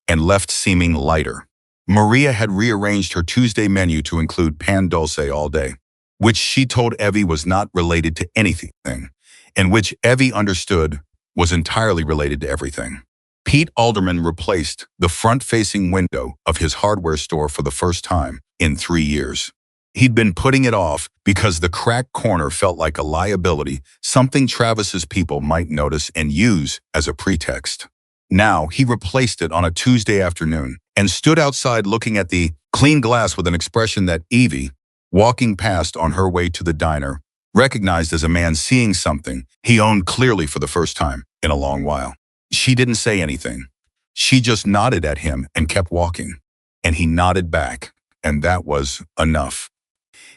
and left seeming lighter. Maria had rearranged her Tuesday menu to include pan dulce all day, which she told Evie was not related to anything, and which Evie understood was entirely related to everything. Pete Alderman replaced the front-facing window of his hardware store for the first time in 3 years. He'd been putting it off because the cracked corner felt like a liability, something Travis's people might notice and use as a pretext. Now he replaced it on a Tuesday afternoon and stood outside looking at the clean glass with an expression that Evie, walking past on her way to the diner, recognized as a man seeing something he owned clearly for the first time in a long while. She didn't say anything. She just nodded at him and kept walking. And he nodded back, and that was enough.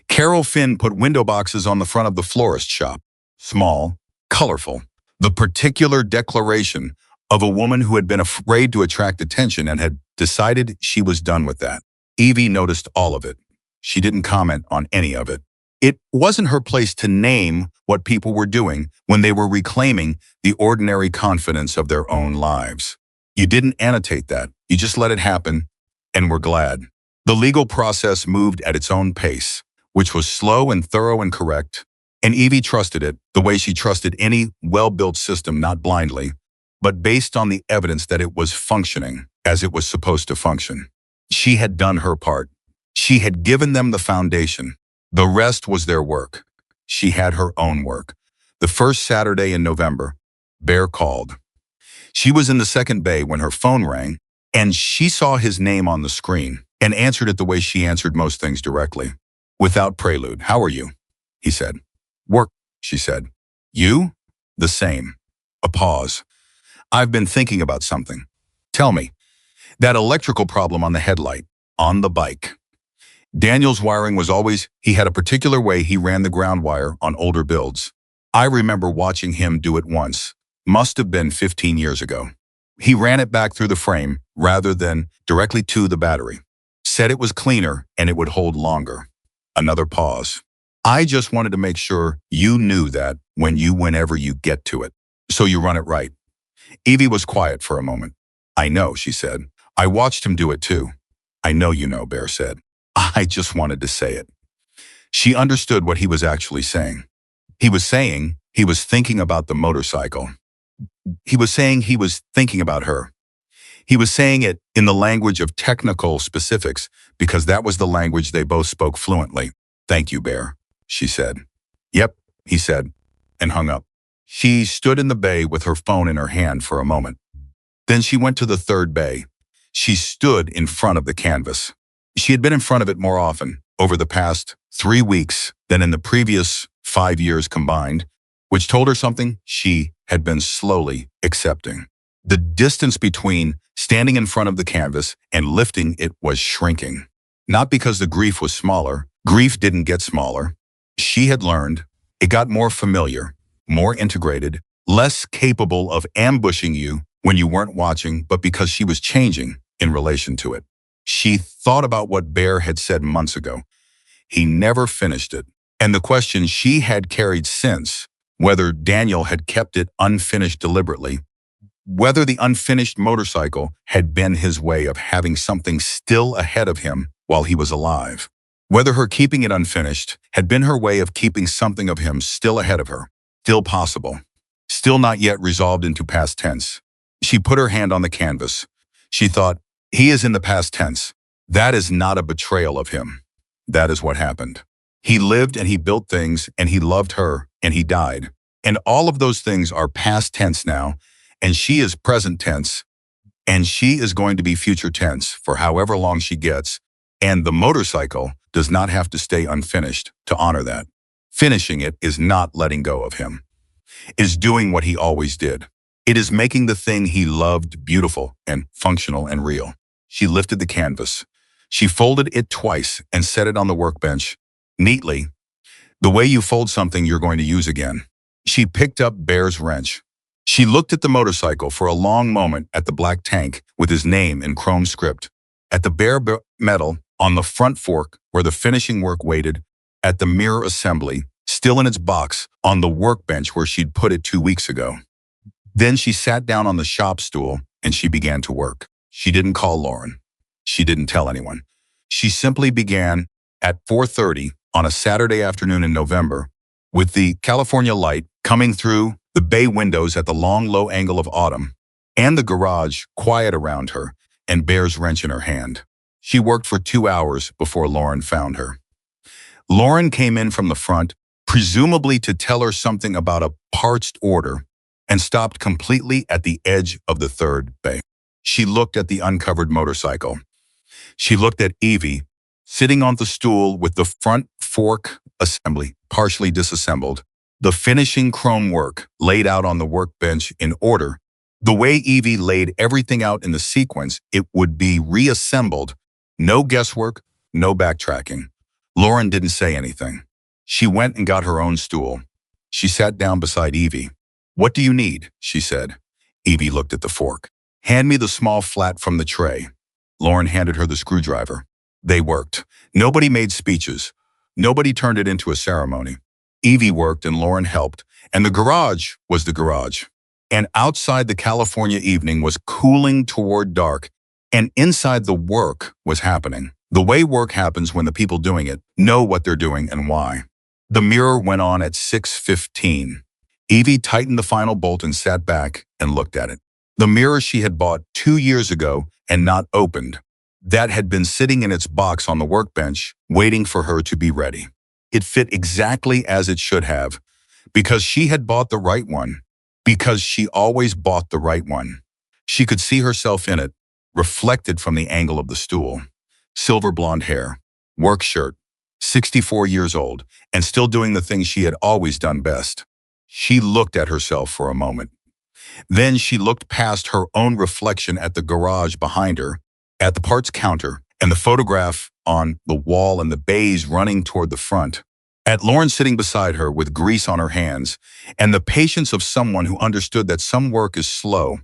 Carol Finn put window boxes on the front of the florist shop. Small, colorful. The particular declaration of a woman who had been afraid to attract attention and had decided she was done with that. Evie noticed all of it. She didn't comment on any of it. It wasn't her place to name what people were doing when they were reclaiming the ordinary confidence of their own lives. You didn't annotate that. You just let it happen and were glad. The legal process moved at its own pace, which was slow and thorough and correct, and Evie trusted it the way she trusted any well-built system, not blindly, but based on the evidence that it was functioning as it was supposed to function. She had done her part. She had given them the foundation. The rest was their work. She had her own work. The first Saturday in November, Bear called. She was in the second bay when her phone rang, and she saw his name on the screen and answered it the way she answered most things directly. Without prelude. "How are you?" he said. "Work," she said. "You?" "The same." A pause. "I've been thinking about something." "Tell me." "That electrical problem on the headlight, on the bike." Daniel's wiring was always, he had a particular way he ran the ground wire on older builds. I remember watching him do it once. Must have been 15 years ago. He ran it back through the frame rather than directly to the battery. Said it was cleaner and it would hold longer. Another pause. "I just wanted to make sure you knew that whenever you get to it. So you run it right." Evie was quiet for a moment. "I know," she said. "I watched him do it too." "I know you know," Bear said. "I just wanted to say it." She understood what he was actually saying. He was saying he was thinking about the motorcycle. He was saying he was thinking about her. He was saying it in the language of technical specifics because that was the language they both spoke fluently. "Thank you, Bear," she said. "Yep," he said, and hung up. She stood in the bay with her phone in her hand for a moment. Then she went to the third bay. She stood in front of the canvas. She had been in front of it more often over the past 3 weeks than in the previous 5 years combined, which told her something she had been slowly accepting. The distance between standing in front of the canvas and lifting it was shrinking. Not because the grief was smaller. Grief didn't get smaller. She had learned. It got more familiar, more integrated, less capable of ambushing you when you weren't watching, but because she was changing in relation to it. She thought about what Bear had said months ago. He never finished it. And the question she had carried since, whether Daniel had kept it unfinished deliberately, whether the unfinished motorcycle had been his way of having something still ahead of him while he was alive, whether her keeping it unfinished had been her way of keeping something of him still ahead of her, still possible, still not yet resolved into past tense. She put her hand on the canvas. She thought, he is in the past tense. That is not a betrayal of him. That is what happened. He lived and he built things and he loved her and he died. And all of those things are past tense now, and she is present tense, and she is going to be future tense for however long she gets, and the motorcycle does not have to stay unfinished to honor that. Finishing it is not letting go of him. It is doing what he always did. It is making the thing he loved beautiful and functional and real. She lifted the canvas. She folded it twice and set it on the workbench, neatly, the way you fold something you're going to use again. She picked up Bear's wrench. She looked at the motorcycle for a long moment, at the black tank with his name in chrome script, at the bare metal on the front fork where the finishing work waited, at the mirror assembly, still in its box, on the workbench where she'd put it 2 weeks ago. Then she sat down on the shop stool and she began to work. She didn't call Lauren. She didn't tell anyone. She simply began at 4:30 on a Saturday afternoon in November, with the California light coming through the bay windows at the long, low angle of autumn, and the garage quiet around her, and Bear's wrench in her hand. She worked for 2 hours before Lauren found her. Lauren came in from the front, presumably to tell her something about a parts order, and stopped completely at the edge of the third bay. She looked at the uncovered motorcycle. She looked at Evie, sitting on the stool with the front fork assembly partially disassembled, the finishing chrome work laid out on the workbench in order, the way Evie laid everything out in the sequence it would be reassembled, no guesswork, no backtracking. Lauren didn't say anything. She went and got her own stool. She sat down beside Evie. "What do you need?" she said. Evie looked at the fork. "Hand me the small flat from the tray." Lauren handed her the screwdriver. They worked. Nobody made speeches. Nobody turned it into a ceremony. Evie worked and Lauren helped, and the garage was the garage. And outside, the California evening was cooling toward dark, and inside, the work was happening. The way work happens when the people doing it know what they're doing and why. The mirror went on at 6:15. Evie tightened the final bolt and sat back and looked at it. The mirror she had bought 2 years ago and not opened, that had been sitting in its box on the workbench, waiting for her to be ready. It fit exactly as it should have, because she had bought the right one, because she always bought the right one. She could see herself in it, reflected from the angle of the stool. Silver blonde hair, work shirt, 64 years old, and still doing the things she had always done best. She looked at herself for a moment. Then she looked past her own reflection at the garage behind her, at the parts counter, and the photograph on the wall and the bays running toward the front, at Lauren sitting beside her with grease on her hands, and the patience of someone who understood that some work is slow,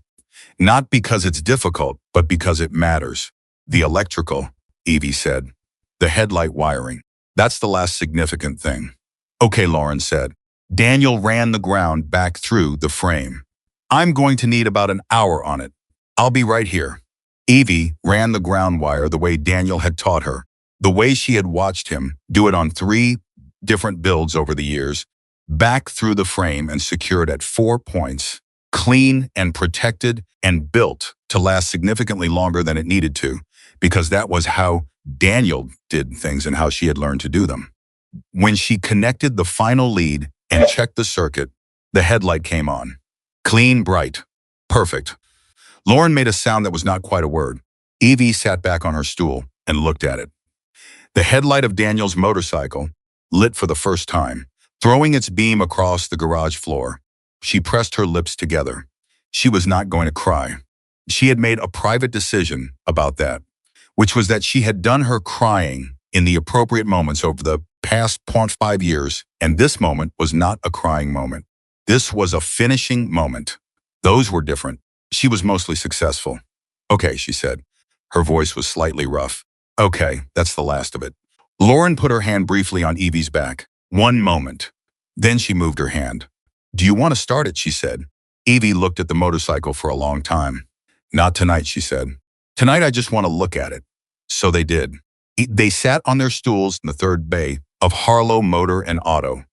not because it's difficult, but because it matters. The electrical, Evie said. The headlight wiring. That's the last significant thing. Okay, Lauren said. Daniel ran the ground back through the frame. I'm going to need about an hour on it. I'll be right here. Evie ran the ground wire the way Daniel had taught her, the way she had watched him do it on 3 different builds over the years, back through the frame and secured at 4 points, clean and protected and built to last significantly longer than it needed to, because that was how Daniel did things and how she had learned to do them. When she connected the final lead and checked the circuit, the headlight came on. Clean, bright. Perfect. Lauren made a sound that was not quite a word. Evie sat back on her stool and looked at it. The headlight of Daniel's motorcycle lit for the first time, throwing its beam across the garage floor. She pressed her lips together. She was not going to cry. She had made a private decision about that, which was that she had done her crying in the appropriate moments over the past 0.5 years, and this moment was not a crying moment. This was a finishing moment. Those were different. She was mostly successful. Okay, she said. Her voice was slightly rough. Okay, that's the last of it. Lauren put her hand briefly on Evie's back. One moment. Then she moved her hand. Do you want to start it, she said. Evie looked at the motorcycle for a long time. Not tonight, she said. Tonight I just want to look at it. So they did. They sat on their stools in the third bay of Harlow Motor and Auto,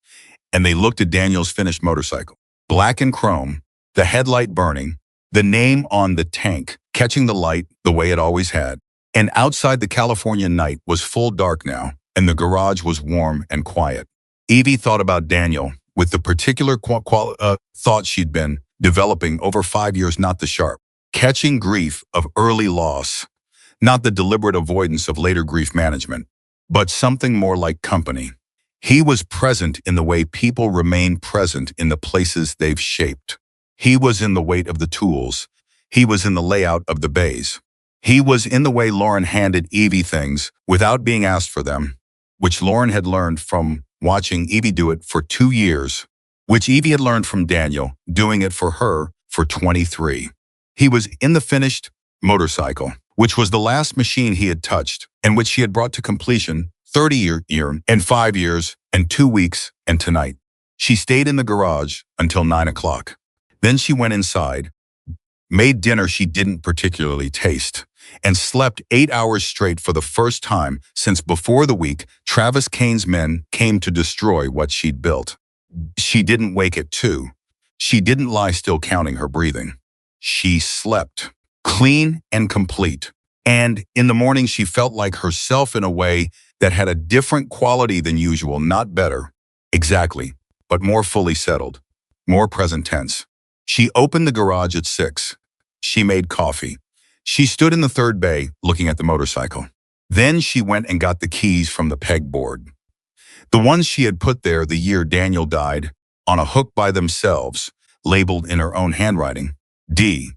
and they looked at Daniel's finished motorcycle. Black and chrome, the headlight burning, the name on the tank catching the light the way it always had. And outside the California night was full dark now, and the garage was warm and quiet. Evie thought about Daniel with the particular thought she'd been developing over 5 years, not the sharp, catching grief of early loss, not the deliberate avoidance of later grief management, but something more like company. He was present in the way people remain present in the places they've shaped. He was in the weight of the tools. He was in the layout of the bays. He was in the way Lauren handed Evie things without being asked for them, which Lauren had learned from watching Evie do it for 2 years, which Evie had learned from Daniel doing it for her for 23. He was in the finished motorcycle, which was the last machine he had touched and which she had brought to completion 30 year and 5 years and 2 weeks and tonight. She stayed in the garage until 9 o'clock. Then she went inside, made dinner she didn't particularly taste, and slept 8 hours straight for the first time since before the week Travis Kane's men came to destroy what she'd built. She didn't wake at 2. She didn't lie still counting her breathing. She slept, clean and complete. And in the morning she felt like herself in a way that had a different quality than usual, not better, exactly, but more fully settled, more present tense. She opened the garage at 6. She made coffee. She stood in the third bay looking at the motorcycle. Then she went and got the keys from the pegboard. The ones she had put there the year Daniel died, on a hook by themselves, labeled in her own handwriting, D.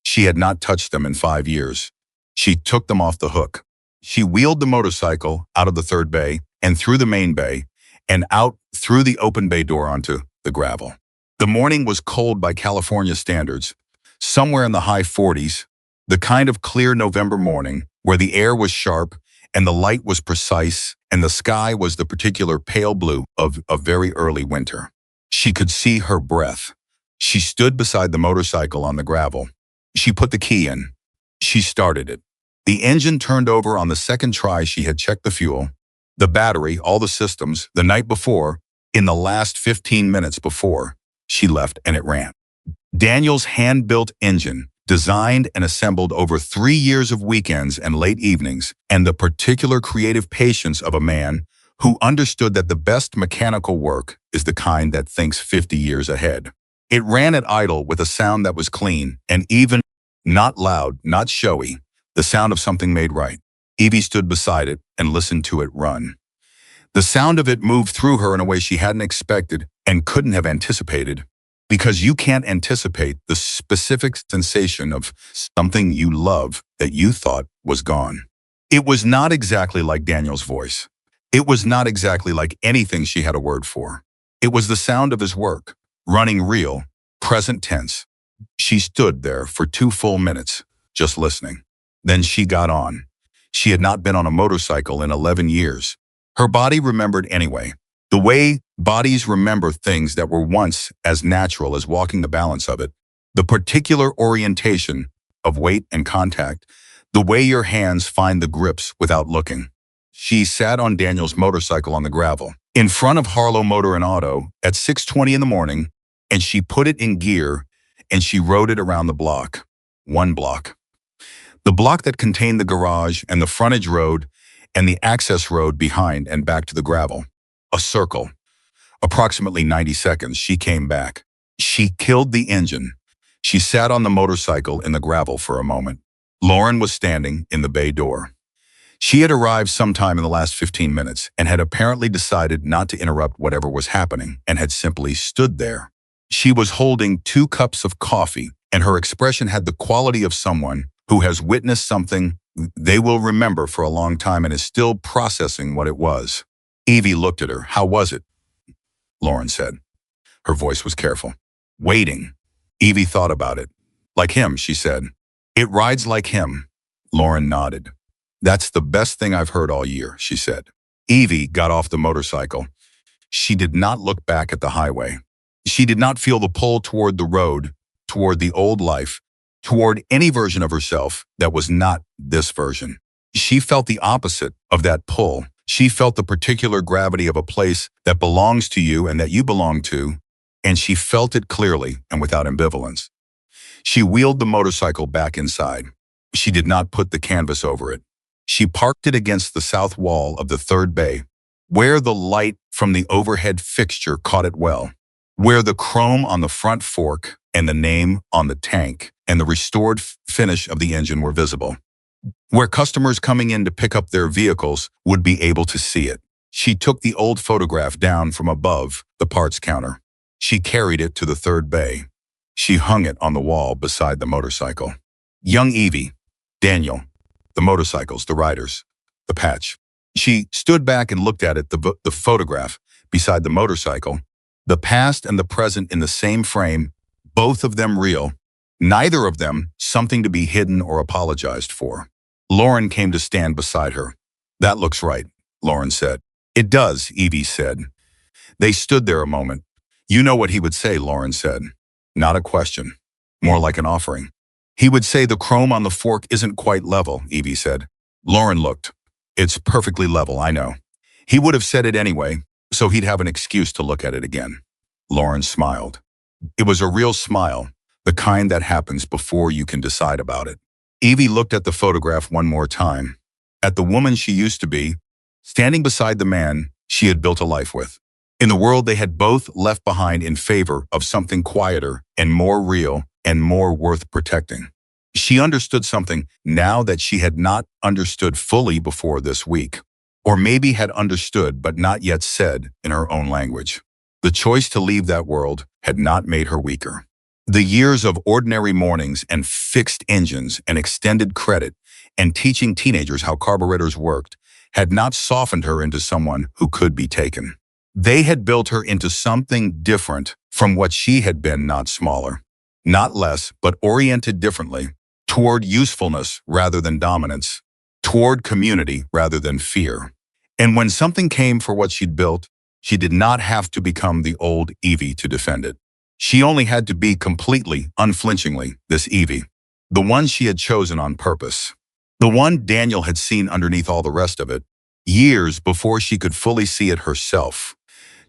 She had not touched them in 5 years. She took them off the hook. She wheeled the motorcycle out of the third bay and through the main bay and out through the open bay door onto the gravel. The morning was cold by California standards, somewhere in the high 40s, the kind of clear November morning where the air was sharp and the light was precise and the sky was the particular pale blue of a very early winter. She could see her breath. She stood beside the motorcycle on the gravel. She put the key in. She started it. The engine turned over on the second try. She had checked the fuel, the battery, all the systems, the night before, in the last 15 minutes before she left, and it ran. Daniel's hand-built engine, designed and assembled over 3 years of weekends and late evenings, and the particular creative patience of a man who understood that the best mechanical work is the kind that thinks 50 years ahead. It ran at idle with a sound that was clean and even, not loud, not showy, the sound of something made right. Evie stood beside it and listened to it run. The sound of it moved through her in a way she hadn't expected and couldn't have anticipated, because you can't anticipate the specific sensation of something you love that you thought was gone. It was not exactly like Daniel's voice. It was not exactly like anything she had a word for. It was the sound of his work, running real, present tense. She stood there for 2 full minutes, just listening. Then she got on. She had not been on a motorcycle in 11 years. Her body remembered anyway. The way bodies remember things that were once as natural as walking the balance of it, the particular orientation of weight and contact, the way your hands find the grips without looking. She sat on Daniel's motorcycle on the gravel, in front of Harlow Motor and Auto at 6:20 in the morning, and she put it in gear and she rode it around the block. 1 block. The block that contained the garage and the frontage road and the access road behind and back to the gravel. A circle. Approximately 90 seconds, she came back. She killed the engine. She sat on the motorcycle in the gravel for a moment. Lauren was standing in the bay door. She had arrived sometime in the last 15 minutes and had apparently decided not to interrupt whatever was happening and had simply stood there. She was holding 2 cups of coffee, and her expression had the quality of someone who has witnessed something they will remember for a long time and is still processing what it was. Evie looked at her. "How was it?" Lauren said. Her voice was careful. "Waiting." Evie thought about it. "Like him," she said. "It rides like him." Lauren nodded. "That's the best thing I've heard all year," she said. Evie got off the motorcycle. She did not look back at the highway. She did not feel the pull toward the road, toward the old life, toward any version of herself that was not this version. She felt the opposite of that pull. She felt the particular gravity of a place that belongs to you and that you belong to, and she felt it clearly and without ambivalence. She wheeled the motorcycle back inside. She did not put the canvas over it. She parked it against the south wall of the 3rd bay, where the light from the overhead fixture caught it well, where the chrome on the front fork and the name on the tank and the restored finish of the engine were visible, where customers coming in to pick up their vehicles would be able to see it. She took the old photograph down from above the parts counter. She carried it to the 3rd bay. She hung it on the wall beside the motorcycle. Young Evie, Daniel, the motorcycles, the riders, the patch. She stood back and looked at it, the photograph beside the motorcycle, the past and the present in the same frame, both of them real, neither of them something to be hidden or apologized for. Lauren came to stand beside her. "That looks right," Lauren said. "It does," Evie said. They stood there a moment. "You know what he would say," Lauren said. "Not a question. More like an offering." "He would say the chrome on the fork isn't quite level," Evie said. Lauren looked. "It's perfectly level, I know." "He would have said it anyway, so he'd have an excuse to look at it again." Lauren smiled. It was a real smile, the kind that happens before you can decide about it. Evie looked at the photograph one more time, at the woman she used to be, standing beside the man she had built a life with. In the world they had both left behind in favor of something quieter and more real and more worth protecting. She understood something now that she had not understood fully before this week, or maybe had understood but not yet said in her own language. The choice to leave that world had not made her weaker. The years of ordinary mornings and fixed engines and extended credit and teaching teenagers how carburetors worked had not softened her into someone who could be taken. They had built her into something different from what she had been, not smaller, not less, but oriented differently, toward usefulness rather than dominance, toward community rather than fear. And when something came for what she'd built, she did not have to become the old Evie to defend it. She only had to be completely, unflinchingly, this Evie, the one she had chosen on purpose, the one Daniel had seen underneath all the rest of it, years before she could fully see it herself.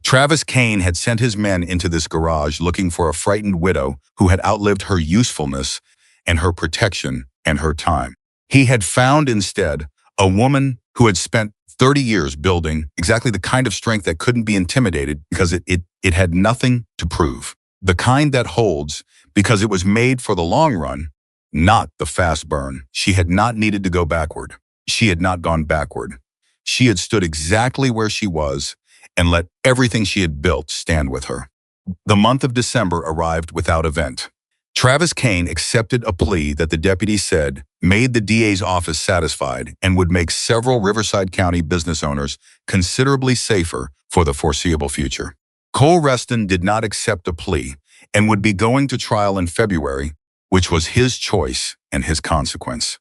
Travis Kane had sent his men into this garage looking for a frightened widow who had outlived her usefulness and her protection and her time. He had found instead A woman who had spent 30 years building exactly the kind of strength that couldn't be intimidated because it had nothing to prove. The kind that holds because it was made for the long run, not the fast burn. She had not needed to go backward. She had not gone backward. She had stood exactly where she was and let everything she had built stand with her. The month of December arrived without event. Travis Kane accepted a plea that the deputy said made the DA's office satisfied and would make several Riverside County business owners considerably safer for the foreseeable future. Cole Reston did not accept a plea and would be going to trial in February, which was his choice and his consequence.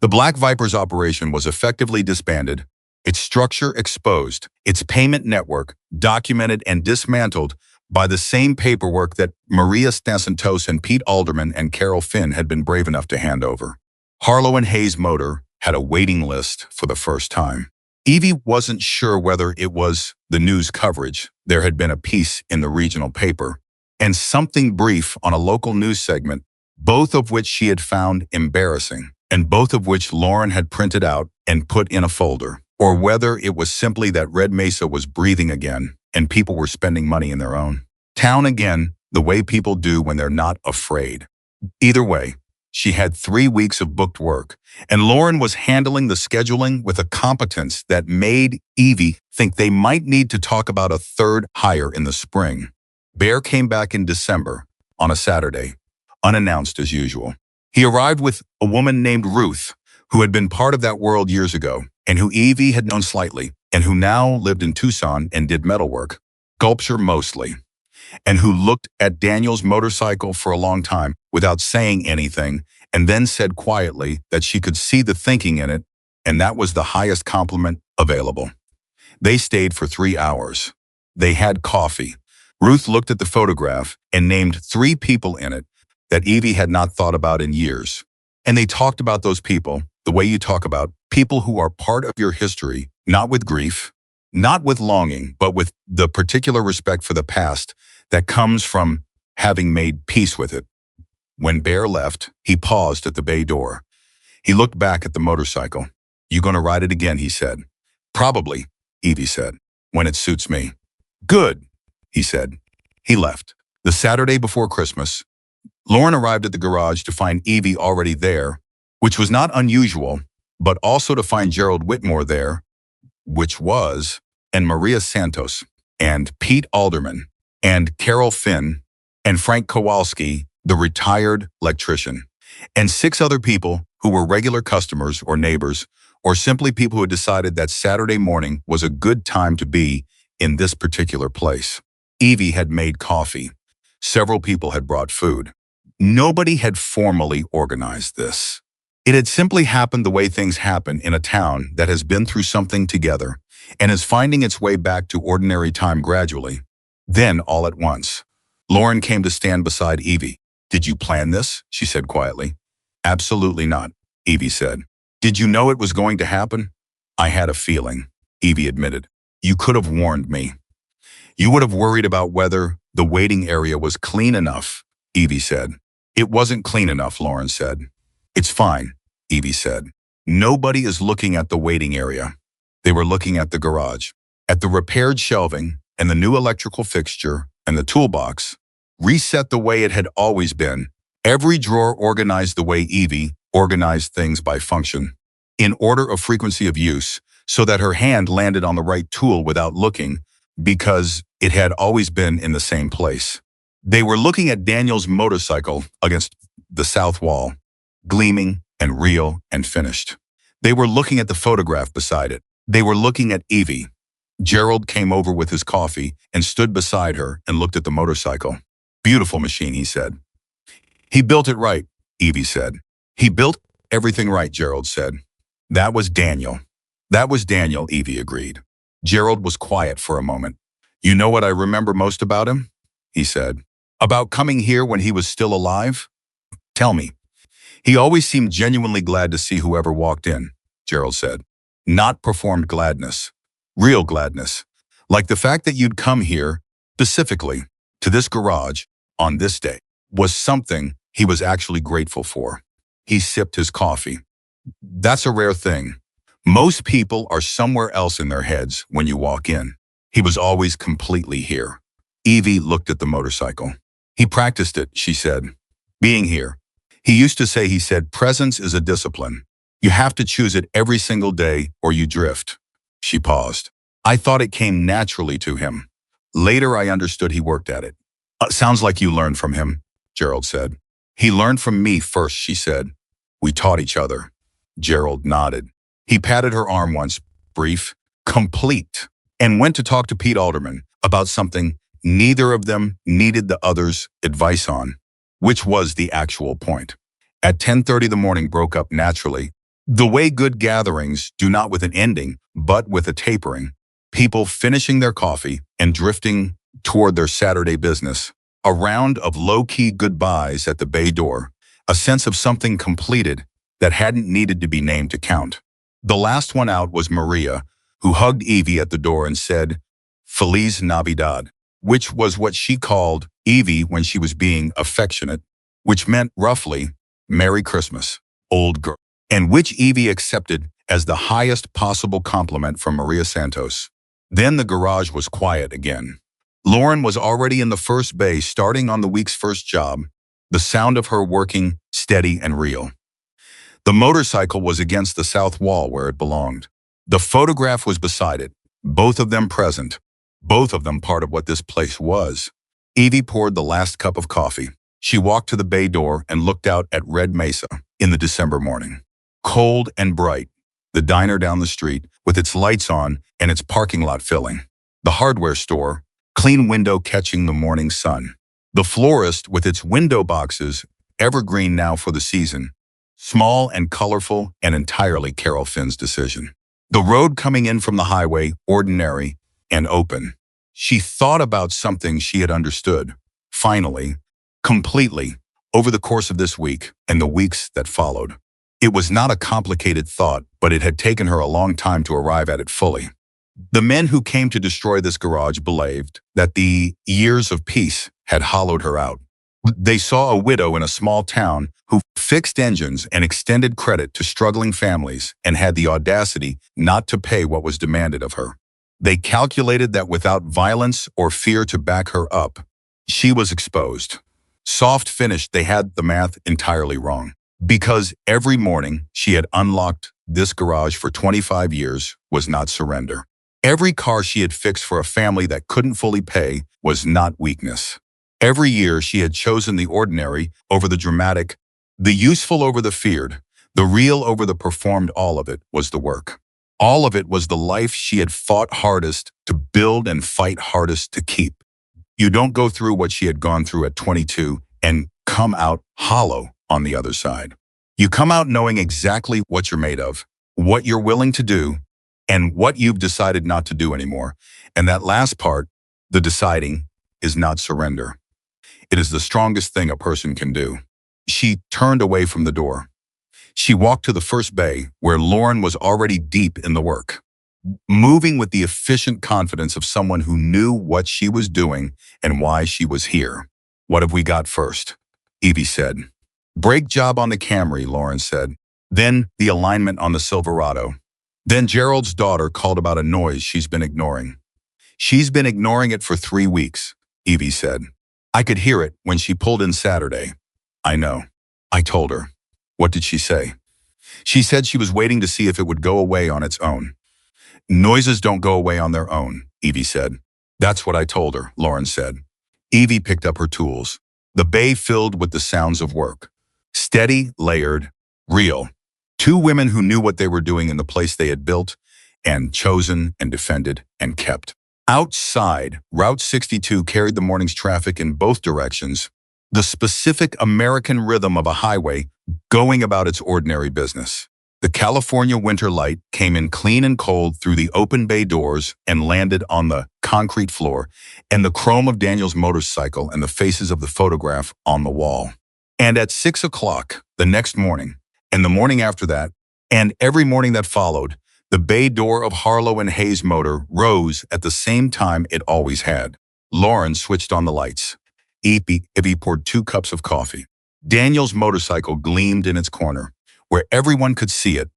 The Black Vipers operation was effectively disbanded, its structure exposed, its payment network documented and dismantled by the same paperwork that Maria Stasantos and Pete Alderman and Carol Finn had been brave enough to hand over. Harlow and Hayes Motor had a waiting list for the first time. Evie wasn't sure whether it was the news coverage. There had been a piece in the regional paper and something brief on a local news segment, both of which she had found embarrassing and both of which Lauren had printed out and put in a folder, or whether it was simply that Red Mesa was breathing again and people were spending money in their own town again, the way people do when they're not afraid. Either way, she had 3 weeks of booked work, and Lauren was handling the scheduling with a competence that made Evie think they might need to talk about a third hire in the spring. Bear came back in December, on a Saturday, unannounced as usual. He arrived with a woman named Ruth, who had been part of that world years ago, and who Evie had known slightly, and who now lived in Tucson and did metalwork, sculpture mostly, and who looked at Daniel's motorcycle for a long time without saying anything, and then said quietly that she could see the thinking in it, and that was the highest compliment available. They stayed for 3 hours. They had coffee. Ruth looked at the photograph and named 3 people in it that Evie had not thought about in years. And they talked about those people the way you talk about people who are part of your history, not with grief, not with longing, but with the particular respect for the past that comes from having made peace with it. When Bear left, he paused at the bay door. He looked back at the motorcycle. "You gonna ride it again?" he said. "Probably," Evie said, "when it suits me." "Good," he said. He left. The Saturday before Christmas, Lauren arrived at the garage to find Evie already there, which was not unusual, but also to find Gerald Whitmore there, which was, and Maria Santos, and Pete Alderman, and Carol Finn, and Frank Kowalski, the retired electrician, and 6 other people who were regular customers or neighbors, or simply people who had decided that Saturday morning was a good time to be in this particular place. Evie had made coffee. Several people had brought food. Nobody had formally organized this. It had simply happened the way things happen in a town that has been through something together and is finding its way back to ordinary time gradually. Then, all at once, Lauren came to stand beside Evie. "Did you plan this?" she said quietly. "Absolutely not," Evie said. "Did you know it was going to happen?" "I had a feeling," Evie admitted. "You could have warned me. You would have worried about whether the waiting area was clean enough," Evie said. "It wasn't clean enough," Lauren said. "It's fine," Evie said. "Nobody is looking at the waiting area." They were looking at the garage, at the repaired shelving and the new electrical fixture and the toolbox, reset the way it had always been. Every drawer organized the way Evie organized things by function, in order of frequency of use, so that her hand landed on the right tool without looking, because it had always been in the same place. They were looking at Daniel's motorcycle against the south wall, gleaming and real and finished. They were looking at the photograph beside it. They were looking at Evie. Gerald came over with his coffee and stood beside her and looked at the motorcycle. "Beautiful machine," he said. "He built it right," Evie said. "He built everything right," Gerald said. "That was Daniel." "That was Daniel," Evie agreed. Gerald was quiet for a moment. "You know what I remember most about him?" he said. "About coming here when he was still alive?" "Tell me." "He always seemed genuinely glad to see whoever walked in," Gerald said. "Not performed gladness. Real gladness. Like the fact that you'd come here, specifically, to this garage, on this day, was something he was actually grateful for." He sipped his coffee. "That's a rare thing. Most people are somewhere else in their heads when you walk in. He was always completely here. Evie looked at the motorcycle. He practiced it, she said. Being here. He used to say, he said, presence is a discipline. You have to choose it every single day or you drift. She paused. I thought it came naturally to him. Later I understood he worked at it. Sounds like you learned from him, Gerald said. He learned from me first, she said. We taught each other. Gerald nodded. He patted her arm once, brief, complete, and went to talk to Pete Alderman about something neither of them needed the other's advice on, which was the actual point. At 10:30 the morning broke up naturally, the way good gatherings do, not with an ending, but with a tapering. People finishing their coffee and drifting toward their Saturday business. A round of low-key goodbyes at the bay door, a sense of something completed that hadn't needed to be named to count. The last one out was Maria, who hugged Evie at the door and said, Feliz Navidad, which was what she called Evie when she was being affectionate, which meant roughly, Merry Christmas, old girl, and which Evie accepted as the highest possible compliment from Maria Santos. Then the garage was quiet again. Lauren was already in the first bay starting on the week's first job, the sound of her working steady and real. The motorcycle was against the south wall where it belonged. The photograph was beside it, both of them present, both of them part of what this place was. Evie poured the last cup of coffee. She walked to the bay door and looked out at Red Mesa in the December morning. Cold and bright, the diner down the street with its lights on and its parking lot filling. The hardware store, clean window catching the morning sun. The florist with its window boxes, evergreen now for the season. Small and colorful and entirely Carol Finn's decision. The road coming in from the highway, ordinary and open. She thought about something she had understood, finally, completely, over the course of this week and the weeks that followed. It was not a complicated thought, but it had taken her a long time to arrive at it fully. The men who came to destroy this garage believed that the years of peace had hollowed her out. They saw a widow in a small town who fixed engines and extended credit to struggling families and had the audacity not to pay what was demanded of her. They calculated that without violence or fear to back her up, she was exposed. Soft finished, they had the math entirely wrong. Because every morning she had unlocked this garage for 25 years was not surrender. Every car she had fixed for a family that couldn't fully pay was not weakness. Every year she had chosen the ordinary over the dramatic, the useful over the feared, the real over the performed. All of it was the work. All of it was the life she had fought hardest to build and fight hardest to keep. You don't go through what she had gone through at 22 and come out hollow on the other side. You come out knowing exactly what you're made of, what you're willing to do, and what you've decided not to do anymore. And that last part, the deciding, is not surrender. It is the strongest thing a person can do. She turned away from the door. She walked to the first bay, where Lauren was already deep in the work, moving with the efficient confidence of someone who knew what she was doing and why she was here. What have we got first? Evie said. Brake job on the Camry, Lauren said. Then the alignment on the Silverado. Then Gerald's daughter called about a noise she's been ignoring. She's been ignoring it for 3 weeks, Evie said. I could hear it when she pulled in Saturday. I know. I told her. What did she say? She said she was waiting to see if it would go away on its own. Noises don't go away on their own, Evie said. That's what I told her, Lauren said. Evie picked up her tools. The bay filled with the sounds of work. Steady, layered, real. 2 women who knew what they were doing in the place they had built and chosen and defended and kept. Outside, Route 62 carried the morning's traffic in both directions, the specific American rhythm of a highway going about its ordinary business. The California winter light came in clean and cold through the open bay doors and landed on the concrete floor, and the chrome of Daniel's motorcycle and the faces of the photograph on the wall. And at 6 o'clock the next morning, and the morning after that, and every morning that followed, the bay door of Harlow and Hayes' motor rose at the same time it always had. Lauren switched on the lights. Evie poured 2 cups of coffee. Daniel's motorcycle gleamed in its corner, where everyone could see it,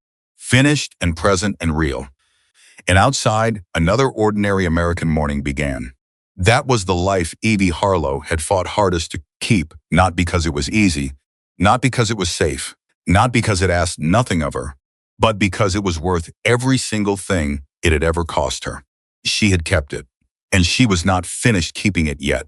finished and present and real. And outside, another ordinary American morning began. That was the life Evie Harlow had fought hardest to keep, not because it was easy, not because it was safe, not because it asked nothing of her, but because it was worth every single thing it had ever cost her. She had kept it, and she was not finished keeping it yet.